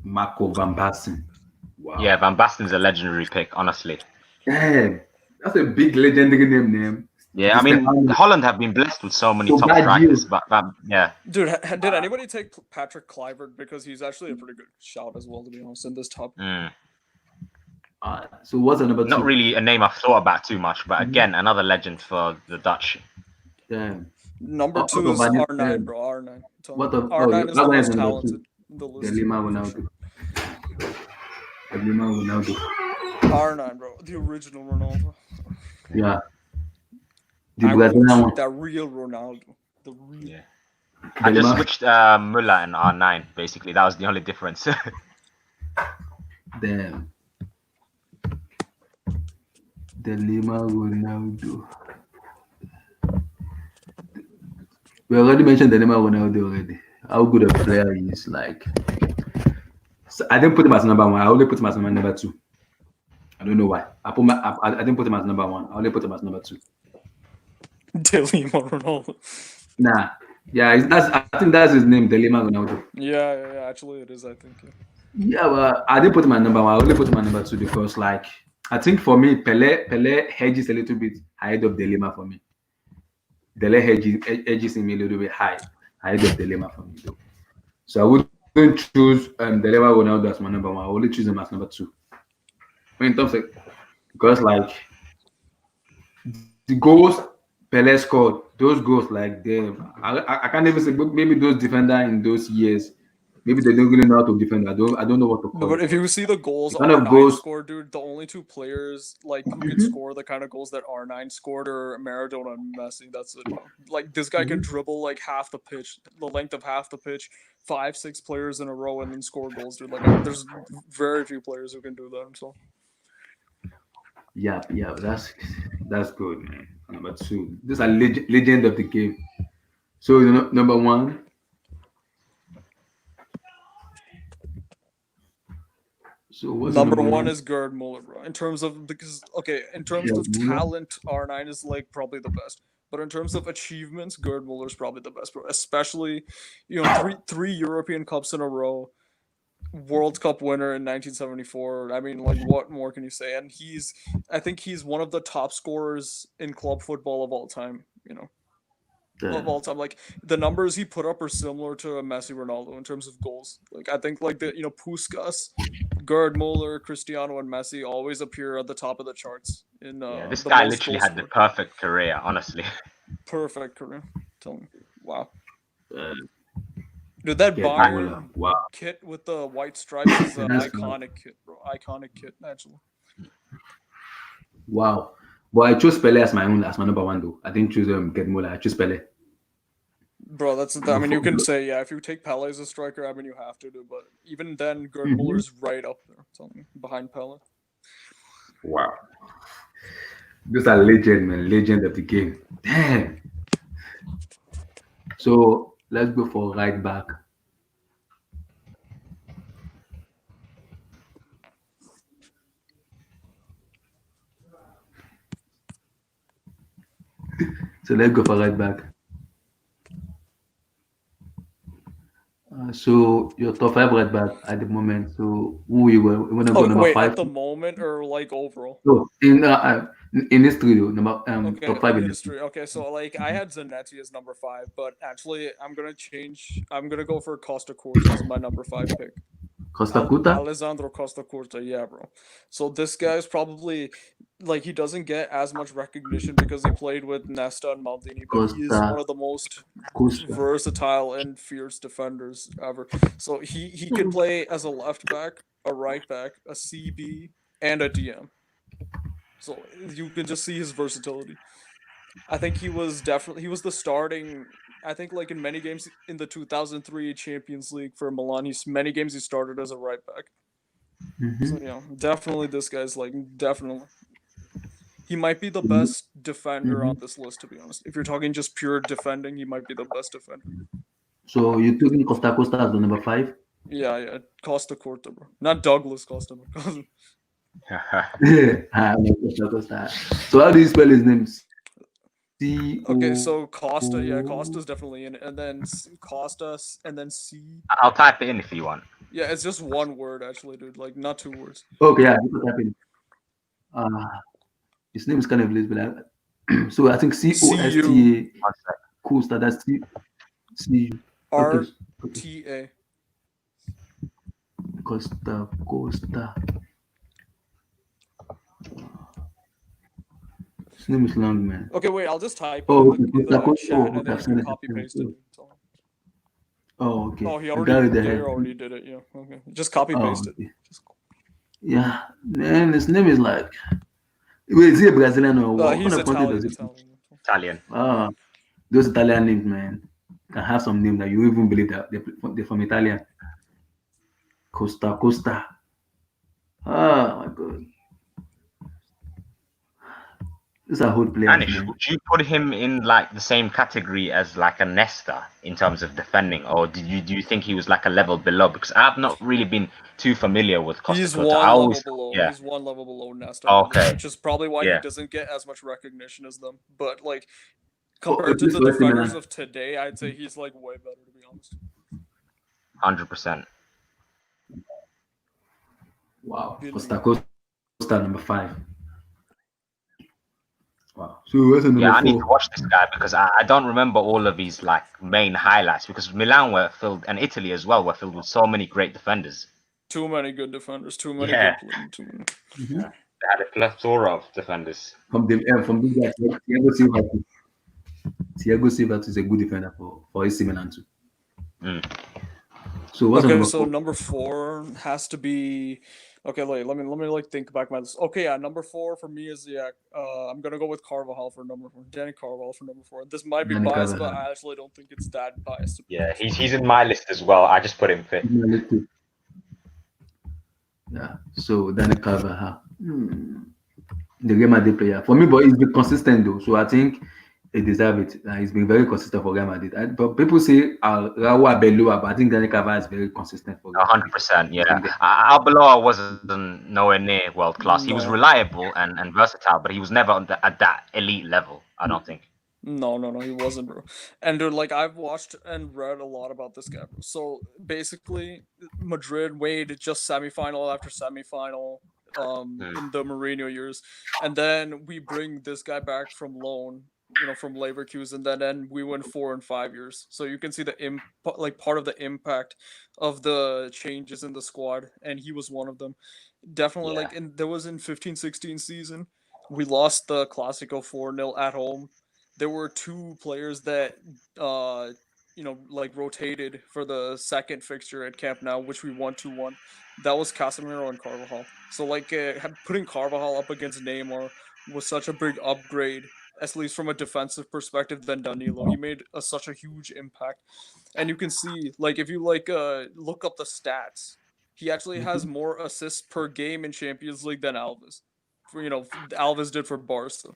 Marco Van Basten. Wow. Yeah, Van Basten's a legendary pick, honestly. Damn, that's a big legendary name. Yeah, I mean, Holland have been blessed with so many top strikers, but yeah. Dude, did anybody take Patrick Kluivert, because he's actually a pretty good shout as well, to be honest, in this top? So what's the number Not two? really a name I've thought about too much, but Mhm. again, another legend for the Dutch. Damn. Number Out two of is Van R9, bro. R9. what of R9 is that the one is most number two. talented in the The list. Lima For Ronaldo. sure. The Lima Ronaldo. R9, bro. The original Ronaldo. Yeah. The I would Brazilian one. that real Ronaldo. The real. Yeah. The I just Lima. switched Muller and R9. Basically, that was the only difference. Damn. The Lima Ronaldo. We already mentioned the Lima Ronaldo already. How good a player he is. Like, so I didn't put him as number one. I only put him as number two. I don't know why. I didn't put him as number one. I only put him as number two. De Lima Ronaldo. Nah. Yeah, I think that's his name, the Lima Ronaldo. Yeah. Actually, it is. I think. Yeah. Yeah, well, I didn't put him at number one. I only put him at number two because, like, I think for me, Pele hedges a little bit ahead of Delima for me. Dele hedges him a little bit ahead of Delima for me, though. So I wouldn't choose Delima Ronaldo as my number one. I only choose him as number two. In terms of, because, like, the goals Pele scored, those goals, like, them, I can't even say, maybe those defender in those years, maybe they don't really know how to defend. I don't know what to No, call but it. if you see the goals The kind of R9 goals. scored, dude, the only two players like who can Mhm. score the kind of goals that R9 scored are Maradona and Messi. That's it. Bro. Like this guy can dribble like half the pitch, the length of half the pitch, 5-6 players in a row, and then score goals, dude. Like there's very few players who can do that. So Yeah, that's good, man. Number two, these are legend of the game. So number one. So what's the number number one one? is Gerd Muller, bro. In terms of because okay, in terms Yeah, of Muller. talent, R9 is like probably the best. But in terms of achievements, Gerd Muller is probably the best, bro. Especially, three European Cups in a row, World Cup winner in 1974. I mean, like, what more can you say? And I think he's one of the top scorers in club football of all time. Of all time. Like the numbers he put up are similar to Messi, Ronaldo in terms of goals. Like I think like Puskas, Gerd Muller, Cristiano, and Messi always appear at the top of the charts in Yeah, this the guy most literally goals had the scored. perfect career, honestly. Perfect career. Tell me, wow. Uh, Dude, that Gerd Muller. Bayern Wow. kit with the white stripes is an That's iconic kit, bro. Iconic kit, actually. wow. But I chose Pele as my number one though. I didn't choose Gerd Muller. I chose Pele. Bro, that's I mean, you can say yeah. If you take Pele as a striker, I mean, you have to do. But even then, Gerd Muller's right up there. Tell me, behind Pele. Wow. Those are legend, man. Legend of the game. Damn. So let's go for right back. So let's go for right back. So your top five right back at the moment. So who you want to go Oh number wait, five? at the moment or like overall? So in this trio, number Okay, top five in in this. history. Okay, so like I had Zanetti as number 5, but actually I'm gonna change. I'm gonna go for Costa Curta as my number 5 pick. Costa Curta. Alessandro Costa Curta, yeah, bro. So this guy's probably like he doesn't get as much recognition because he played with Nesta and Maldini, but he is Costa one of the most Costa. versatile and fierce defenders ever. So he could play as a left back, a right back, a CB, and a DM. So you can just see his versatility. I think he was the starting. I think like in many games in the 2003 Champions League for Milan, many games he started as a right back. So yeah, definitely this guy's like definitely. He might be the best defender on this list, to be honest. If you're talking just pure defending, he might be the best defender. So you took in Costa as the number five. Yeah, Costa Curta, bro. Not Douglas Costa, bro. Costa. So how do you spell his name? Okay, so Costa, yeah, Costa's definitely in it, and then Costa, and then C. I'll type it in if you want. Yeah, it's just one word actually, dude. Like not 2 words. Okay, yeah, you could type in. His name is kind of Lisbon. So I think COSTA One sec. Costa. That's C. Okay. RTA. Costa. His name is long, man. Okay, wait. I'll just type Oh, it in Costa the Costa. chat, Oh, and okay, then I've you seen can it. copy paste it. So- Oh, okay. Oh, he The guy with the Jair hair. already did it. Yeah. Okay. Just copy Oh, paste it. okay. Just, Yeah. Man, his name is like. Wait, is he a Brazilian or what he's kind of country Italian. does he come? Italian. Italian. Ah, those Italian names, man, can have some name that you even believe that they're from Italian. Costa Costa. Ah, my God. These are good players, Anish, man. would you put him in like the same category as like a Nesta in terms of defending, or do you think he was like a level below? Because I've not really been too familiar with Costa He's Curta. I one level always, below. yeah, He's one level below Nesta, I believe, okay, which is probably why he yeah, doesn't get as much recognition as them. But like Oh, compared to this the was defenders Milan. of today, I'd say he's like way better, to be honest. 100%. Wow, Believe. Costa Costa number 5. Wow. So what's the Yeah, number I need to 4? watch this guy because I don't remember all of his like main highlights because Milan were filled and Italy as well were filled with so many great defenders. Too many good defenders. Too many Yeah, good. Too many. yeah. They had a plethora of defenders. From this guy, Thiago Silva. Thiago Silva is a good defender for AC Milan too. Mm. So what's the Okay, number so 4? number 4 has to be. Okay, let me like think back my list. Okay, yeah, number 4 for me is I'm gonna go with Carvajal for number 4. Danny Carvajal for number 4. This might be Danny biased, but Carvajal. I actually don't think it's that biased, to be Yeah, honest. he's in my list as well. I just put him fifth. Yeah. So Danny Carvajal. The Real Madrid player for me, but he's been consistent though. So I think he deserves it. He's been very consistent for Real Madrid. But people say Raul Abelua, but I think Danny Carvajal is very consistent for Real Madrid. 100%, He's been yeah. there. Arbeloa wasn't nowhere near world class. He was No. reliable and versatile, but he was never at that elite level, I don't think. No, he wasn't, bro. And dude, like I've watched and read a lot about this guy, bro. So basically, Madrid weighed just semifinal after semifinal, in the Mourinho years, and then we bring this guy back from loan, from Leverkusen, then we win 4 and 5 years. So you can see the like part of the impact of the changes in the squad, and he was one of them. Definitely, Yeah. like, and there was in 15-16 season, we lost the Clasico 4-0 at home. There were 2 players that like rotated for the second fixture at Camp Nou, which we won 2-1. That was Casemiro and Carvajal. So like putting Carvajal up against Neymar was such a big upgrade, at least from a defensive perspective, than Danilo. He made such a huge impact, and you can see, like, if you like look up the stats, he actually has more assists per game in Champions League than Alves. Alves did for Barca.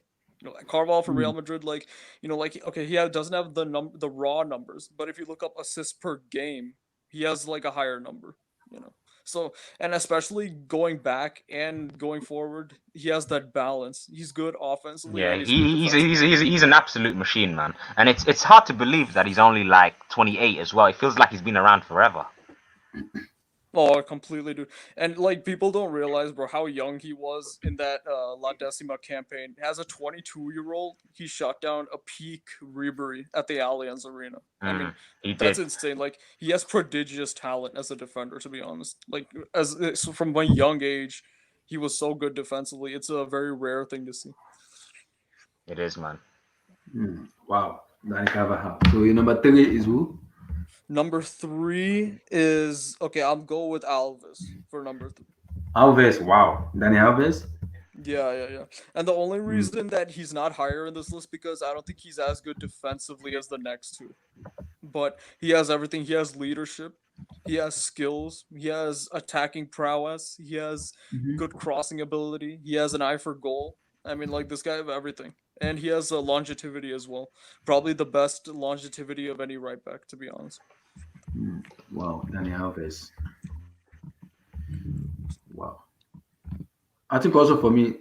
Carvalho for Real Madrid, like, okay, doesn't have the raw numbers, but if you look up assists per game, he has like a higher number. So, and especially going back and going forward, he has that balance. He's good offensively Yeah, and he's good he's defensively. he's an absolute machine, man. And it's hard to believe that he's only like 28 as well. It feels like he's been around forever. Oh, completely, dude. And like people don't realize, bro, how young he was in that La Decima campaign. As a 22-year-old, he shut down a peak Ribery at the Allianz Arena. I mean, He that's did. insane. Like he has prodigious talent as a defender, to be honest. Like so from a young age, he was so good defensively. It's a very rare thing to see. It is, man. Wow. Danny Carvajal. So your number 3 is who? Number 3 is okay. I'll go with Alves for number 3. Alves. Wow. Danny Alves. Yeah. And the only reason that he's not higher in this list because I don't think he's as good defensively as the next 2. But he has everything. He has leadership. He has skills. He has attacking prowess. He has good crossing ability. He has an eye for goal. I mean, like, this guy have everything. And he has a longevity as well. Probably the best longevity of any right back, to be honest. Wow. Danny Alves. Wow. I think also for me,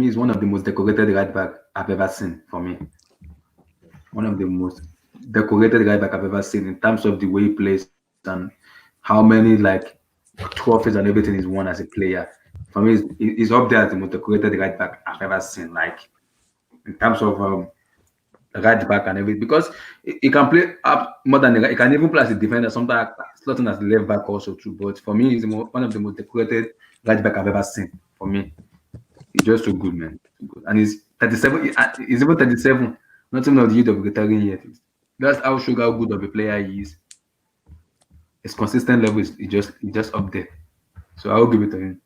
he's one of the most decorated right back I've ever seen. For me, one of the most decorated right back I've ever seen in terms of the way he plays and how many like trophies and everything he's won as a player. For me, he's up there as the most decorated right back I've ever seen. Like in terms of right back and everything, because he can play up more than he can even play as a defender. Sometimes slotting as the left back also too. But for me, he's one of the most decorated right back I've ever seen. For me, he's just so good, man. And 37. He's even 37. Not even of the age of retiring yet. That's how show how good of a player he is. His consistent level is just up there. So I'll give it to him.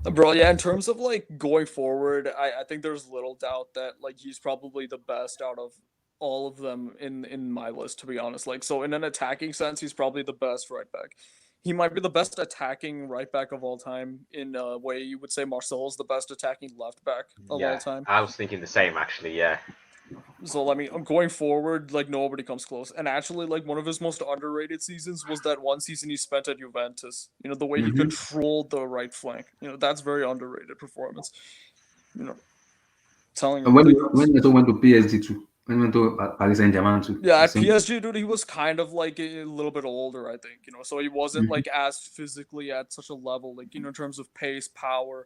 Bro, yeah, in terms of like going forward, I think there's little doubt that like he's probably the best out of all of them in my list, to be honest. Like, so in an attacking sense, he's probably the best right back. He might be the best attacking right back of all time. In a way, you would say Marcel's the best attacking left back of all Yeah, time. I was thinking the same actually. Yeah. So I mean, I'm going forward, like nobody comes close. And actually, like one of his most underrated seasons was that one season he spent at Juventus. You know, the way he Hmm. controlled the right flank. You know, that's very underrated performance. You know, telling And you, like, when he also went to PSG too. When he went to Paris Saint Germain too. yeah, The at same. PSG, dude, he was kind of like a little bit older, I think. You know, so he wasn't Mhm. like as physically at such a level, like in terms of pace, power,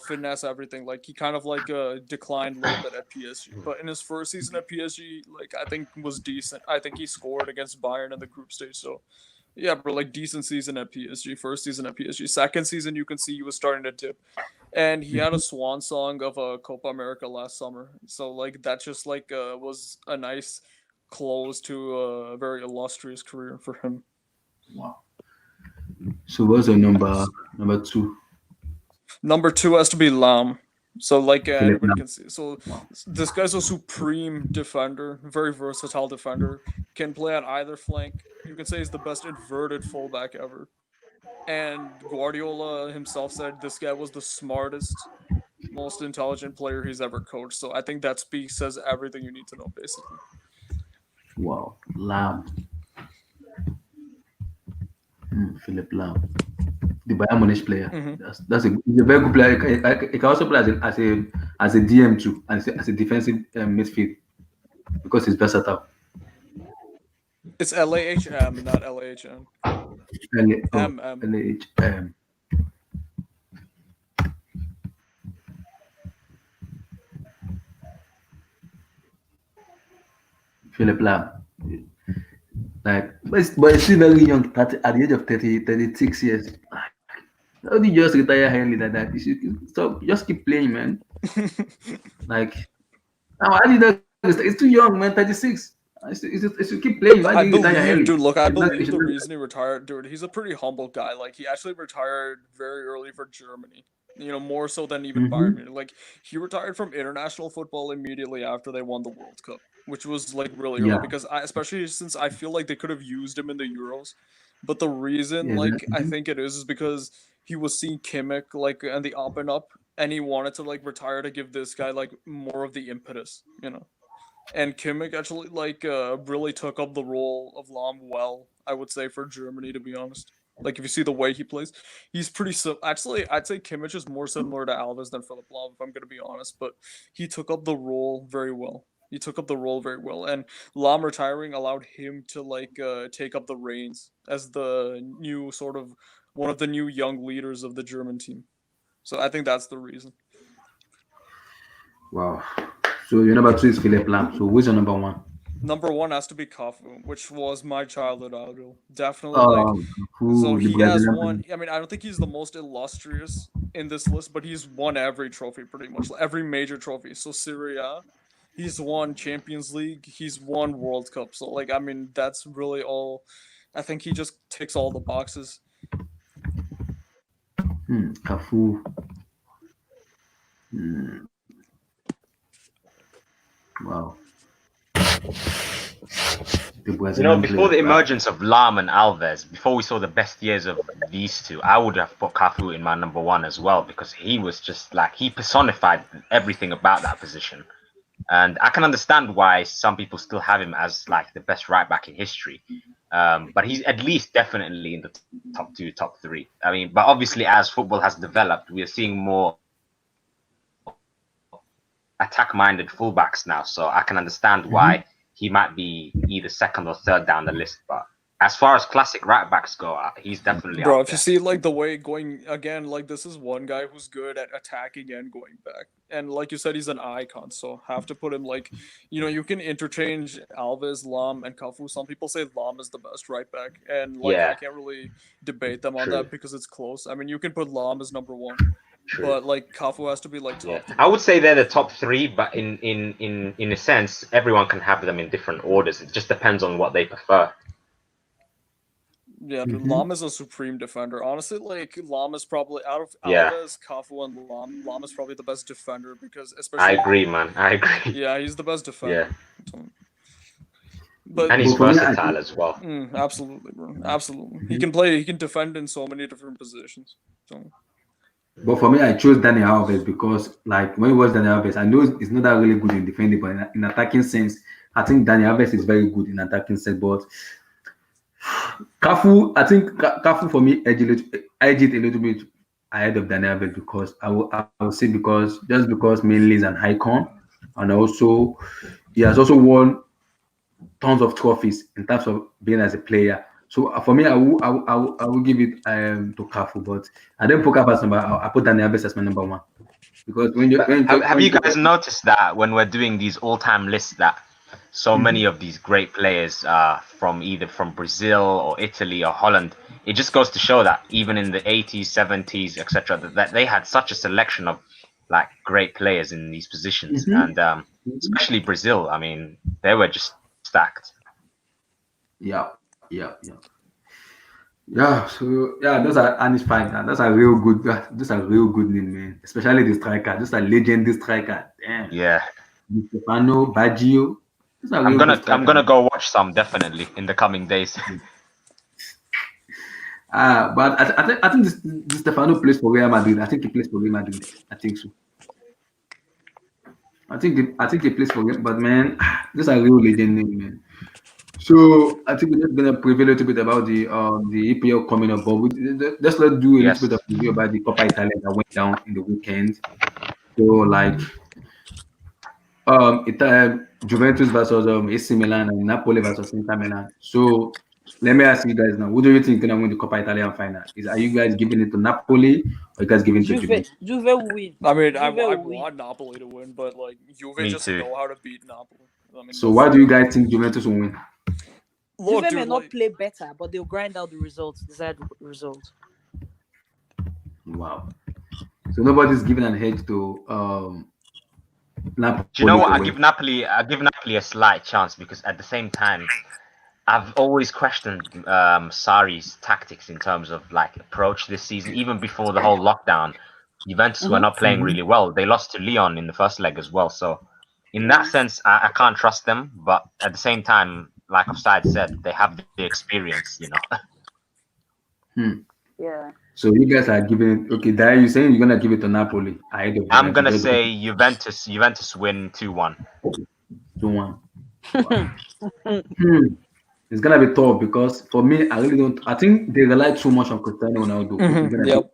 finesse, everything. Like he kind of like declined a little bit at PSG. But in his first season at PSG, like I think was decent. I think he scored against Bayern in the group stage. So yeah, bro, like decent season at PSG. First season at PSG. Second season, you can see he was starting to dip, and he had a swan song of a Copa America last summer. So like that just like was a nice close to a very illustrious career for him. Wow. So what's your number two? Number two has to be Lam. So like Philip anybody Lam. can see. So Wow. this guy's a supreme defender, very versatile defender. Can play on either flank. You can say he's the best inverted fullback ever. And Guardiola himself said this guy was the smartest, most intelligent player he's ever coached. So I think that speaks says everything you need to know, basically. Wow. Lam. Philip Lam. The Bayern Munich player. Hmm. He's a very good player. He can also play as a DM too, as a defensive midfield because he's versatile. It's LAHM, not LAHN. Oh, MM. LH, Philip Lam. Like, but he's still very young. At the age of 36 years. How did you just retire early like that? You should stop. Just keep playing, man. Like, how did that? It's too young, man. 36. You should keep playing. Why I do you retire believe, early? dude. Look, I You believe should the not, reason he retired, dude. He's a pretty humble guy. Like he actually retired very early for Germany. You know, more so than even Bayern mm-hmm. Munich. Like he retired from international football immediately after they won the World Cup, which was like really early Yeah. because especially since I feel like they could have used him in the Euros, but the reason Yeah. like I Mhm. think it is because he was seeing Kimmich like and the up and up, and he wanted to like retire to give this guy like more of the impetus. You know. And Kimmich actually like really took up the role of Lam well, I would say, for Germany, to be honest. Like if you see the way he plays, he's pretty actually I'd say Kimmich is more similar to Alves than Philip Lahm, if I'm gonna be honest, but he took up the role very well. He took up the role very well, and Lam retiring allowed him to like take up the reins as the new sort of one of the new young leaders of the German team. So I think that's the reason. Wow. So your number two is Philip Lam. So who's your number one? Number one has to be Cafu, which was my childhood idol. Definitely, like, so Who the he has Brazilian won. player? I mean, I don't think he's the most illustrious in this list, but he's won every trophy pretty much, every major trophy. So Serie A, he's won Champions League, he's won World Cup. So like, I mean, that's really all. I think he just ticks all the boxes. Cafu. Hmm. Wow. The You know, Brazilian before player. the Wow. emergence of Lam and Alves, before we saw the best years of these two, I would have put Cafu in my number one as well because he was just like he personified everything about that position. And I can understand why some people still have him as like the best right back in history. But he's at least definitely in the top two, top three. I mean, but obviously as football has developed, we are seeing more attack-minded fullbacks now. So I can understand Mhm. why he might be either second or third down the list. But as far as classic right backs go, he's definitely Bro, up if you there. see like the way going again, like this is one guy who's good at attacking and going back. And like you said, he's an icon, so have to put him like, you know, you can interchange Alves, Lam, and Cafu. Some people say Lam is the best right back, and like I Yeah, can't really debate them on true. that because it's close. I mean, you can put Lam as number one, True. but like Cafu has to be like Yeah, top 3. I would say they're the top three, but in a sense, everyone can have them in different orders. It just depends on what they prefer. Yeah, dude, Mhm. Lam is a supreme defender. Honestly, like Lam is probably out of Yeah. Alves, Cafu, and Lam is probably the best defender because I especially agree, man. I agree. yeah, he's the best Yeah, defender. But and he's But for me, I versatile think, as well. absolutely, bro, absolutely. He Mhm. can play. He can defend in so many different positions. So but for me, I chose Daniel Alves because, like, when you watch Daniel Alves, I know it's not that really good in defending, but in attacking sense, I think Daniel Alves is very good in attacking sense. But Kafu, I think Kafu for me edged it a little bit ahead of Daniel Alves because I will say because just because mainly is an icon, and also he has also won tons of trophies in terms of being as a player. So for me, I will give it to Kafu, but I didn't put Kafu as number. I put Daniel Alves as my number one because But have you guys noticed that when we're doing these all-time lists, that so many Mhm. of these great players from either from Brazil or Italy or Holland, it just goes to show that even in the 80s, 70s, etc., that they had such a selection of like great players in these positions, Mhm. and Mhm. especially Brazil. I mean, they were just stacked. Yeah, yeah, yeah. Yeah, so yeah, those are and it's fine. That's a real good. Those are real good name, man. Especially the striker. Those are legendary striker. Damn, Yeah, Di Stefano, Baggio. Those are real good I'm striker. gonna go watch some definitely in the coming days. But I think this Stefano plays for Real Madrid. I think he plays for Real Madrid. I think so. I think he plays for Real, but man, those are real legend name, man. So I think we're just gonna preview a little bit about the EPL coming up, but let's not do a little bit Yes. of review about the Coppa Italia that went down in the weekend. So like Juventus versus AC Milan and Napoli versus Inter Milan. So let me ask you guys now, who do you think is gonna win the Coppa Italian final? Are you guys giving it to Napoli or you guys giving it to Juventus? Juve will win. I mean, Juve I will win. want Napoli to win, but like Juve Me just too. know how to beat Napoli. I mean, So why do you guys think Juventus will win? look, Juve may dude, not like play better, but they'll grind out the results, desired result. Wow. So nobody's giving an edge to Do you know Napoli what? to win. I give Napoli a slight chance because at the same time, I've always questioned Sarri's tactics in terms of like approach this season. Even before the whole lockdown, Juventus were Mm-hmm. not playing really well. They lost to Lyon in the first leg as well. So in that sense, I can't trust them. But at the same time, like Offside said, they have the experience. You know, Hmm. Yeah. So you guys are giving okay, Dai, you saying you're gonna give it to Napoli ahead of I'm Juventus gonna just because say Juventus win 2-1. 2-1. Wow. Hmm. It's gonna be tough because for me, I really don't. I think they rely too much on Cristiano Ronaldo, which is gonna be yep,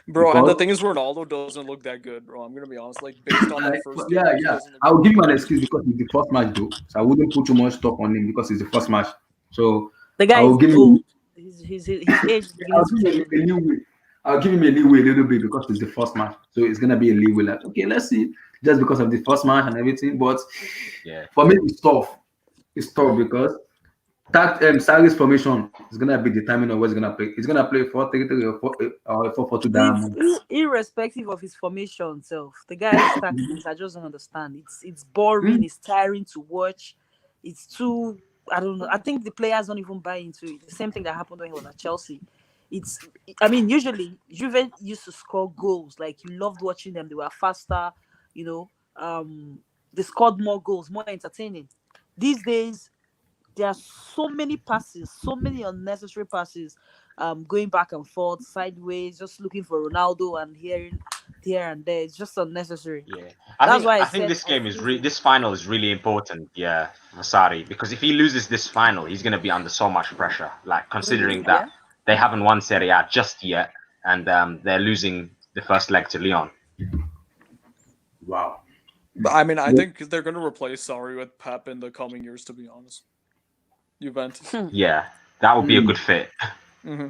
bro. And the because thing is, Ronaldo doesn't look that good, bro. I'm gonna be honest. Like based on I, that first game, yeah, he yeah. doesn't look I will that give good. you an excuse because it's the first match though, so I wouldn't put too much stock on him because it's the first match. So The I guy will is give him. old. His age is beginning I'll to give tell him on a him. leeway. I'll give him a leeway a little bit because it's the first match, so it's gonna be a leeway. Like okay, let's see, just because of the first match and everything. But Yeah. for me, it's tough. It's tough because that Sarri's formation is gonna be determined on what he's gonna play. He's gonna play 4-3-3 or 4-4-2 diamond. Irrespective of his formation self, the guy's tactics I just don't understand. It's boring, Hmm. it's tiring to watch, it's too I don't know. I think the players don't even buy into it. The same thing that happened when he was at Chelsea. It's I mean, usually Juve used to score goals. Like you loved watching them, they were faster, you know. They scored more goals, more entertaining. These days there are so many passes, so many unnecessary passes, going back and forth, sideways, just looking for Ronaldo and hearing here and there. It's just unnecessary. Yeah, That's why I I think said this I game is feel this final is really important. Yeah, for Sarri, because if he loses this final, he's gonna be under so much pressure. Like considering yeah. that they haven't won Serie A just yet, and they're losing the first leg to Lyon. Wow. But I mean, I think they're gonna replace Sarri with Pep in the coming years. To be honest, Juventus. Yeah, that would be a Hmm. good fit. hmm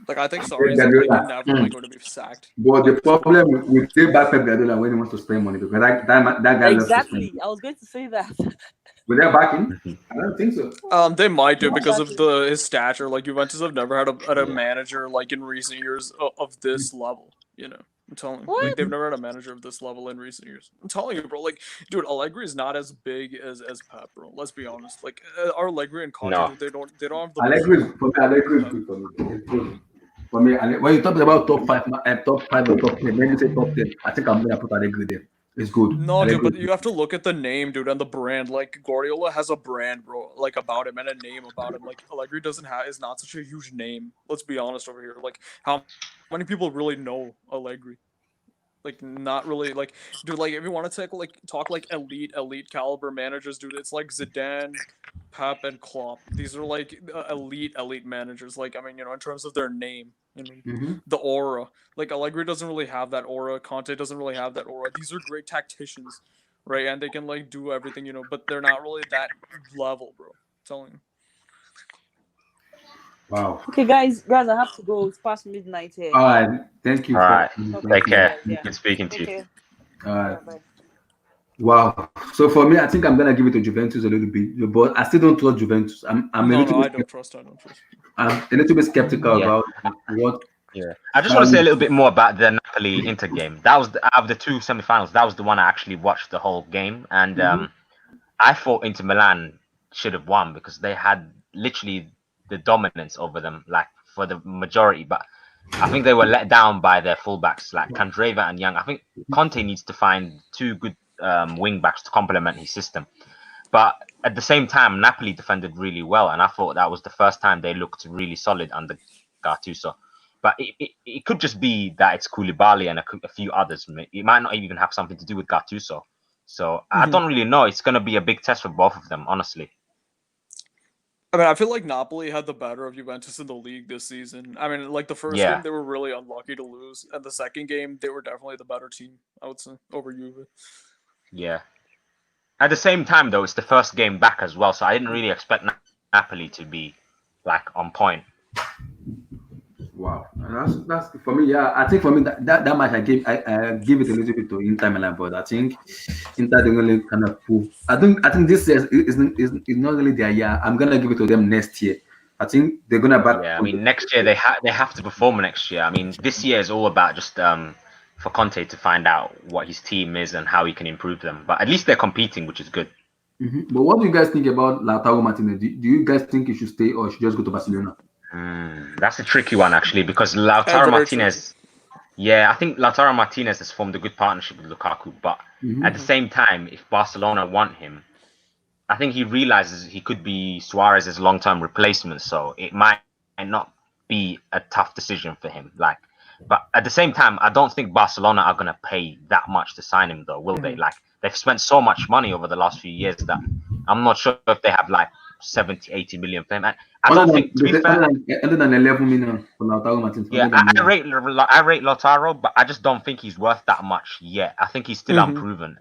Like I think Pep Sarri is like Guardiola. inevitably going to be sacked. But the problem with they back Pep Guardiola when he wants to spend money because that guy loves to spend. Exactly. I was going to say that. Will they back him? Mhm. I don't think so. They might do Not because of backing. his stature. Like Juventus have never had a Yeah. manager like in recent years of this level. You know, I'm telling you, What? like they've never had a manager of this level in recent years. I'm telling you, bro. Like, dude, Allegri is not as big as Pep, bro. Let's be honest. Like, our Allegri and Conte, No. dude, they don't have the Allegri brain. is for me. Allegri is Pep. good for me. It's good for me. When you talk about top five or top 10, when you say top 10, I think I'm gonna put Allegri there. It's good. No, dude, Allegri but is you have to look at the name, dude, and the brand. Like Guardiola has a brand, bro, like about him and a name about him. Like Allegri doesn't have is not such a huge name. Let's be honest over here. Like how many people really know Allegri? Like not really. Like dude, like if you want to talk like elite caliber managers, dude, it's like Zidane, Pep, and Klopp. These are like elite managers. Like I mean, in terms of their name, good. the aura. Like Allegri doesn't really have that aura. Conte doesn't really have that aura. These are great tacticians, right? And they can like do everything, but they're not really that level, bro. I'm telling you. Wow. Okay, guys, I have to go. It's past midnight here. All right. Thank you All for. right. Talk Take to you care. guys. Yeah. Good speaking to Take you. care. All right. Yeah, bye. Wow. So for me, I think I'm gonna give it to Juventus a little bit, but I still don't trust Juventus. I'm a No, little no, bit. I don't trust. I'm a little bit skeptical Yeah. about what. Yeah. I just want to say a little bit more about the Napoli Inter game. That was out of the two semifinals. That was the one I actually watched the whole game, and Mhm. I thought Inter Milan should have won because they had literally the dominance over them, like for the majority. But I think they were let down by their fullbacks, like Candreva and Young. I think Conte needs to find two good wing backs to complement his system. But at the same time, Napoli defended really well, and I thought that was the first time they looked really solid under Gattuso. But it could just be that it's Koulibaly and a few others. It might not even have something to do with Gattuso. So I don't really know. It's going to be a big test for both of them, honestly. I mean, I feel like Napoli had the better of Juventus in the league this season. I mean, like the first Yeah. game, they were really unlucky to lose, and the second game, they were definitely the better team, I would say, over Juve. Yeah. At the same time, though, it's the first game back as well, so I didn't really expect Napoli to be like on point. Wow. That's for me. Yeah, I think for me that match I give it a little bit to Inter Milan, but I think Inter they really kind of pull. I think this year is not really their year. I'm gonna give it to them next year. I think they're gonna back. Yeah, I mean, next year they have to perform next year. I mean, this year is all about just for Conte to find out what his team is and how he can improve them. But at least they're competing, which is good. But what do you guys think about Lautaro Martinez? Do you guys think he should stay or should just go to Barcelona? That's a tricky one actually because Lautaro very Martinez. Yeah, I think Lautaro Martinez has formed a good partnership with Lukaku, but at the same time, if Barcelona want him, I think he realizes he could be Suarez's long-term replacement, so it might not be a tough decision for him. But at the same time, I don't think Barcelona are gonna pay that much to sign him, though, will they? Like they've spent so much money over the last few years that I'm not sure if they have like 70, 80 million for him. And I don't think, to be fair, other than 11 million for Lautaro Martinez. yeah, I rate Lautaro, but I just don't think he's worth that much yet. I think he's still unproven.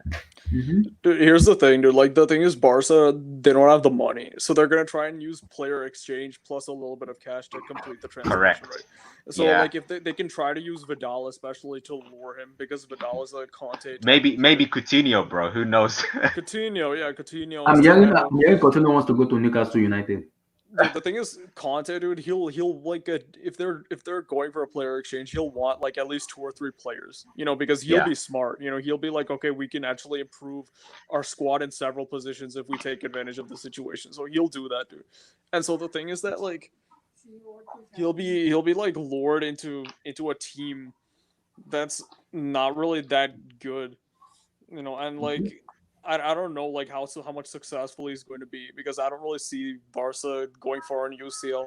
Dude, here's the thing, dude. Like the thing is, Barca they don't have the money, so they're gonna try and use player exchange plus a little bit of cash to complete the transaction. Correct. Right. So Yeah. like if they can try to use Vidal especially to lure him because Vidal is a Conte. Maybe Coutinho, bro. Who knows? Coutinho, yeah, Coutinho. I'm hearing Coutinho wants to go to Newcastle United. Dude, the thing is, Conte, dude, he'll like if they're going for a player exchange, he'll want like at least 2 or 3 players, because he'll be smart. He'll be like, okay, we can actually improve our squad in several positions if we take advantage of the situation. So he'll do that, dude. And so the thing is that like he'll be like lured into a team that's not really that good, and like. I don't know like how much successful he's going to be because I don't really see Barca going far in UCL.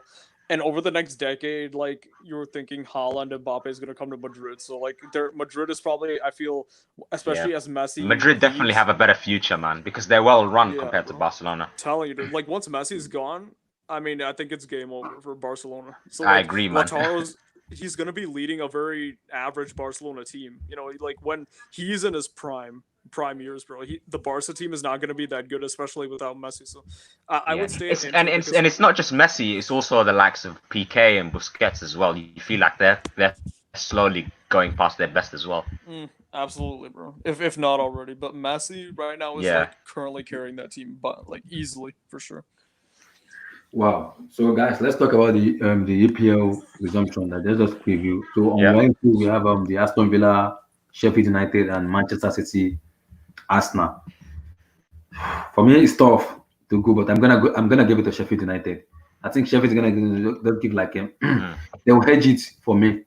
And over the next decade, like you're thinking Haaland and Mbappe is going to come to Madrid. So like Madrid is probably, I feel, especially as Messi. Madrid definitely have a better future, man, because they're well run compared to bro. Barcelona. I'm telling you, dude, like once Messi's gone, I mean, I think it's game over for Barcelona. So I like, agree, man. He's going to be leading a very average Barcelona team. Like when he's in his prime years, bro. The Barca team is not going to be that good, especially without Messi. So I would stay. It's not just Messi; it's also the likes of PK and Busquets as well. You feel like they're slowly going past their best as well. Absolutely, bro. If not already, but Messi right now is like currently carrying that team, but like easily for sure. Wow. So guys, let's talk about the EPL resumption. Let's just preview. So on Yeah. Wednesday we have the Aston Villa, Sheffield United, and Manchester City, Arsenal. For me, it's tough to go, but I'm gonna give it to Sheffield United. I think Sheffield is gonna they'll give like Mm. they will hedge it for me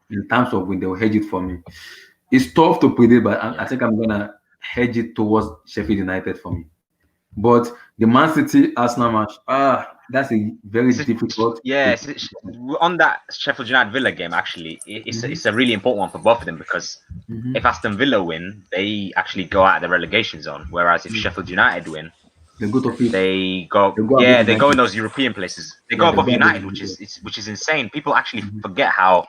in terms of win. They will hedge it for me. It's tough to predict, but I Yeah. think I'm gonna hedge it towards Sheffield United for me. But the Man City Arsenal match, that's a very So, difficult. yeah, so, on that Sheffield United Villa game, actually, it's a really important one for both of them because Mhm. if Aston Villa win, they actually go out of the relegation zone. Whereas if Mm. Sheffield United win, They go to fifth. they go, They go above yeah, they go in United. those European places. They Yeah, go they above go above United, United. which is insane. People actually Mhm. forget how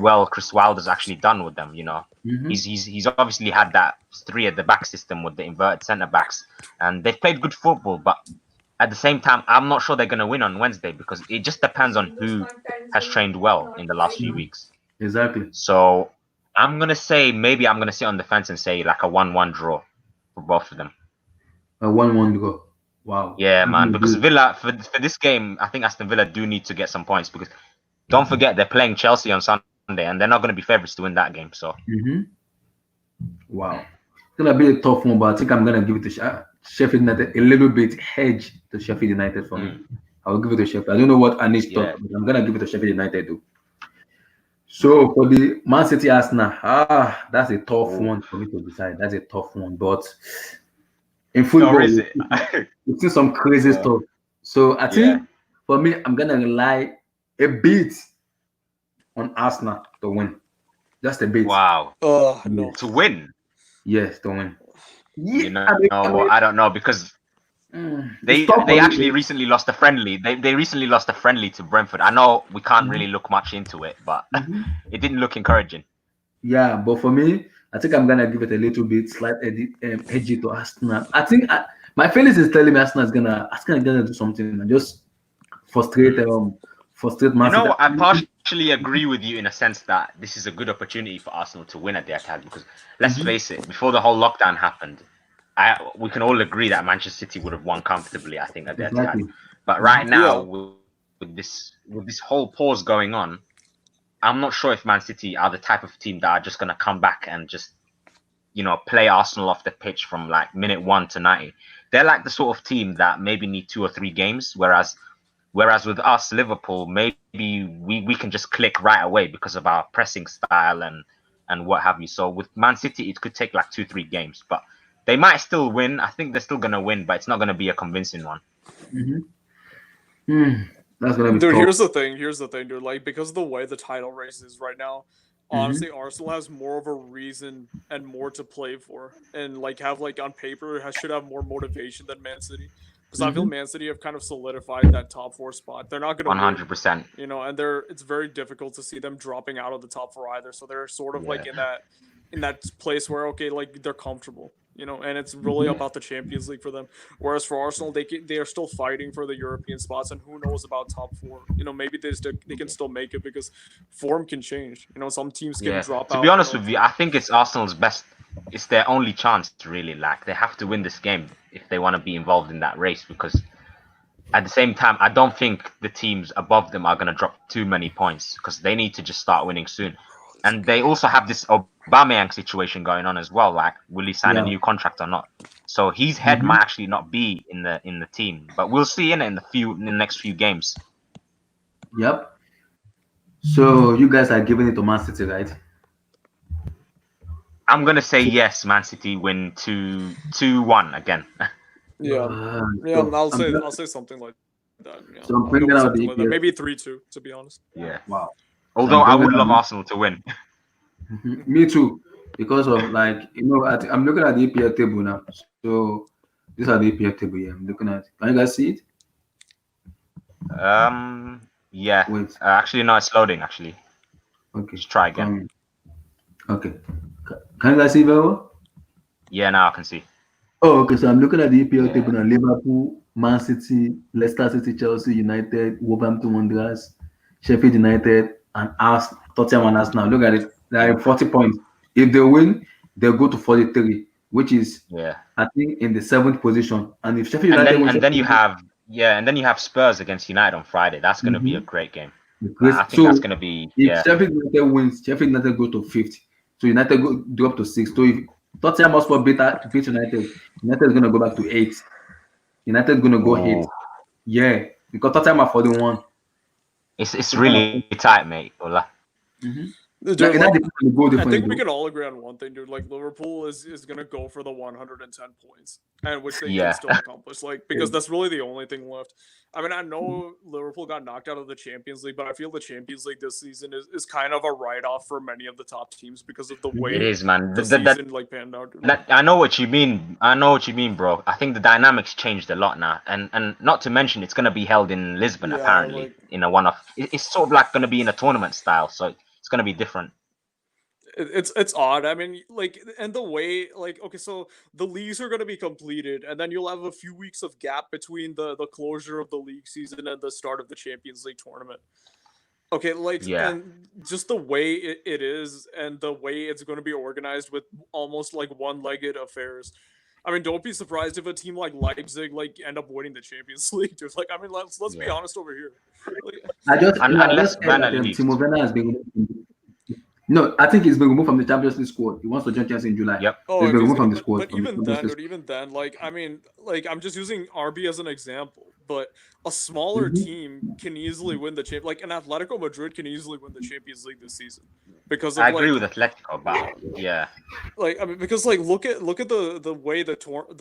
well Chris Wilder's actually done with them. You know, Mhm. he's obviously had that three at the back system with the inverted centre backs, and they've played good football. But at the same time, I'm not sure they're going to win on Wednesday because it just depends on who has trained well in the last few weeks. Exactly. So I'm gonna say maybe I'm gonna sit on the fence and say like a 1-1 draw for both of them. A 1-1 go. Wow. Yeah, That's man. gonna Because be. Villa for this game, I think Aston Villa do need to get some points because don't forget they're playing Chelsea on Sunday and they're not going to be favourites to win that game. So Mhm. Wow. It's gonna be a tough one, but I think I'm gonna give it to Sheffield United a little bit hedge to Sheffield United for me. mm, I will give it to Sheffield. I don't know what Anish thought, yeah, but I'm gonna give it to Sheffield United too. So for the Man City Arsenal, that's a tough oh, one for me to decide. That's a tough one, but in or football, is it? we've seen some crazy Yeah, stuff. So I yeah. think for me, I'm gonna rely a bit on Arsenal to win. Just a bit. Wow, Oh no. Yes, to win. yes, to win. Yeah, You know, I don't know because it's tough they for me. actually recently lost a friendly. They recently lost a friendly to Brentford. I know we can't really look much into it, but Mhm. it didn't look encouraging. Yeah, but for me, I think I'm gonna give it a little bit slight edgy to Arsenal. I think my feelings is telling me Arsenal gonna do something and just frustrate Mm. frustrate You Man City. know, I partially agree with you in a sense that this is a good opportunity for Arsenal to win at the Etihad because let's Mhm. face it, before the whole lockdown happened, we can all agree that Manchester City would have won comfortably, I think, at the Etihad. Exactly. But Mhm. right now, Yeah. with this whole pause going on, I'm not sure if Man City are the type of team that are just gonna come back and just play Arsenal off the pitch from like minute 1 to 90. They're like the sort of team that maybe need 2 or 3 games, whereas with us, Liverpool, maybe we can just click right away because of our pressing style and what have you. So with Man City, it could take like 2-3 games, but they might still win. I think they're still gonna win, but it's not gonna be a convincing one. Mhm. Hmm. That's gonna be Dude, tough. here's the thing. Here's the thing, dude. Like, because of the way the title race is right now, Mhm. honestly, Arsenal has more of a reason and more to play for, and like have like on paper should have more motivation than Man City. Because I feel Mhm. Man City have kind of solidified that top four spot. They're not gonna win, 100%. and it's very difficult to see them dropping out of the top four either. So they're sort of like Yeah. in that place where okay, like they're comfortable, and it's really Mhm. about the Champions League for them. Whereas for Arsenal, they are still fighting for the European spots, and who knows about top four? Maybe they can still make it because form can change. Some teams can Yeah. drop To be out. honest with you, I think it's Arsenal's best. It's their only chance, really. Like they have to win this game if they want to be involved in that race. Because at the same time, I don't think the teams above them are going to drop too many points because they need to just start winning soon. And they also have this Aubameyang situation going on as well. Like, will he sign a Yeah. new contract or not? So his head Mhm. might actually not be in the team, but we'll see in the next few games. Yep. So you guys are giving it to Man City, right? I'm gonna say yes. Man City win 2-1 again. Yeah, yeah. So I'll say something like that. Yeah, so I'm I'll go bringing with out the something like that. EPL. Maybe 3-2, to be honest. Yeah. Wow. So Although I'm I bringing would love out. Arsenal to win. Me too, because of I'm looking at the EPL table now. So these are the EPL table. Yeah, I'm looking at. Can you guys see it? Yeah. Wait. Actually, no, it's loading. Actually, Okay. just try again. Come. Okay. Can you guys see very well? Yeah, now I can see. Oh, okay. So I'm looking at the EPL Yeah. table now. Liverpool, Man City, Leicester City, Chelsea, United, Wolverhampton Wanderers, Sheffield United, and Tottenham and Arsenal. Look at it. They are 40 points. If they win, they'll go to 43, which is Yeah. I think in the seventh position. And if Sheffield And United then wins, and then you have Yeah, and then you have Spurs against United on Friday. That's going to be a Mhm. great game. Because I think so that's going to be if Sheffield United wins, Sheffield United go to fifth. So United go drop to sixth. So if Tottenham Hotspur beat United, United is gonna go back to eighth. United is gonna go eighth. Ooh, Yeah, because Tottenham are 41. it's Tottenham are really tight, mate. Ola. Mhm. Dude, Like that like depends on the goal I difference think we though. can all agree on one thing, dude. Like Liverpool is gonna go for the 110 points, and which they can Yeah, still accomplish. Like because that's really the only thing left. I mean, I know Liverpool got knocked out of the Champions League, but I feel the Champions League this season is kind of a write off for many of the top teams because of the it way is, man. the season like panned out. Dude. I know what you mean. I know what you mean, bro. I think the dynamics changed a lot now, and not to mention it's going to be held in Lisbon Yeah, apparently like in a one-off. It's sort of like going to be in a tournament style, so it's going to be different. it's odd. I mean, like, and the way, like, okay, so the leagues are going to be completed, and then you'll have a few weeks of gap between the closure of the league season and the start of the Champions League tournament. Okay, like, Yeah, and just the way it is, and the way it's going to be organized with almost like one-legged affairs. I mean, don't be surprised if a team like Leipzig like end up winning the Champions League, dude. Like, I mean, let's be yeah. honest over here. Like, I Unless just heard Werner that leaves. Timo Werner has been removed. No, I think he's been removed from the Champions League squad. He wants to join Chelsea in July. Yep. So oh, he's if been he's removed from gonna, the squad but from the even Champions then, League. dude, even then, like, I mean, like, I'm just using RB as an example, but a smaller Mhm. team can easily win the champ. Like, an Atletico Madrid can easily win the Champions League this season because I of agree like with Atletico, but yeah, like I mean because like look at the way the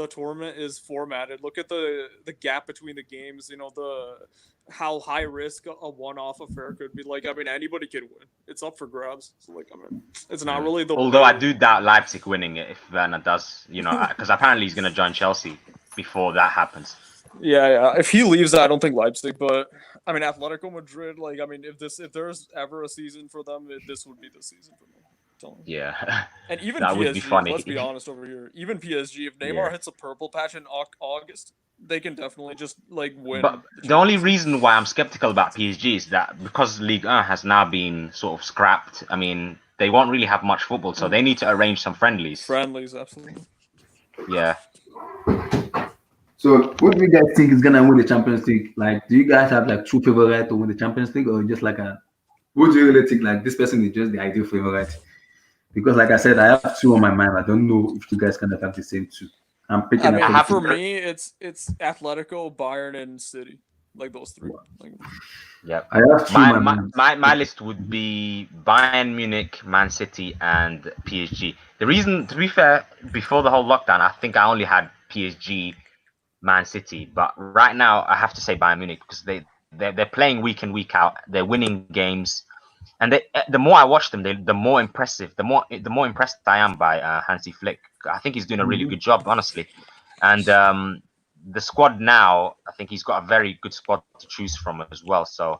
tournament is formatted. Look at the gap between the games. You know the how high risk a one-off affair could be. Like I mean anybody can win. It's up for grabs. So like I mean it's not really the although I way. do doubt Leipzig winning it if Werner does, because apparently he's going to join Chelsea before that happens. Yeah. If he leaves, I don't think Leipzig, but I mean Atletico Madrid. Like I mean if there's ever a season for them, this would be the season for them. I'm telling you. Yeah, And even that would be PSG, let's be funny. honest over here. Even PSG, if Neymar Yeah. hits a purple patch in August, they can definitely just like win. But the only reason why I'm skeptical about PSG is that because Ligue 1 has now been sort of scrapped, I mean, they won't really have much football, so they need to arrange some friendlies. Friendlies, absolutely. Yeah. So, what do you guys think is gonna win the Champions League? Like, do you guys have like true favorite to win the Champions League, or just like a? What do you really think? Like, this person is just the ideal favorite? Because, like I said, I have two on my mind. I don't know if you guys kind of have the same two. I'm I picking mean, have for to- me, it's Atletico, Bayern, and City, like those three. Like, Yeah. I have two on my mind. My list would be Bayern Munich, Man City, and PSG. The reason, to be fair, before the whole lockdown, I think I only had PSG, Man City, but right now I have to say Bayern Munich because they're playing week in week out. They're winning games, and the more I watch them, the more impressive. The more impressed I am by Hansi Flick. I think he's doing a really good job, honestly. And the squad now, I think he's got a very good squad to choose from as well. So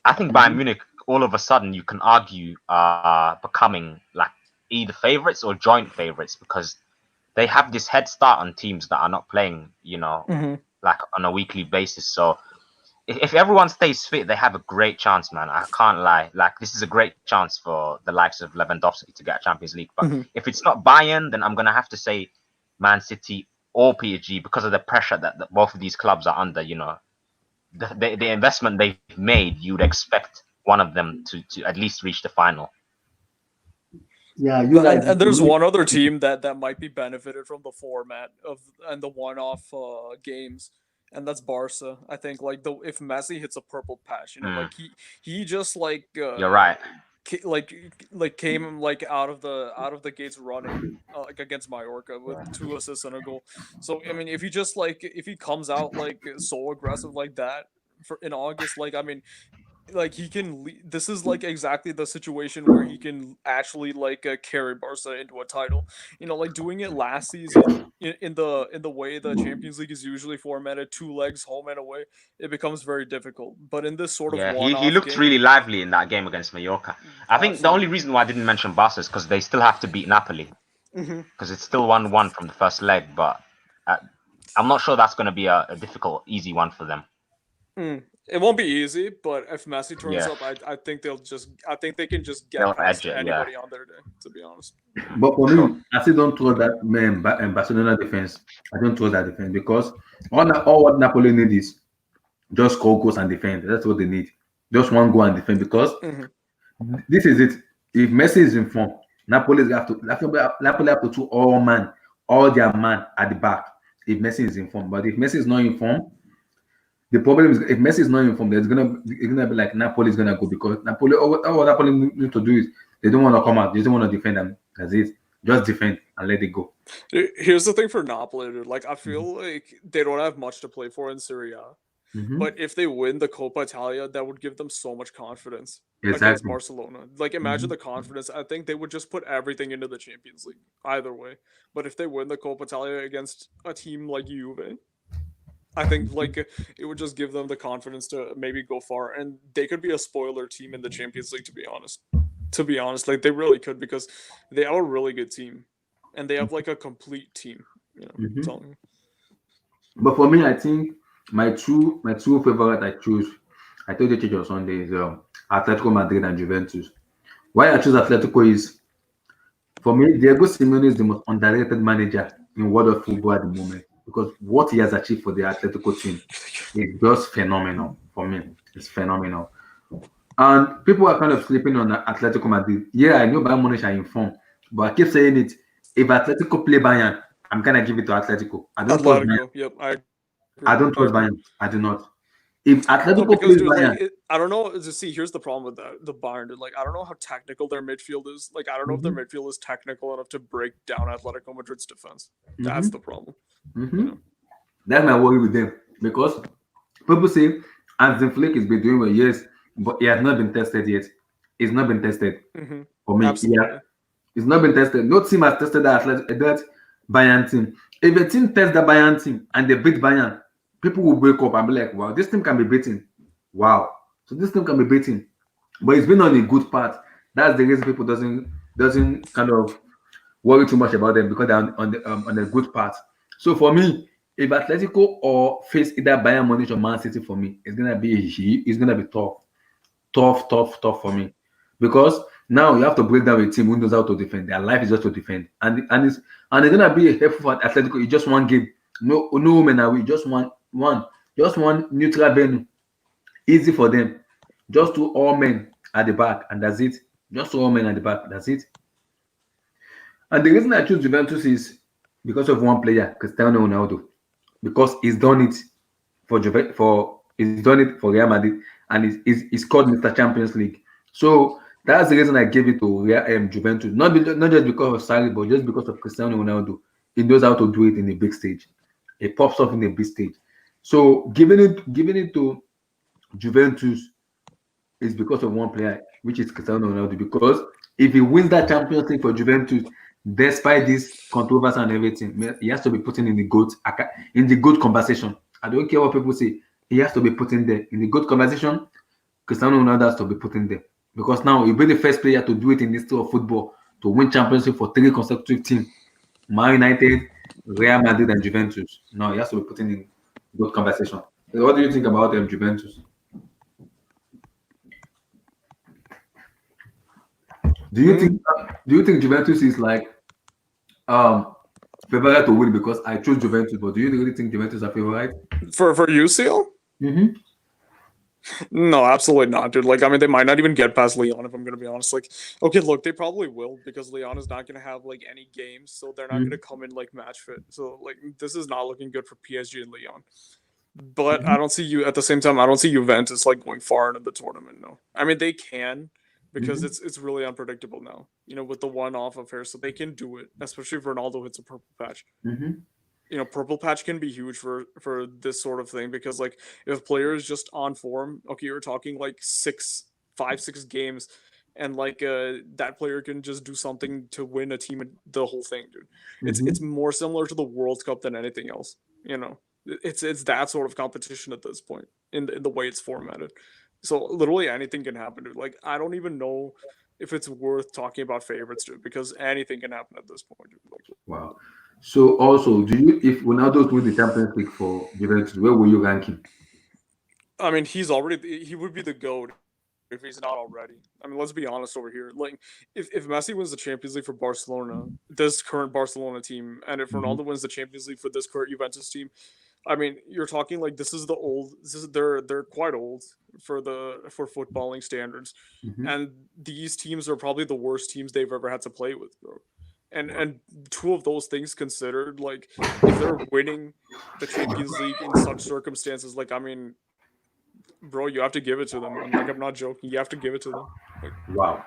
I think Bayern Munich, all of a sudden, you can argue are becoming like either favorites or joint favorites because they have this head start on teams that are not playing, like on a weekly basis. So if everyone stays fit, they have a great chance, man. I can't lie. Like this is a great chance for the likes of Lewandowski to get a Champions League. But if it's not Bayern, then I'm gonna have to say Man City or PSG because of the pressure that both of these clubs are under. The investment they've made, you'd expect one of them to at least reach the final. Yeah, you guys. and there's one other team that might be benefited from the format of and the one-off games, and that's Barca. I think like if Messi hits a purple patch, like he just like You're right. Like came like out of the gates running like against Mallorca with 2 assists and a goal. So I mean, if he comes out like so aggressive like that in August, like I mean, like he can. This is like exactly the situation where he can actually like carry Barca into a title. Like doing it last season in the way the Champions League is usually formatted, 2 legs home and away, it becomes very difficult. But in this sort of he looked game, really lively in that game against Mallorca. I think the only reason why I didn't mention Barca is because they still have to beat Napoli because it's still 1-1 from the first leg. But I'm not sure that's going to be a difficult, easy one for them. It won't be easy, but if Messi turns up, I think they can just get past anybody on their day. To be honest. But for me, I still don't trust that Barcelona defense. I don't trust that defense because all what Napoli need is Just score goals and defend. That's what they need. Just one goal and defend because Mhm. this is it. If Messi is in form, Napoli have to do all their man at the back. If Messi is in form, but if Messi is not in form, the problem is if Messi is not in form, it's gonna be like Napoli is gonna go because Napoli all Napoli need to do is they don't want to come out, they just want to defend and that's it. Just defend and let it go. Here's the thing for Napoli, dude. Like, I Mhm. feel like they don't have much to play for in Serie A. Mhm. But if they win the Coppa Italia, that would give them so much confidence against Exactly. Barcelona. Like, imagine Mhm. the confidence. I think they would just put everything into the Champions League either way. But if they win the Coppa Italia against a team like Juve, I think like it would just give them the confidence to maybe go far, and they could be a spoiler team in the Champions League. To be honest, like they really could because they have a really good team, and they have like a complete team. I'm Mhm. telling you. But for me, I think my two favorite I choose. I told you on Sunday is Atletico Madrid and Juventus. Why I choose Atletico is for me, Diego Simeone is the most underrated manager in world of football at the moment because what he has achieved for the Atletico team is just phenomenal for me. It's phenomenal. And people are kind of sleeping on Atletico Madrid. Yeah, I know Bayern Munich are informed, but I keep saying it. If Atletico play Bayern, I'm gonna give it to Atletico. I don't trust Bayern. Atletico, yep, I agree. I don't I trust agree. Bayern. I do not. If No, Atletico because plays dude, like Bayern, I don't know. Just see, here's the problem with that. The Bayern, dude. Like I don't know how technical their midfield is. Like I don't know if their mhm, midfield is technical enough to break down Atletico Madrid's defense. That's mhm, the problem. You mhm. know. That's my worry with them because people say Hansi Flick has been doing well, yes, but he has not been tested yet. He's not been tested Hmm. for me. Yeah, Absolutely. it's not been tested. No team has tested that Bayern team. If a team tests the Bayern team and they beat Bayern, people will wake up and be like, "Wow, this team can be beaten." Wow, so this team can be beaten. But it's been on a good path. That's the reason people doesn't kind of worry too much about them because they're on a good path. So for me, if Atletico or face either Bayern Munich or Man City for me, it's gonna be tough for me because now you have to break down a team who knows how to defend. Their life is just to defend, and it's gonna be a helpful for Atletico. It's just one game, no women away, just one neutral venue, easy for them. Just two all men at the back, and that's it. Just two all men at the back, that's it. And the reason I choose Juventus is because of one player, Cristiano Ronaldo, because he's done it he's done it for Real Madrid and he's called Mr. Champions League. So that's the reason I gave it to Juventus. Not just because of salary, but just because of Cristiano Ronaldo. He knows how to do it in a big stage. He pops off in a big stage. So giving it to Juventus is because of one player, which is Cristiano Ronaldo. Because if he wins that Champions League for Juventus, despite this controversy and everything, he has to be put in the good conversation. I don't care what people say. He has to be put in there in the good conversation. Cristiano Ronaldo has to be put in there because now he'll be the first player to do it in the history of football to win championship for three consecutive teams: Man United, Real Madrid, and Juventus. Now he has to be put in good conversation. So what do you think about Juventus? Do you Mm, think do you think Juventus is like um favorite to win because I chose Juventus, but do you really think Juventus are favorite? for UCL? Mm-hmm. No, absolutely not, dude. Like, I mean, they might not even get past Leon if I'm gonna be honest. Like, okay, look, they probably will because Leon is not gonna have like any games, so they're not gonna come in like match fit. So like, this is not looking good for PSG and Leon. But I Mm-hmm. don't see you at the same time. I don't see Juventus like going far into the tournament. No, I mean they can because Mm-hmm. it's really unpredictable now. With the one-off affair, so they can do it. Especially if Ronaldo hits a purple patch. Mm-hmm. Purple patch can be huge for this sort of thing because like if a player is just on form, okay, you're talking like 6 5 6 games, and like that player can just do something to win a team the whole thing, dude. It's Mm-hmm. more similar to the World Cup than anything else. It's that sort of competition at this point in the way it's formatted. So literally anything can happen, dude. Like I don't even know if it's worth talking about favorites, dude, because anything can happen at this point, dude. Like Wow. So also, do you if Ronaldo win the Champions League for Juventus, where will you rank him? I mean, he would be the goat if he's not already. I mean, let's be honest over here. Like, if Messi wins the Champions League for Barcelona, this current Barcelona team, and if Mm-hmm. Ronaldo wins the Champions League for this current Juventus team, I mean, you're talking like they're quite old for footballing standards, Mhm. and these teams are probably the worst teams they've ever had to play with, bro. And Wow. and two of those things considered, like if they're winning the Champions League in such circumstances, like I mean, bro, you have to give it to them. I'm not joking. You have to give it to them. Like, Wow.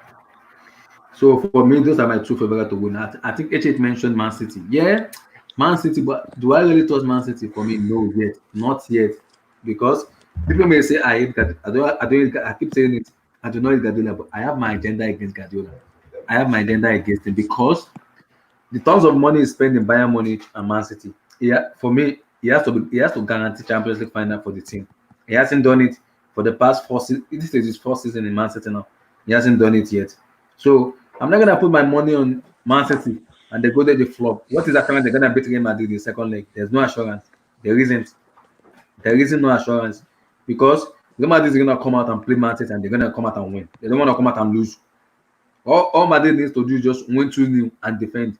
So for me, those are my two favorite to win. I think H8 mentioned Man City. Yeah, Man City, but do I really trust Man City? For me, no, yet, not yet, because people may say I hate Guardiola. I keep saying it. I do not hate Guardiola, but I have my agenda against Guardiola. I have my agenda against him because the tons of money is spent in Bayern Munich and Man City. Yeah, for me, he has to guarantee Champions League final for the team. He hasn't done it for the past 4 seasons. This is his first season in Man City now. He hasn't done it yet. So I'm not gonna put my money on Man City and they go there the flop. What is assurance they're gonna beat Real Madrid in the second leg? There's no assurance. There isn't. There isn't no assurance because Real Madrid is gonna come out and play Man City and they're gonna come out and win. They don't want to come out and lose. All Madrid needs to do is just win 2-0 and defend.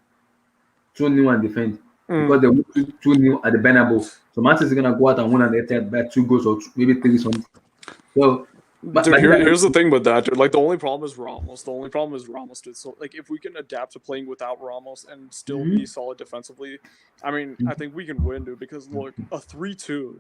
2-0 and defend because they win 2-0 at the Bernabeu. So Man City is gonna go out and win and they by 2 goals or maybe 3 something. So, but dude, then here's the thing with that, dude. Like the only problem is Ramos. The only problem is Ramos, dude. So like if we can adapt to playing without Ramos and still be solid defensively, I mean, I think we can win, dude. Because look, a 3-2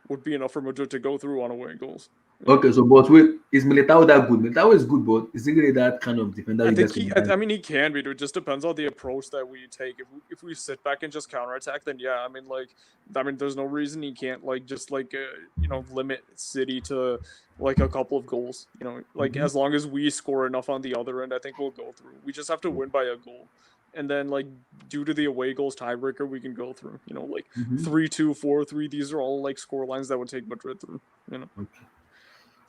would be enough for Madrid to go through on away goals. okay, so but wait, is Militao that good? Militao is good, but is he really that kind of defender I you think guys I mean, he can be, dude. It just depends on the approach that we take. If we sit back and just counterattack, then yeah, I mean, there's no reason he can't just limit City to like a couple of goals. Like as long as we score enough on the other end, I think we'll go through. We just have to win by a goal, and then like due to the away goals tiebreaker, we can go through. 3-2, 4-3. These are all like score lines that would take Madrid through. Okay.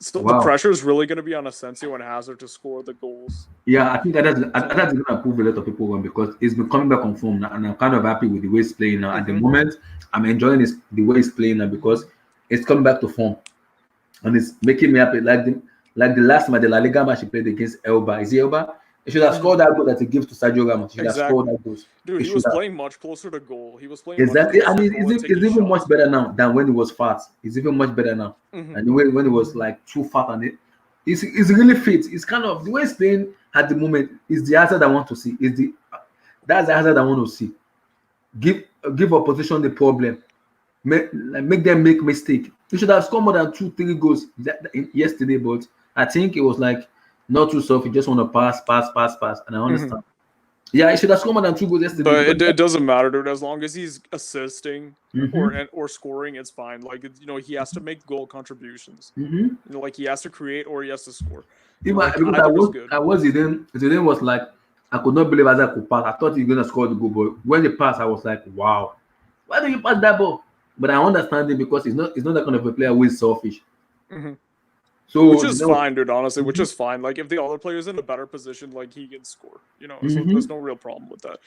So the Wow. pressure is really going to be on Asensio and Hazard to score the goals. Yeah, I think that's going to prove a lot of people wrong because he's been coming back on form now, and I'm kind of happy with the way he's playing now. At the moment, I'm enjoying the way he's playing now because it's coming back to form, and it's making me happy. Like the last match, the La Liga match he played against Elba. Is he Elba? He should have scored that goal that he gives to Sergio Ramos. He should have scored that goal. Dude, he was playing much closer to goal. He was playing exactly, and it's it's even much better now than when he was fat. It's even much better now, and the way when he was like too fat and he's really fit. It's kind of the way he's playing at the moment is the Hazard I want to see. That's the Hazard I want to see. Give opposition the problem. Make them make mistake. He should have scored more than 2-3 goals yesterday, but I think it was like not too soft. He just want to pass, and I understand. Yeah, he should have scored more than 2 goals yesterday. But it doesn't matter, dude. As long as he's assisting or scoring, it's fine. Like he has to make goal contributions. Like he has to create or he has to score. I was Zidane was like, I could not believe Hazard could pass. I thought he was gonna score the goal, but when he passed, I was like, wow, why do you pass that ball? But I understand it because he's not that kind of a player who is selfish. So which is fine, dude. Honestly, which is fine. Like if the other player's in a better position, like he can score. So there's no real problem with that,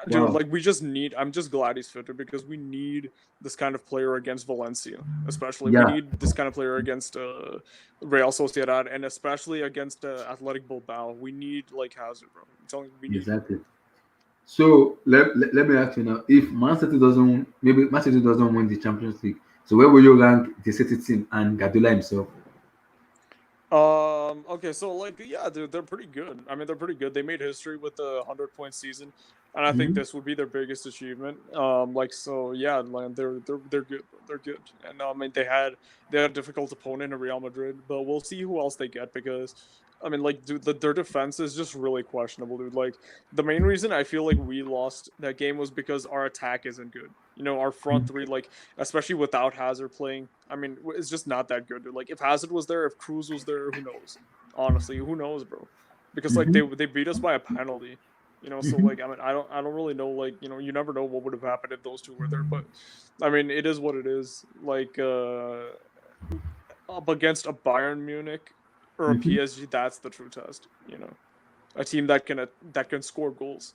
dude. Like we just need. I'm just glad he's fit because we need this kind of player against Valencia, especially. We need this kind of player against Real Sociedad and especially against Athletic Bilbao. We need like Hazard, bro. I'm telling you, we need. Exactly. So let me ask you now: if Man City doesn't win the Champions League, so where will you rank the City team and Guardiola himself? Okay, so like yeah, they're pretty good. I mean, they're pretty good. They made history with the 100-point season, and I think this would be their biggest achievement. So yeah, like, they're good. They're good, and I mean they had a difficult opponent in Real Madrid, but we'll see who else they get because. I mean, like, dude, their defense is just really questionable, dude. Like, the main reason I feel like we lost that game was because our attack isn't good. Our front three, like, especially without Hazard playing, I mean, it's just not that good, dude. Like, if Hazard was there, if Cruz was there, who knows? Honestly, who knows, bro? Because, like, they beat us by a penalty. So, like, I mean, I don't really know, like, you never know what would have happened if those two were there. But, I mean, it is what it is. Like, up against a Bayern Munich, or a PSG, that's the true test. A team that can score goals,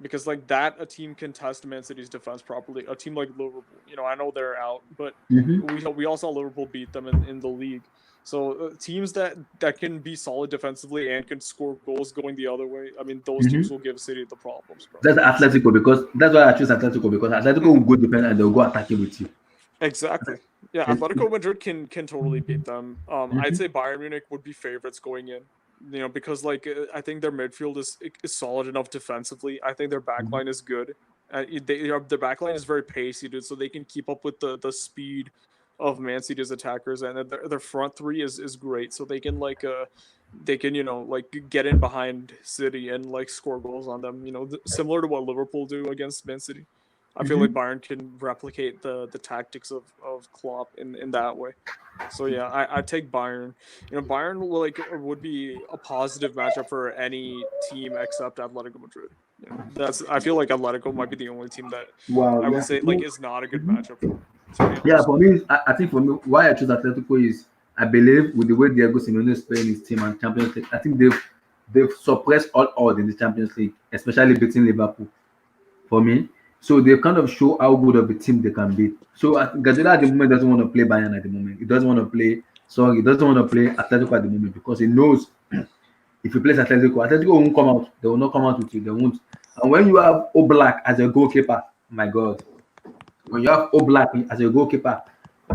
because like that, a team can test Man City's defense properly. A team like Liverpool, I know they're out, but we all saw Liverpool beat them in the league. So teams that can be solid defensively and can score goals going the other way, I mean, those teams will give City the problems, bro. That's Atletico because that's why I choose Atletico because Atletico will go defend and they'll go attacking with you. Exactly. Yeah, It's, Atletico Madrid can totally beat them. I'd Mhm. say Bayern Munich would be favorites going in. Because like I think their midfield is solid enough defensively. I think their Mhm. backline is good. Their backline is very pacey, dude, so they can keep up with the speed of Man City's attackers, and their front three is great, so they can like get in behind City and like score goals on them. Similar to what Liverpool do against Man City. I feel like Mhm. Bayern can replicate the tactics of Klopp in that way. So yeah, I take Bayern. Bayern would be a positive matchup for any team except Atletico Madrid. That's I feel like Atletico might be the only team that Wow, I would yeah. say like is not a good Mhm. matchup for, to be Yeah, honest. for me, I think for me, why I choose Atletico is I believe with the way Diego Simeone is playing his team and Champions League, I think they've suppressed all odds in the Champions League, especially beating Liverpool. For me, so they kind of show how good of a team they can be. So Guardiola at the moment doesn't want to play Bayern at the moment. He doesn't want to play. Sorry, he doesn't want to play Atletico at the moment because he knows if he plays Atletico, Atletico won't come out. They will not come out with you. They won't. And when you have Oblak as a goalkeeper, my God, when you have Oblak as a goalkeeper,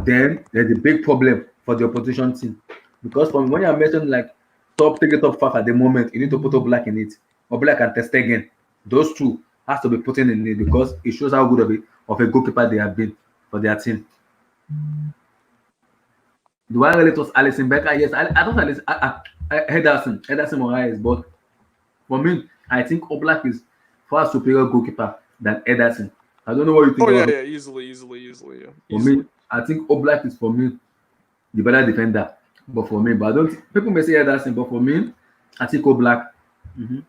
then there's a big problem for the opposition team. Because from when you mentioned like top three, top five at the moment, you need to put Oblak in it. Oblak and Testegen. Those two has to be put in it because it shows how good of a goalkeeper they have been for their team. The one related was Alison Becker. Yes, I thought Ederson Moraes, but for me, I think Oblak is far superior goalkeeper than Ederson. I don't know what you think Oh yeah, about it. yeah, easily, yeah, For me, easily. I think Oblak is for me the better defender. But for me, but I don't people may say Ederson, but for me, I think Oblak. Mhm.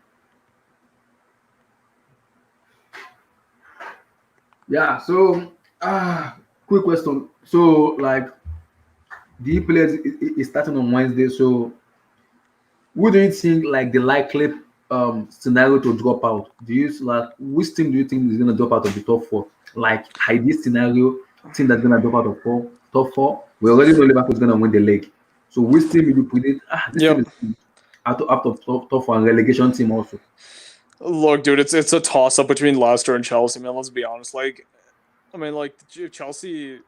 Yeah, so quick question. So like the players is starting on Wednesday. So who do you think like the likely scenario to drop out? Do you like which team do you think is gonna drop out of the top four? Like ideal scenario, team that's gonna drop out of top four. We already know Liverpool is gonna win the league. So which team will you predict? This team Yep. is out of top four and relegation team also. Look, dude, it's a toss up between Leicester and Chelsea, man. Let's be honest. I mean, like Chelsea,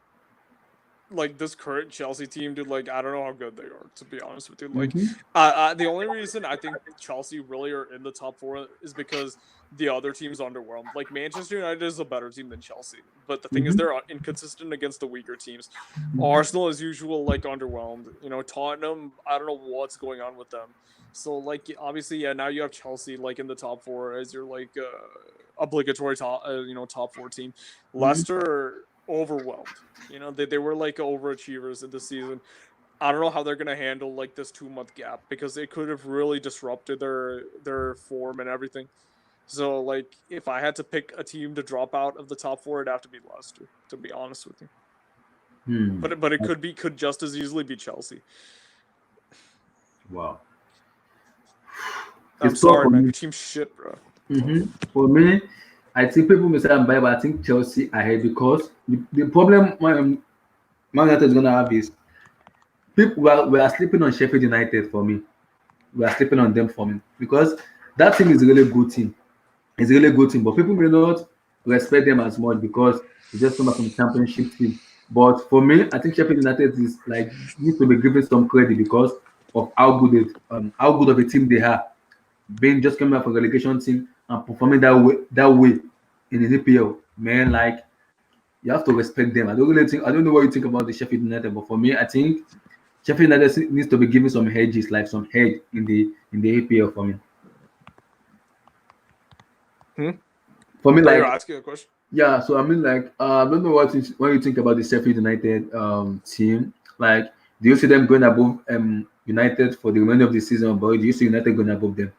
like this current Chelsea team, dude, like I don't know how good they are, to be honest with you. Mm-hmm. The only reason I think Chelsea really are in the top four is because the other team's underwhelmed. Like Manchester United is a better team than Chelsea, but the thing is Mm-hmm. they're inconsistent against the weaker teams. Arsenal, as usual, like underwhelmed. Tottenham, I don't know what's going on with them. So like obviously, yeah, now you have Chelsea like in the top four as your like obligatory top four team. Mm-hmm. Leicester overwhelmed. They were like overachievers in the season. I don't know how they're gonna handle like this 2 month gap because it could have really disrupted their form and everything. So like if I had to pick a team to drop out of the top four, it'd have to be Leicester, to be honest with you. Hmm. But it could just as easily be Chelsea. Wow. I'm It's tough sorry, for man. me. Your team's shit, bro. For me, I think people may say I'm biased, but I think Chelsea ahead because the problem Man United is gonna have is people we are sleeping on Sheffield United for me. We are sleeping on them for me because that team is a really good team. It's a really good team, but people may not respect them as much because they just come back from the championship team. But for me, I think Sheffield United is like needs to be given some credit because of how good of a team they are. Being just coming back from relegation team and performing that way in the EPL, man, like you have to respect them. I don't know what you think about the Sheffield United, but for me, I think Sheffield United needs to be given some hedges, like some hedge in the APL for me. Hmm? For me, Oh, you're like asking a question? yeah. So I mean, like I don't know what you think about the Sheffield United team. Like, do you see them going above United for the remainder of the season, or do you see United going above them?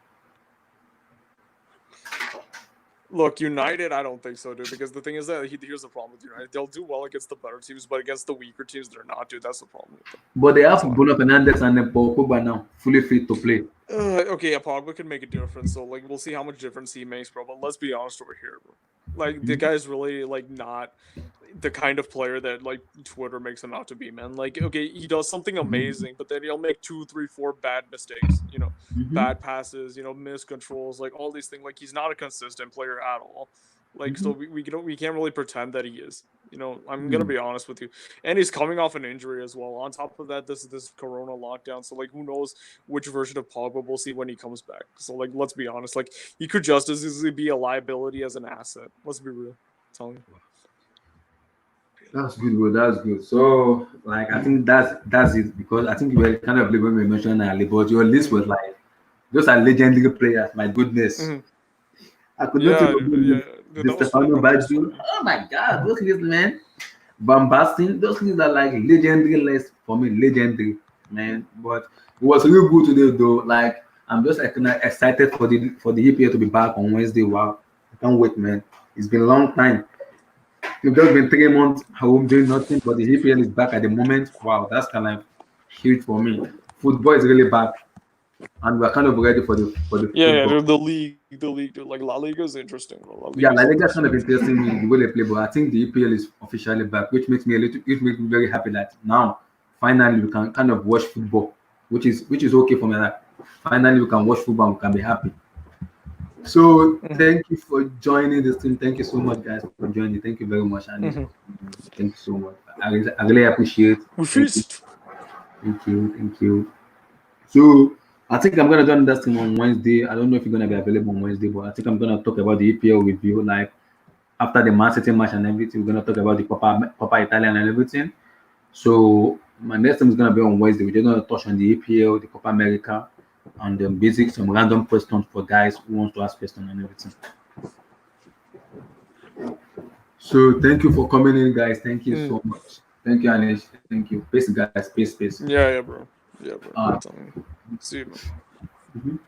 Look, United, I don't think so, dude. Because the thing is that here's the problem with United: they'll do well against the better teams, but against the weaker teams, they're not, dude. That's the problem with them. But they have So Bruno Fernandes and Paul Pogba now fully fit to play. Okay, yeah, Pogba can make a difference. So like, we'll see how much difference he makes, bro. But let's be honest over here, bro. Like, the Mhm. guy's really like not the kind of player that like Twitter makes him out to be, man. Like, okay, he does something amazing, but then he'll make two, three, four bad mistakes. Mhm. Bad passes, missed controls, like all these things. Like, he's not a consistent player at all. Like, so we can't really pretend that he is. I'm gonna Mm. be honest with you. And he's coming off an injury as well. On top of that, this Corona lockdown. So like, who knows which version of Pogba we'll see when he comes back. So like, let's be honest. Like, he could just as easily be a liability as an asset. Let's be real. Tell me. That's good, bro. That's good. So, like, I think that's it because I think you were kind of when we mentioned Ali, but your list was like those are legendary players. My goodness, Mhm. I could not Yeah, even yeah. the That was fun. Stefano That was Baggio. fun. Oh my God, those lists, man, bombasting. Those lists are like legendary lists for me, legendary, man. But it was really good today, though. Like, I'm just like kinda excited for the EPL to be back on Wednesday. Wow, I can't wait, man. It's been a long time. It's just been 3 months home doing nothing, but the EPL is back at the moment. Wow, that's kind of huge for me. Football is really back, and we're kind of ready for the Yeah, football. the league, dude. Like La Liga is interesting, bro. La Yeah, Liga is La Liga is kind interesting. of interesting me the way they play, but I think the EPL is officially back, which makes me very happy that now finally we can kind of watch football, which is okay for me. Like, finally we can watch football and we can be happy. So Mhm. thank you for joining this team. Thank you so much, guys, for joining. Thank you very much, Anis. Mhm. Thank you so much. I really appreciate. We Thank you. feast. Thank you. Thank you. So I think I'm gonna join that team on Wednesday. I don't know if you're gonna be available on Wednesday, but I think I'm gonna talk about the EPL with you, like after the Man City match and everything. We're gonna talk about the Copa Italian and everything. So my next time is gonna be on Wednesday. We're just gonna touch on the EPL, the Copa America, and the basics, some random questions for guys who want to ask questions and everything. So thank you for coming in, guys. Thank you Mm. so much. Thank you, Anish. Thank you. Peace, guys. Peace, peace. Yeah, bro. Yeah, bro. Uh, Tell me. See you, man. mhm.